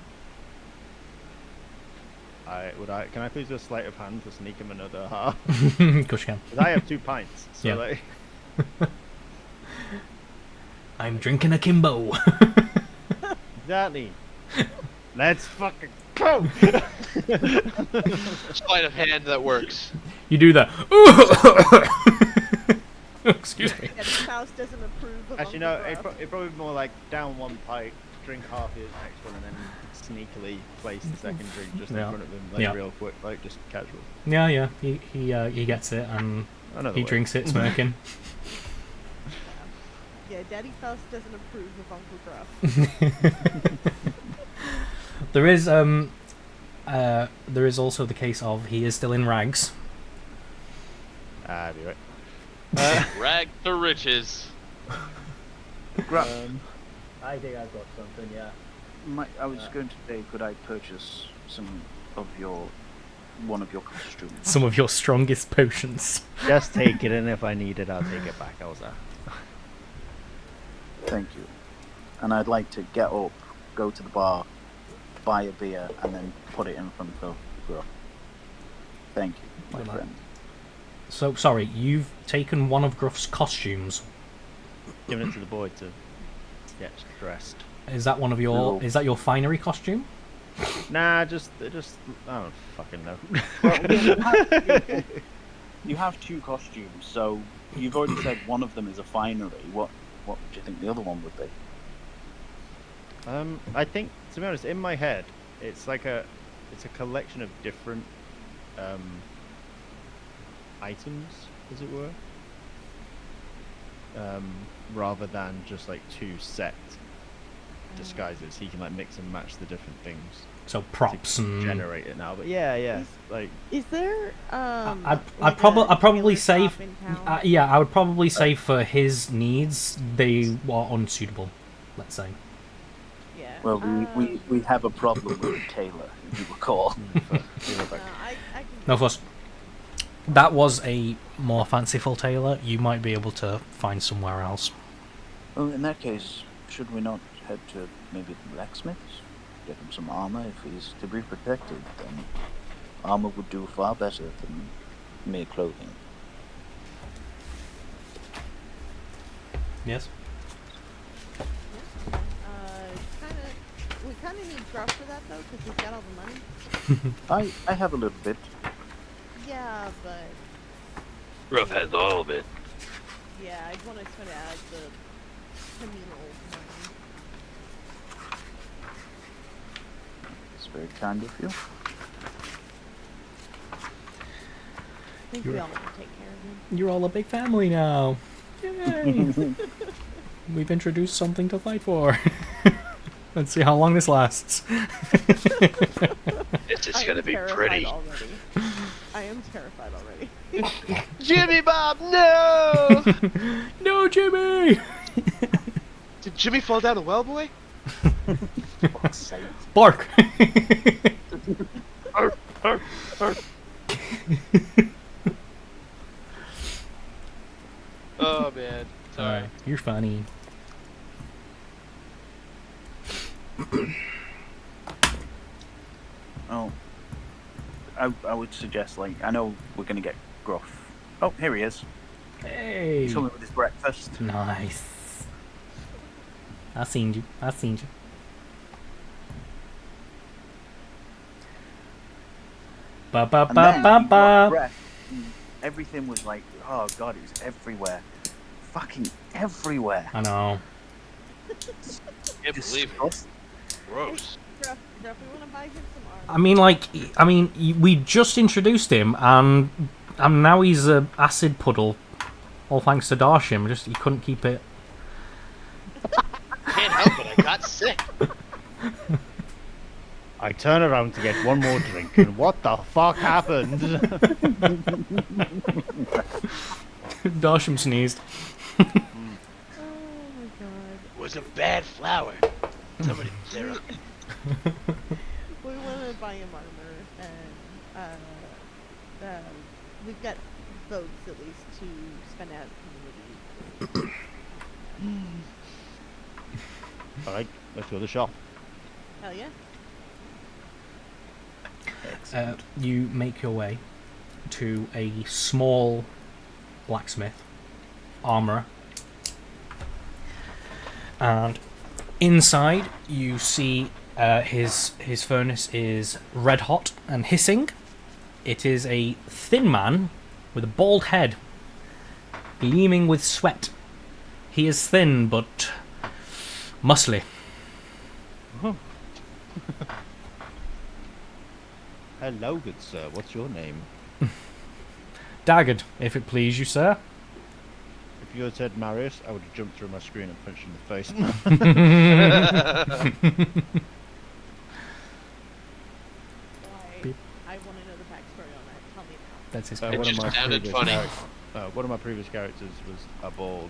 Can I please do a sleight of hand to sneak him another half? Gosh, can. Because I have 2 pints. So Yeah. like, I'm drinking a Kimbo. exactly. Let's fucking go. Sleight of hand that works. You do that. Excuse me. Yeah, the house doesn't approve of Actually, Uncle no. It'd Gruff. probably be more like down one pint, drink half the next one, and then sneakily place the second drink just in Yeah. front of him, like Yeah. real quick, like just casual. Yeah. He gets it and Another he way. drinks it, smirking. Yeah, Daddy Faust doesn't approve of Uncle Gruff. There is also the case of he is still in rags. I'll be right. Rag to riches. Gruff, I think I've got something, yeah. I was going to say, could I purchase one of your costumes? Some of your strongest potions. Just take it, and if I need it, I'll take it back. How's that? Thank you. And I'd like to get up, go to the bar, buy a beer, and then put it in front of Gruff. Thank you, my Good night. friend. So sorry, you've taken one of Gruff's costumes. Giving it to the boy to get dressed. Is that one of your? No. Is that your finery costume? Nah, just I don't fucking know. You have 2 costumes, so you've already said one of them is a finery. What do you think the other one would be? I think, to be honest, in my head, it's a collection of different items, as it were, rather than just like 2 set disguises. He can like mix and match the different things So props to and generate it now. But yeah, like Is there I'd like probably tailor say shop in town? yeah, I would probably say for his needs they are unsuitable. Let's say. Yeah. Well, we have a problem with Taylor, if you recall. I can No fuss. That was a more fanciful tailor. You might be able to find somewhere else. Well, in that case, should we not head to maybe the blacksmith's? Get him some armor if he's to be protected. Then armor would do far better than mere clothing. Yes. We kind of need Gruff for that though, because he's got all the money. I have a little bit. Yeah, but Ruff has all of it. yeah, I'd want to try to add the communal money. It's very kind of you. I think we all want to take care of him. You're all a big family now. Yay! We've introduced something to fight for. Let's see how long this lasts. It's just I gonna am be terrified pretty. already. I am terrified already. Jimmy Bob, no! No, Jimmy! Did Jimmy fall down a well, boy? Bark! Arf, arf, arf. Oh man, sorry. Alright, you're funny. Oh, I would suggest, like, I know we're gonna get Gruff. Oh, here he is. Hey! He's coming with his breakfast. Nice. I seen you. I seen you. Ba ba And ba then ba he got ba. breath, and everything was like, oh god, it was everywhere. Fucking everywhere. I know. Can't believe it. Gross. Gruff, we want to buy him some armor. I mean, we just introduced him, and now he's a acid puddle. All thanks to Darshim. Just he couldn't keep it. Can't help it, I got sick. I turn around to get one more drink, and what the fuck happened? Darshim sneezed. Oh my god. It was a bad flower. Somebody zero. We want to buy him armor, and we've got votes at least to spend out in the community. All right, let's go to the shop. Hell yeah. You make your way to a small blacksmith, armourer, and inside you see his furnace is red hot and hissing. It is a thin man with a bald head, gleaming with sweat. He is thin but muscly. Hello, good sir. What's your name? Daggard, if it please you, sir. If you had said Marius, I would have jumped through my screen and punched you in the face. Beep. I want to know the backstory on that. Tell me now. That's his. It just sounded funny. One of my previous characters was a bald,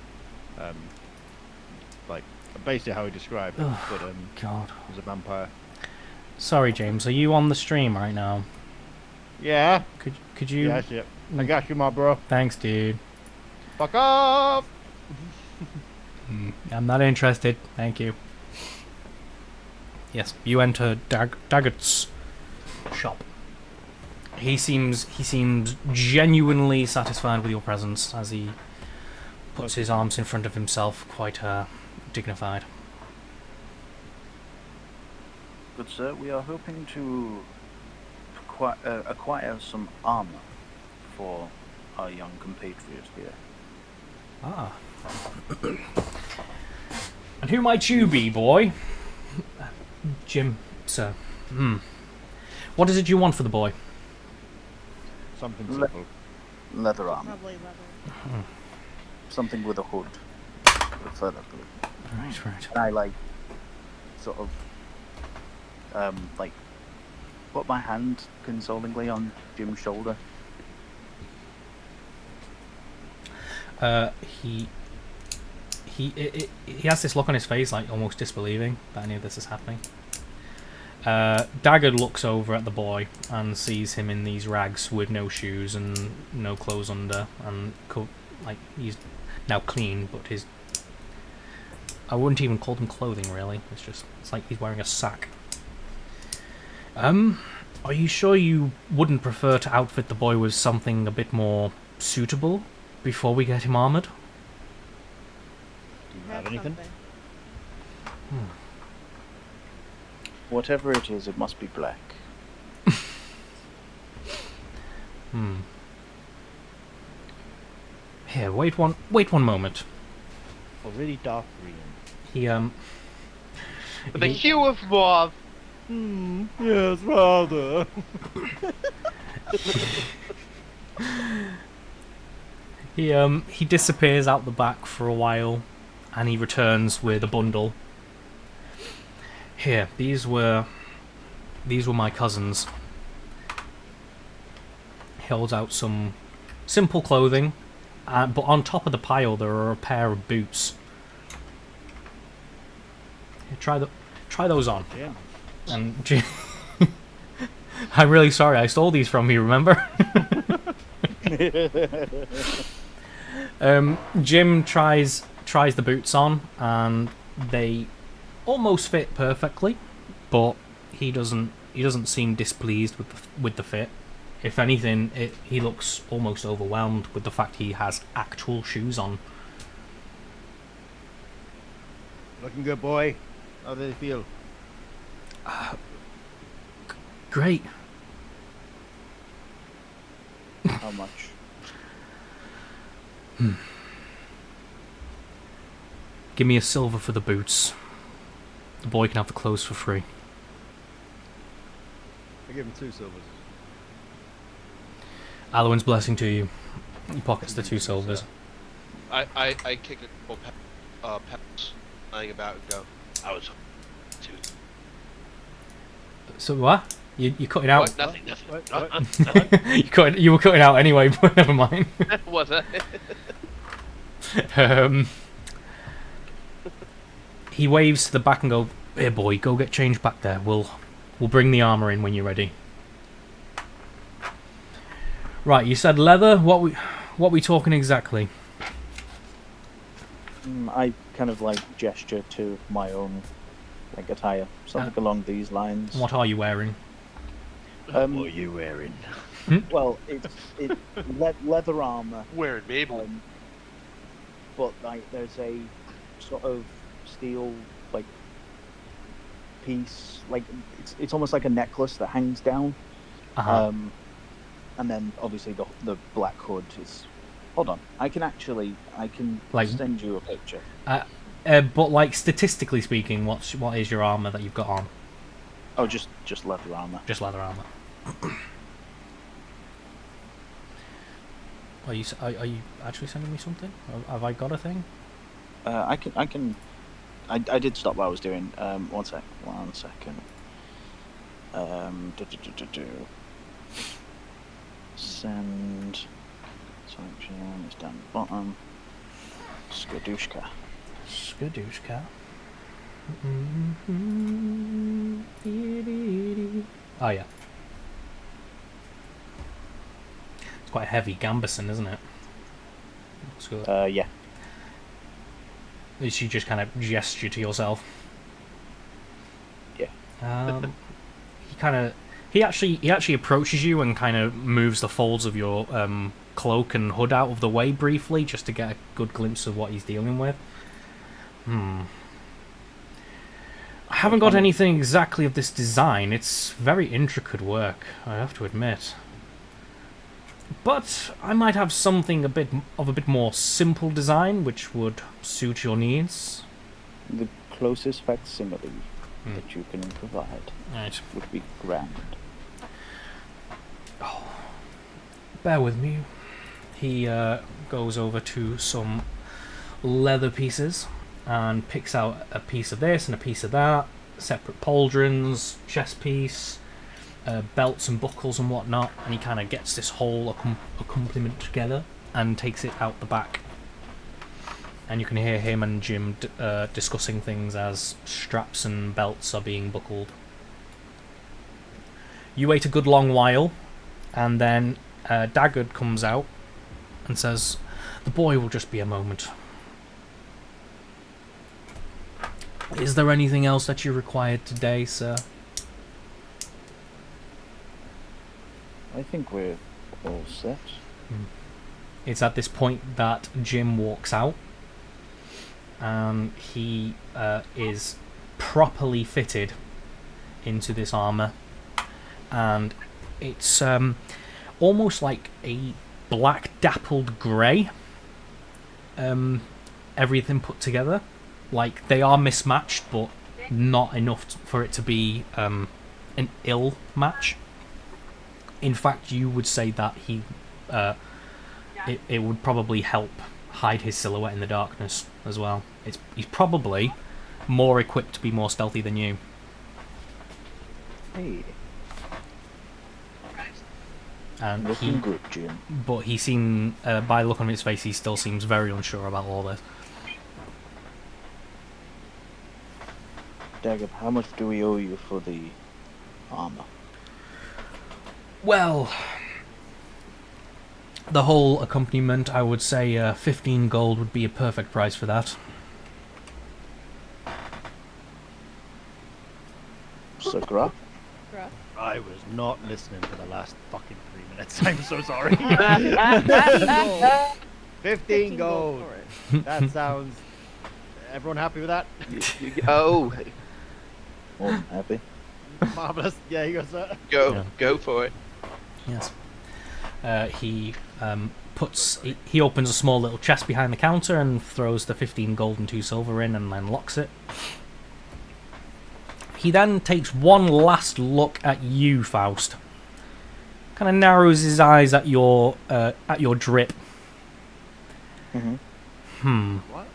like basically how he described it, but God. he was a vampire. Sorry, James. Are you on the stream right now? Yeah. Could you? Yes, yep. I got you, my bro. Thanks, dude. Fuck off. I'm not interested. Thank you. Yes, you enter Daggett's shop. He seems genuinely satisfied with your presence as he puts his arms in front of himself, quite dignified. Good sir, we are hoping to acquire some armor for our young compatriot here. Ah. And who might you be, boy? Jim, sir. What is it you want for the boy? Something simple. Leather armor. Probably leather. Something with a hood. Preferably. Right. And I like sort of like put my hand consolingly on Jim's shoulder. He has this look on his face, like almost disbelieving that any of this is happening. Dagger looks over at the boy and sees him in these rags with no shoes and no clothes under, and like he's now clean, but I wouldn't even call them clothing really. It's like he's wearing a sack. Are you sure you wouldn't prefer to outfit the boy with something a bit more suitable before we get him armored? Do you have anything? Whatever it is, it must be black. Here, wait one moment. Or really dark green. He The hue of mauve. Yes, rather. He disappears out the back for a while, and he returns with a bundle. Here, these were my cousins. He holds out some simple clothing, but on top of the pile there are a pair of boots. Here, try those on. Yeah. And I'm really sorry, I stole these from you, remember? Jim tries the boots on, and they almost fit perfectly, but he doesn't seem displeased with the fit. If anything, he looks almost overwhelmed with the fact he has actual shoes on. Looking good, boy. How do they feel? Great. How much? Give me a silver for the boots. The boy can have the clothes for free. I give him 2 silvers. Alwyn's blessing to you. He pockets the 2 silvers. I kick a couple pebbles lying about and go, I was too. So what? You cut it out? What? Nothing. What? You were cutting out anyway, but never mind. Was I? He waves to the back and go, "Here, boy, go get changed back there. We'll bring the armor in when you're ready." Right, you said leather. What we talking exactly? I kind of like gesture to my own like attire, something along these lines. What are you wearing? What are you wearing? Well, it's leather armor, Wearing Mabel. but like there's a sort of steel like piece, like it's almost like a necklace that hangs down. And then obviously the black hood is. Hold on, I can Like- send you a picture. But like statistically speaking, what is your armor that you've got on? Oh, just leather armor. Just leather armor. Are you actually sending me something? Have I got a thing? I did stop what I was doing. One second. Send selection is down the bottom. Skadooshka. Oh yeah. It's quite a heavy gambeson, isn't it? Looks good. Yeah. Did you just kind of gesture to yourself? Yeah. He actually approaches you and kind of moves the folds of your cloak and hood out of the way briefly, just to get a good glimpse of what he's dealing with. I haven't got anything exactly of this design. It's very intricate work, I have to admit. But I might have something a bit more simple design, which would suit your needs. The closest facsimile that you can provide Right. would be grand. Bear with me. He goes over to some leather pieces and picks out a piece of this and a piece of that, separate pauldrons, chest piece, belts and buckles and whatnot, and he kind of gets this whole accompaniment together and takes it out the back. And you can hear him and Jim discussing things as straps and belts are being buckled. You wait a good long while, and then Daggard comes out and says, "The boy will just be a moment. Is there anything else that you required today, sir?" I think we're all set. It's at this point that Jim walks out, and he is properly fitted into this armour, and it's almost like a black dappled grey, everything put together. Like, they are mismatched, but not enough for it to be an ill match. In fact, you would say that it would probably help hide his silhouette in the darkness as well. He's probably more equipped to be more stealthy than you. Hey, And looking good, Jim. but he seemed, by the look on his face, he still seems very unsure about all this. Daggett, how much do we owe you for the armor? Well, the whole accompaniment, I would say 15 gold would be a perfect price for that. So, Gruff? I was not listening for the last fucking 3 minutes. I'm so sorry. 15 gold. for it. That sounds. Everyone happy with that? Oh, More than happy. Marvelous. Yeah, you go, sir. go for it. Yes. He he opens a small little chest behind the counter and throws the 15 gold and 2 silver in, and then locks it. He then takes one last look at you, Faust. Kind of narrows his eyes at your drip. What?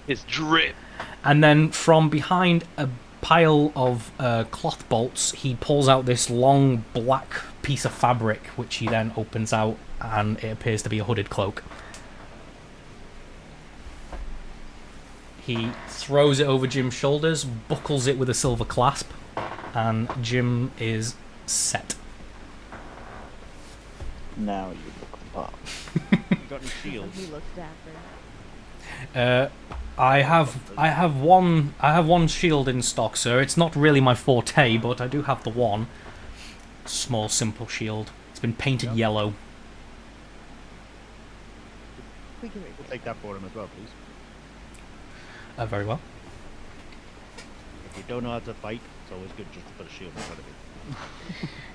It's drip. And then from behind a pile of cloth bolts, he pulls out this long black piece of fabric, which he then opens out, and it appears to be a hooded cloak. He throws it over Jim's shoulders, buckles it with a silver clasp, and Jim is set. Now you look the part. You got any shields? He looks dapper. I have one shield in stock, sir. It's not really my forte, but I do have the one small, simple shield. It's been painted yellow. We can read We'll take that for him as well, please. Very well. If you don't know how to fight, it's always good just to put a shield in front of you.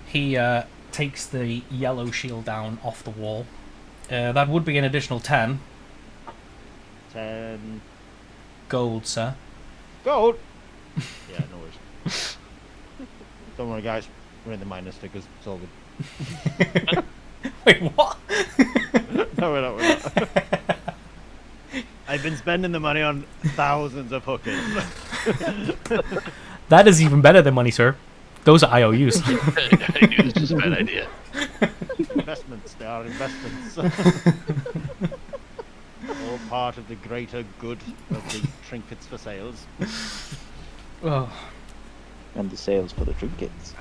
He takes the yellow shield down off the wall. That would be an additional 10 10 gold, sir. gold. Yeah, no worries. Don't worry, guys. We're in the minus figures. It's all good. Wait, what? No, we're not. I've been spending the money on thousands of hookers. That is even better than money, sir. Those are IOUs. I knew this was a bad idea. Investments. They are investments. All part of the greater good of the trinkets for sales. Oh. And the sales for the trinkets.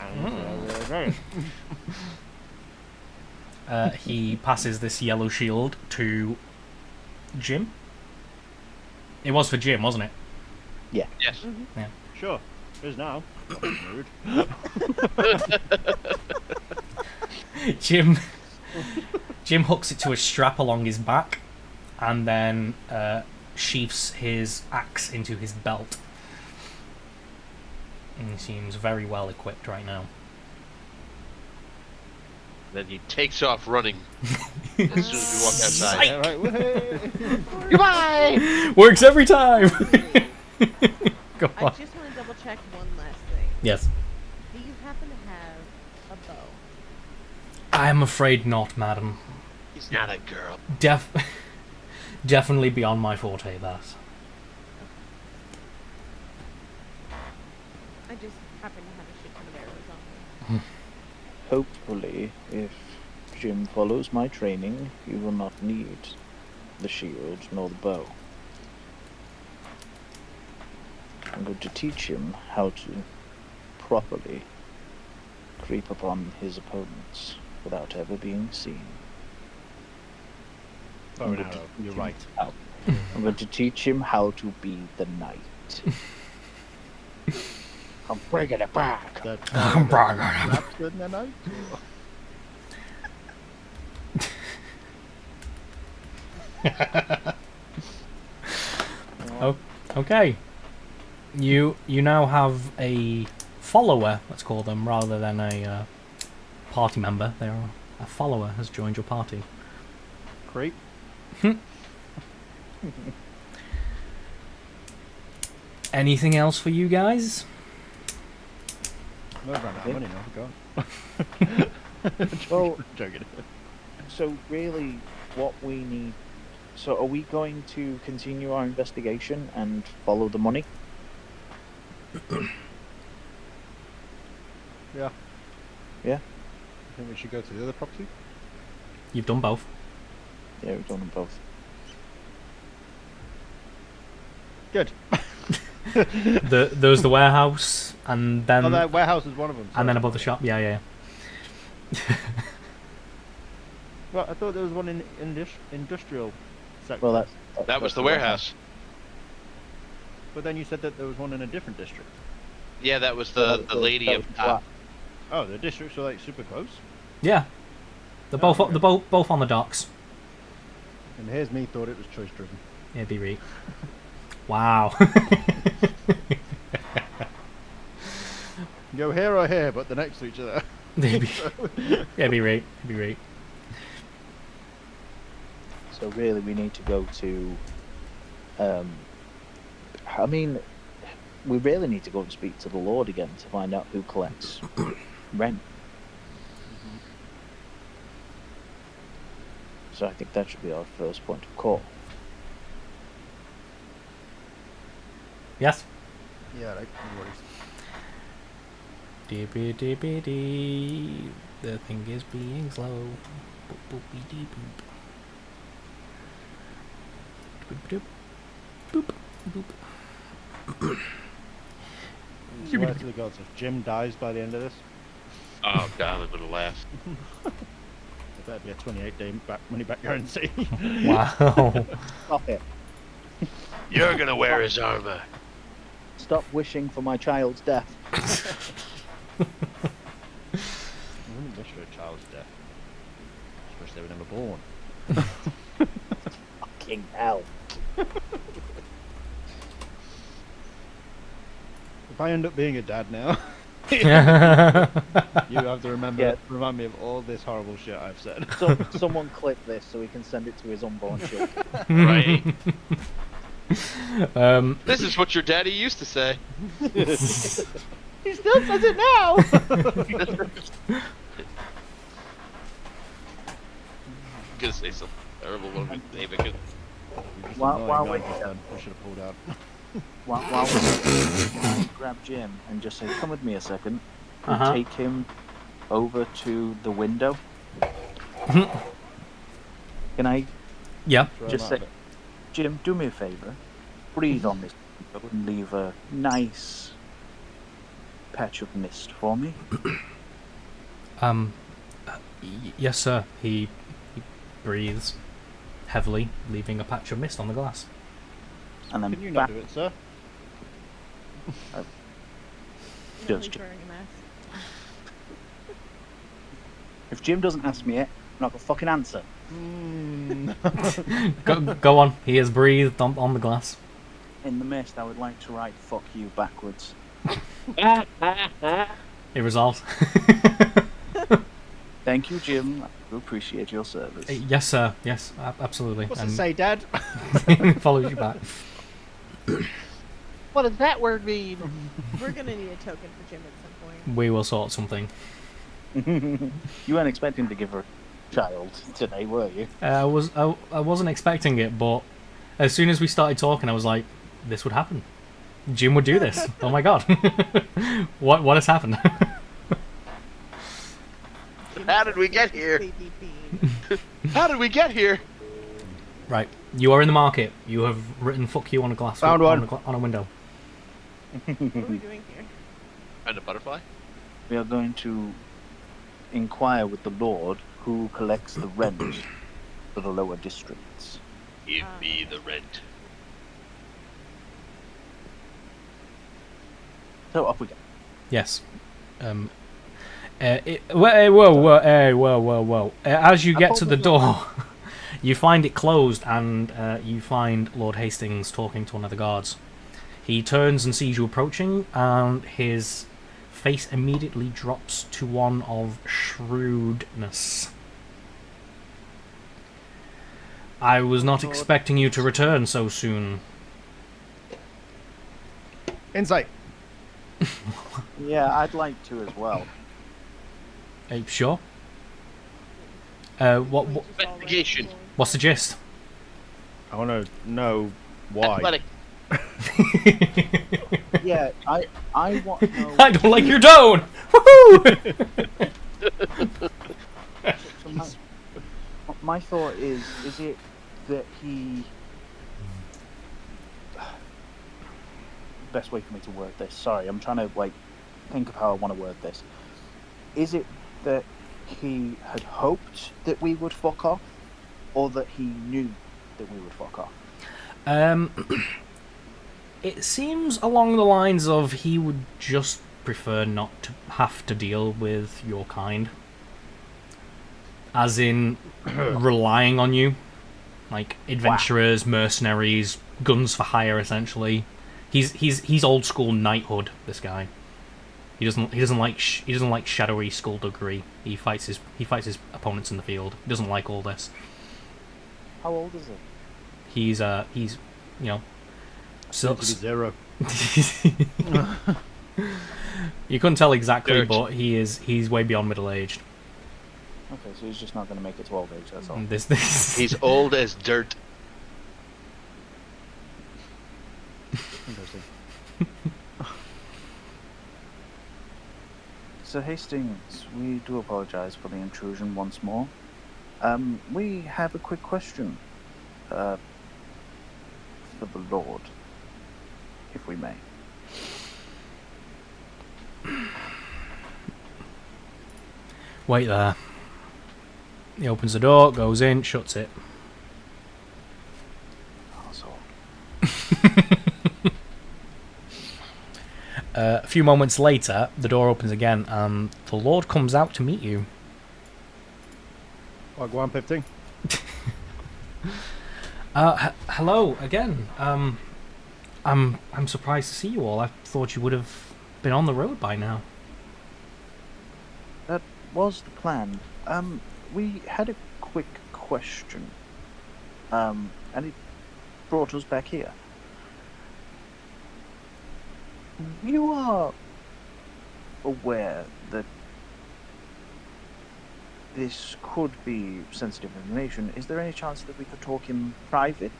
And He passes this yellow shield to Jim. It was for Jim, wasn't it? Yeah. Yes. sure, is now. Rude. Jim hooks it to a strap along his back, and then sheaths his axe into his belt. And he seems very well equipped right now. Then he takes off running as soon as we walk outside. Yeah, right. Woohoo. Goodbye! Works every time! Go I on. just want to double check one last thing. Yes. Do you happen to have a bow? I am afraid not, madam. He's not a girl. Definitely beyond my forte, that. just happen to have a shit ton of arrows on me. Hopefully, if Jim follows my training, he will not need the shield nor the bow. I'm going to teach him how to properly creep upon his opponents without ever being seen. Bow and arrow, you're right. I'm going to teach him how to be the knight. I'm bringing it back. Wrapped in the night? Okay. You now have a follower, let's call them, rather than a party member. They're a follower has joined your party. Great. Anything else for you guys? No, ran out of money now. Go on. Well, Joking. so really, what we need. So, are we going to continue our investigation and follow the money? Yeah. Yeah. I think we should go to the other property. You've done both. Yeah, we've done them both. Good. There's the warehouse, and then Oh, that warehouse is one of them. and then sorry. above the shop. Yeah. Well, I thought there was one in industrial sector. Well, That was the warehouse. But then you said that there was one in a different district. Yeah, that was the lady up top. Oh, the districts are like super close. Yeah. They're both okay. both on the docks. And here's me thought it was choice driven. Yeah, be right. Wow. Go here or here, but they're next to each other. Yeah, be right. Be right. So really, we need to go to. I mean, we really need to go and speak to the Lord again to find out who collects rent. So I think that should be our first point of call. Yes. Yeah, right. No worries. Dee. The thing is being slow. Boop boop dee boop. Boop boop. Boop. Swear to the gods, if Jim dies by the end of this, Oh god, I'm gonna laugh. it better be a 28-day money back guarantee. Wow. Stop it. You're gonna wear his armor. Stop wishing for my child's death. I wouldn't wish for a child's death. Just wish they were never born. Fucking hell. If I end up being a dad now, you have to remind me of all this horrible shit I've said. So, someone clip this so we can send it to his unborn children. Right. Um, This is what your daddy used to say. He still says it now! Gonna say something terrible when David could. While we should have pulled out. while we grab Jim and just say, "Come with me a second," and Uh-huh. take him over to the window. Can I yeah. just say, Jim, do me a favour, breathe on this window and leave a nice patch of mist for me? Yes, sir. He breathes heavily, leaving a patch of mist on the glass. And then Can you not back. do it, sir? Just- He's wearing a mask. If Jim doesn't ask me it, I'm not gonna fucking answer. Go on. He has breathed on the glass. In the mist, I would like to write "fuck you" backwards. It resolves. Thank you, Jim. I do appreciate your service. Yes, sir. Yes, absolutely. What's it And say, Dad? follows you back. What does that word mean? We're gonna need a token for Jim at some point. We will sort something. You weren't expecting to give her a child today, were you? I wasn't expecting it, but as soon as we started talking, I was like, this would happen. Jim would do this. Oh my god. What has happened? How did we get here? Sleepy bean. How did we get here? Right. You are in the market. You have written "fuck you" on a glass Found one. on a window. What are we doing here? And a butterfly? We are going to inquire with the Lord who collects the rent for the lower districts. Give me the rent. So off we go. Yes. Whoa. As you get to the door, you find it closed, and you find Lord Hastings talking to one of the guards. He turns and sees you approaching, and his face immediately drops to one of shrewdness. I was not expecting you to return so soon. Insight. Yeah, I'd like to as well. Sure. What? Investigation. What's the gist? I want to know why. Athletic. Yeah, I want to know. I don't like your tone. Woohoo! So my thought is it that he... Best way for me to word this. Sorry, I'm trying to think of how I want to word this. Is it that he had hoped that we would fuck off, or that he knew that we would fuck off? It seems along the lines of he would just prefer not to have to deal with your kind. As in, relying on you. Like, adventurers, mercenaries, guns for hire, essentially. He's old school knighthood, this guy. He doesn't like shadowy skullduggery. He fights his opponents in the field. He doesn't like all this. How old is he? He's you know, so, Zero. you couldn't tell exactly, Dirt. but he's way beyond middle aged. Okay, so he's just not going to make it to old age, that's all. This He's old as dirt. Interesting. Sir Hastings, we do apologise for the intrusion once more. We have a quick question for the Lord, if we may. Wait there. He opens the door, goes in, shuts it. Asshole. A few moments later, the door opens again, and the Lord comes out to meet you. Wagwan 15. Hello again. I'm surprised to see you all. I thought you would have been on the road by now. That was the plan. We had a quick question. And it brought us back here. You are aware that this could be sensitive information. Is there any chance that we could talk in private?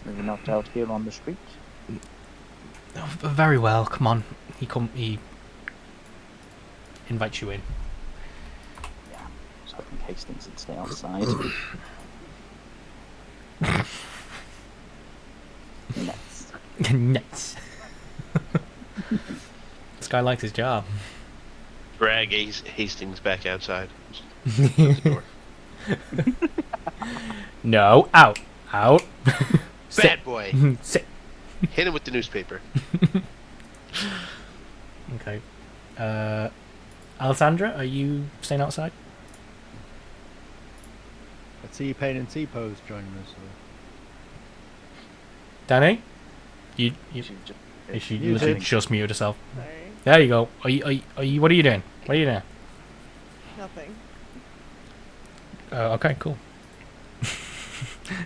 Maybe not out here on the street? Oh, very well. Come on. He invites you in. Yeah. So I think Hastings would stay outside. Nuts. Nuts. This guy likes his job. Drag Hastings back outside. Close the door. No, out. Sit. Bad boy. Sit. Hit him with the newspaper. Okay. Alessandra, are you staying outside? A T-Pain and T-Pose joining us. Danny? You She's just- she You literally did. just muted herself. Sorry. There you go. Are you what are you doing? What are you doing? Nothing. Okay, cool.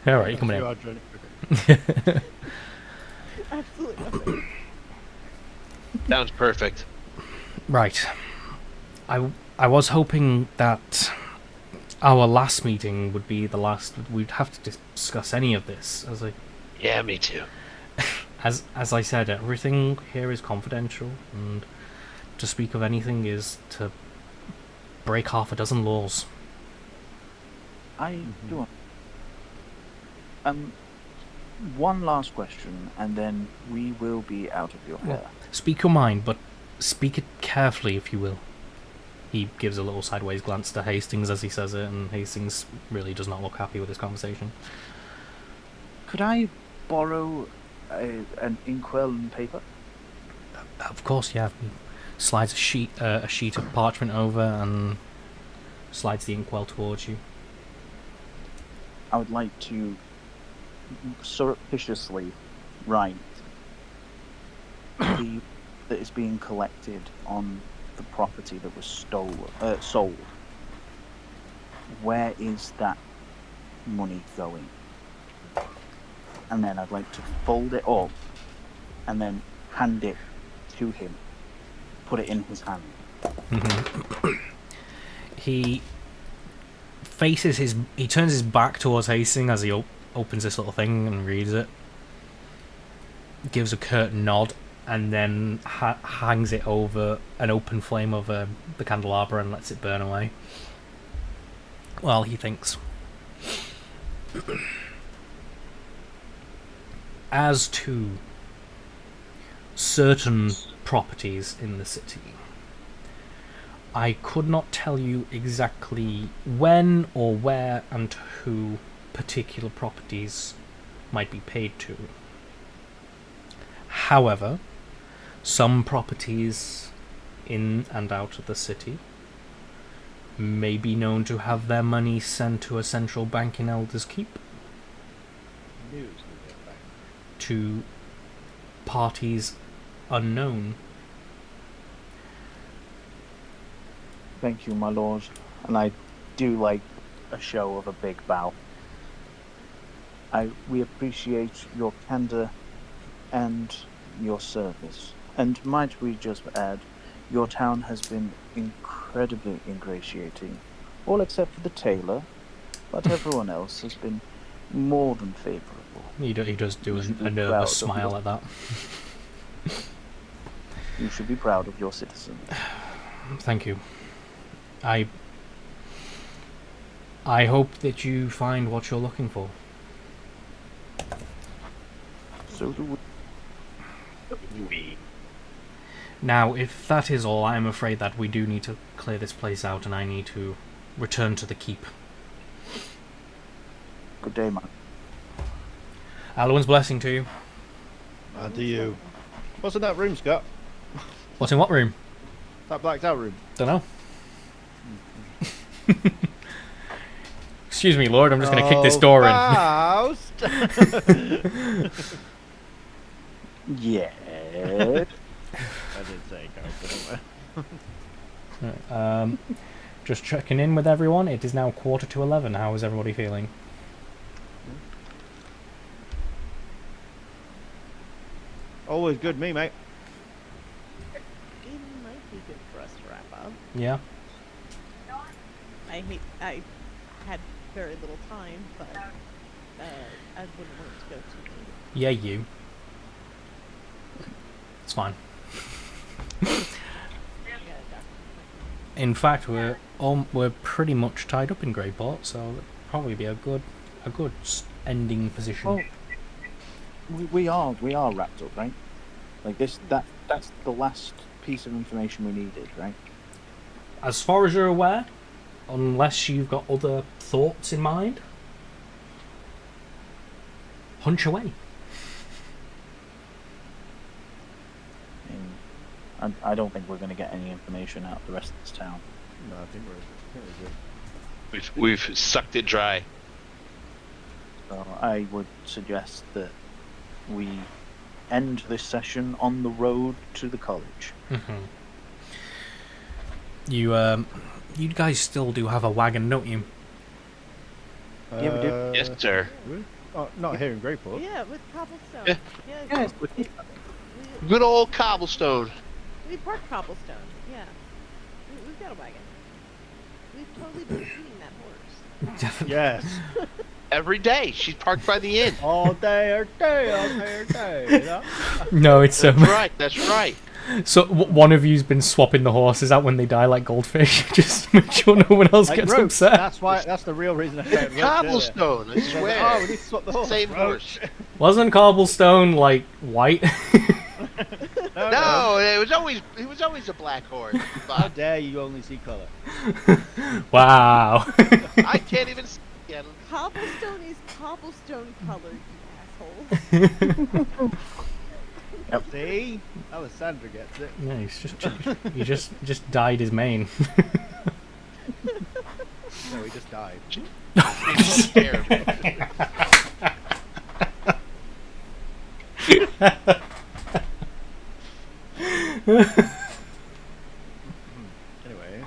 Alright, you're coming You in. are joining. Okay. Absolutely nothing. Sounds perfect. Right. I was hoping that our last meeting would be the last we'd have to discuss any of this, as Yeah, me too. As I said, everything here is confidential, and to speak of anything is to break half a dozen laws. I do. One last question, and then we will be out of your hair. Speak your mind, but speak it carefully, if you will. He gives a little sideways glance to Hastings as he says it, and Hastings really does not look happy with this conversation. Could I borrow an inkwell and paper? Of course, yeah. He slides a sheet of parchment over and slides the inkwell towards you. I would like to surreptitiously write the that is being collected on the property that was sold. Where is that money going? And then I'd like to fold it up and then hand it to him. Put it in his hand. Mm-hmm. He turns his back towards Hastings as he opens this little thing and reads it. Gives a curt nod and then hangs it over an open flame of the candelabra and lets it burn away. Well, he thinks. As to certain properties in the city, I could not tell you exactly when or where and to who particular properties might be paid to. However, some properties in and out of the city may be known to have their money sent to a central bank in Elder's Keep to parties unknown. Thank you, my lord. And I do like a show of a big bow. We appreciate your candor and your service. And might we just add, your town has been incredibly ingratiating. All except for the tailor, but everyone else has been more than favourable. He does do a nervous smile at that. You should be proud of your citizens. Thank you. I hope that you find what you're looking for. So do We. Now, if that is all, I'm afraid that we do need to clear this place out and I need to return to the keep. Good day, man. Alwyn's blessing to you. And to you. What's in that room, Scott? What's in what room? That blacked out room. Dunno. Excuse me, Lord, I'm just going to kick this door in. Faust! Yeah. I did say go, didn't I? Just checking in with everyone. It is now 11:15. How is everybody feeling? Always good, me, mate. It might be good for us to wrap up. Yeah? I had very little time, but I wouldn't want it to go too late. Yeah, you. It's fine. In fact, we're pretty much tied up in Grayport, so it'd probably be a good ending position. Well, we are wrapped up, right? Like that's the last piece of information we needed, right? As far as you're aware, unless you've got other thoughts in mind, hunch away. And I don't think we're going to get any information out of the rest of this town. No, I think we're good. We've sucked it dry. So I would suggest that we end this session on the road to the college. Mm-hmm. You guys still do have a wagon, don't you? Yeah, we do. Yes, sir. Oh, not here in Grayport. Yeah, with cobblestone. Yeah. Yes, Good old cobblestone. We parked cobblestone. Yeah, we've got a wagon. We've totally been feeding that horse. Yes. Every day. She's parked by the inn. All day or day, all day or day. You know? No, it's That's right. That's right. so one of you's been swapping the horses out when they die like goldfish, just to make sure no one else Like gets rope. upset. That's why. That's the real reason I said rope. Cobblestone. I swear. Oh, we need to swap the horse. Same rope. horse. Wasn't cobblestone like white? No, it was always a black horse. How But dare you only see color? Wow. I can't even see it. Cobblestone is cobblestone colored, you asshole. See, Alessandra gets it. Yeah, he just dyed his mane. No, he just died. It's terrible. Anyway,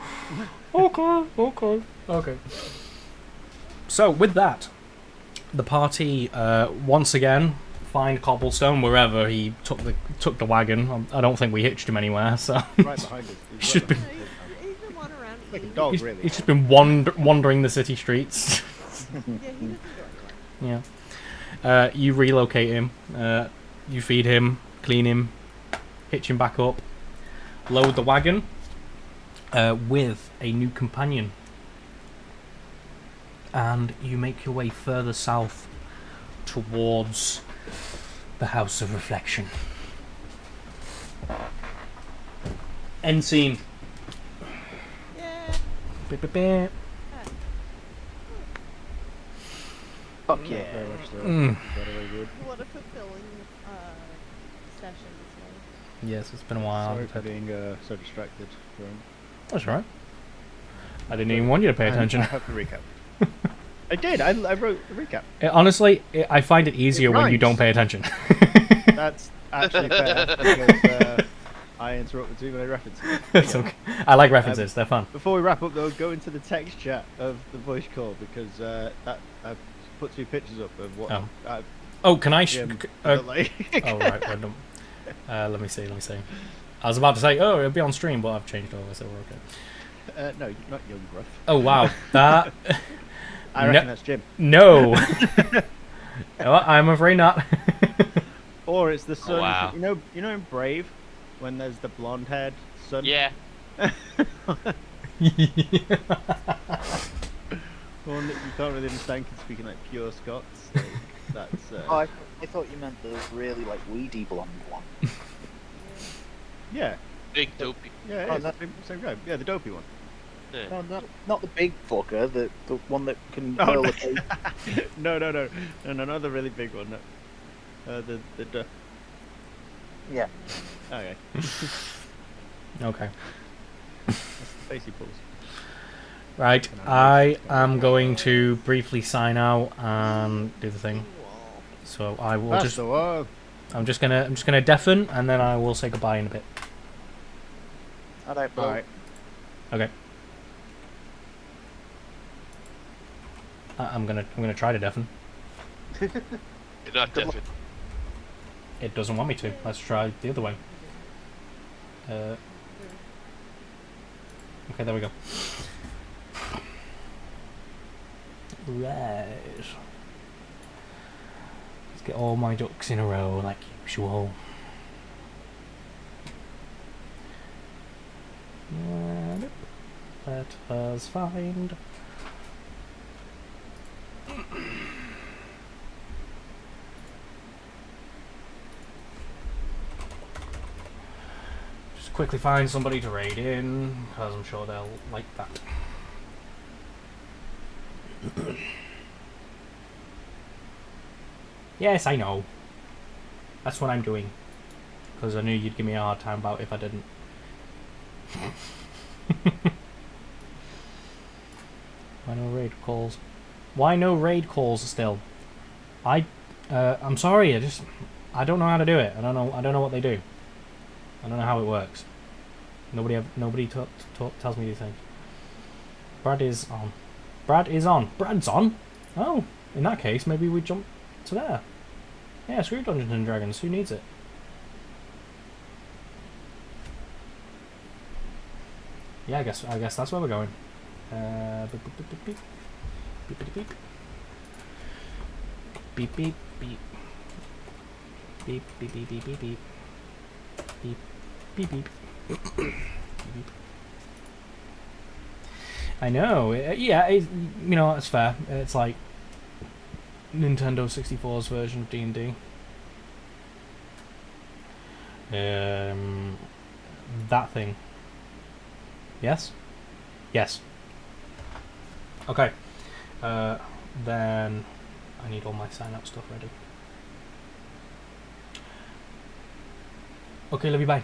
Okay. So with that, the party once again find cobblestone wherever he took the wagon. I don't think we hitched him anywhere, so right behind us. He's Should right be- behind us. He's been wandering around Like a eating. dog, he's, really. he's just been wandering the city streets. Yeah, he doesn't go anywhere. Yeah. You relocate him. You feed him, clean him, hitch him back up, load the wagon with a new companion, and you make your way further south towards the House of Reflection. End scene. Yeah. Ba-ba-ba. Fuck yeah. Very much so. Mm. Very good. What a fulfilling session this was. Yes, it's been a while. Sorry for being so distracted. That's all right. I didn't even want you to pay And attention. I have to recap. I did. I wrote a recap. Honestly, I find it easier when you rhymes. don't pay attention. That's actually fair because I interrupt the two when I reference it. It's okay. I like references; they're fun. Before we wrap up, though, go into the text chat of the voice call because that I put 2 pictures up of what. Oh. Oh, can I? Jim Oh, look like. right. Random. Let me see. I was about to say, oh, it'll be on stream, but I've changed over, so we're okay. No, not young Gruff. Oh wow, that. I reckon that's Jim. No. No, I'm afraid not. Or it's the son. wow. You know in Brave, when there's the blonde-haired son. Yeah. One that you can't really understand 'cause speaking like pure Scots. Like, that's. Oh, I thought you meant the really like weedy blonde one. Yeah. Big dopey. Yeah, Oh, it is. that- Same guy. Yeah, the dopey one. Yeah. No, not the big fucker, the one that can Oh, hurl no. a cake. No, not the really big one. No. The. Yeah. Okay. Okay. That's the face he pulls. Right. I am going to briefly sign out and do the thing. So I will That's just. the one. I'm just gonna deafen, and then I will say goodbye in a bit. Alright, bro. Alright. Okay. I'm gonna try to deafen. You're not Good luck. deaf. It doesn't want me to. Let's try the other way. Okay, there we go. Right. Let's get all my ducks in a row like usual. And let us find. Just quickly find somebody to raid in, because I'm sure they'll like that. Yes, I know. That's what I'm doing. Because I knew you'd give me a hard time about if I didn't. Why no raid calls? Why no raid calls still? I'm sorry. I don't know how to do it. I don't know what they do. I don't know how it works. Nobody tells me these things. Brad is on. Brad's on. Oh, in that case, maybe we jump to there. Yeah, screw Dungeons and Dragons. Who needs it? Yeah, I guess that's where we're going. Beep, beep, beep, beep. Beep, beep, beep. Beep beep beep. Beep beep beep beep beep beep. Beep beep beep. Beep, beep. I know. Yeah, you know, that's fair. It's like Nintendo 64's version of D&D. That thing. Yes? Yes. Okay. Then I need all my sign-up stuff ready. Okay, love you, bye.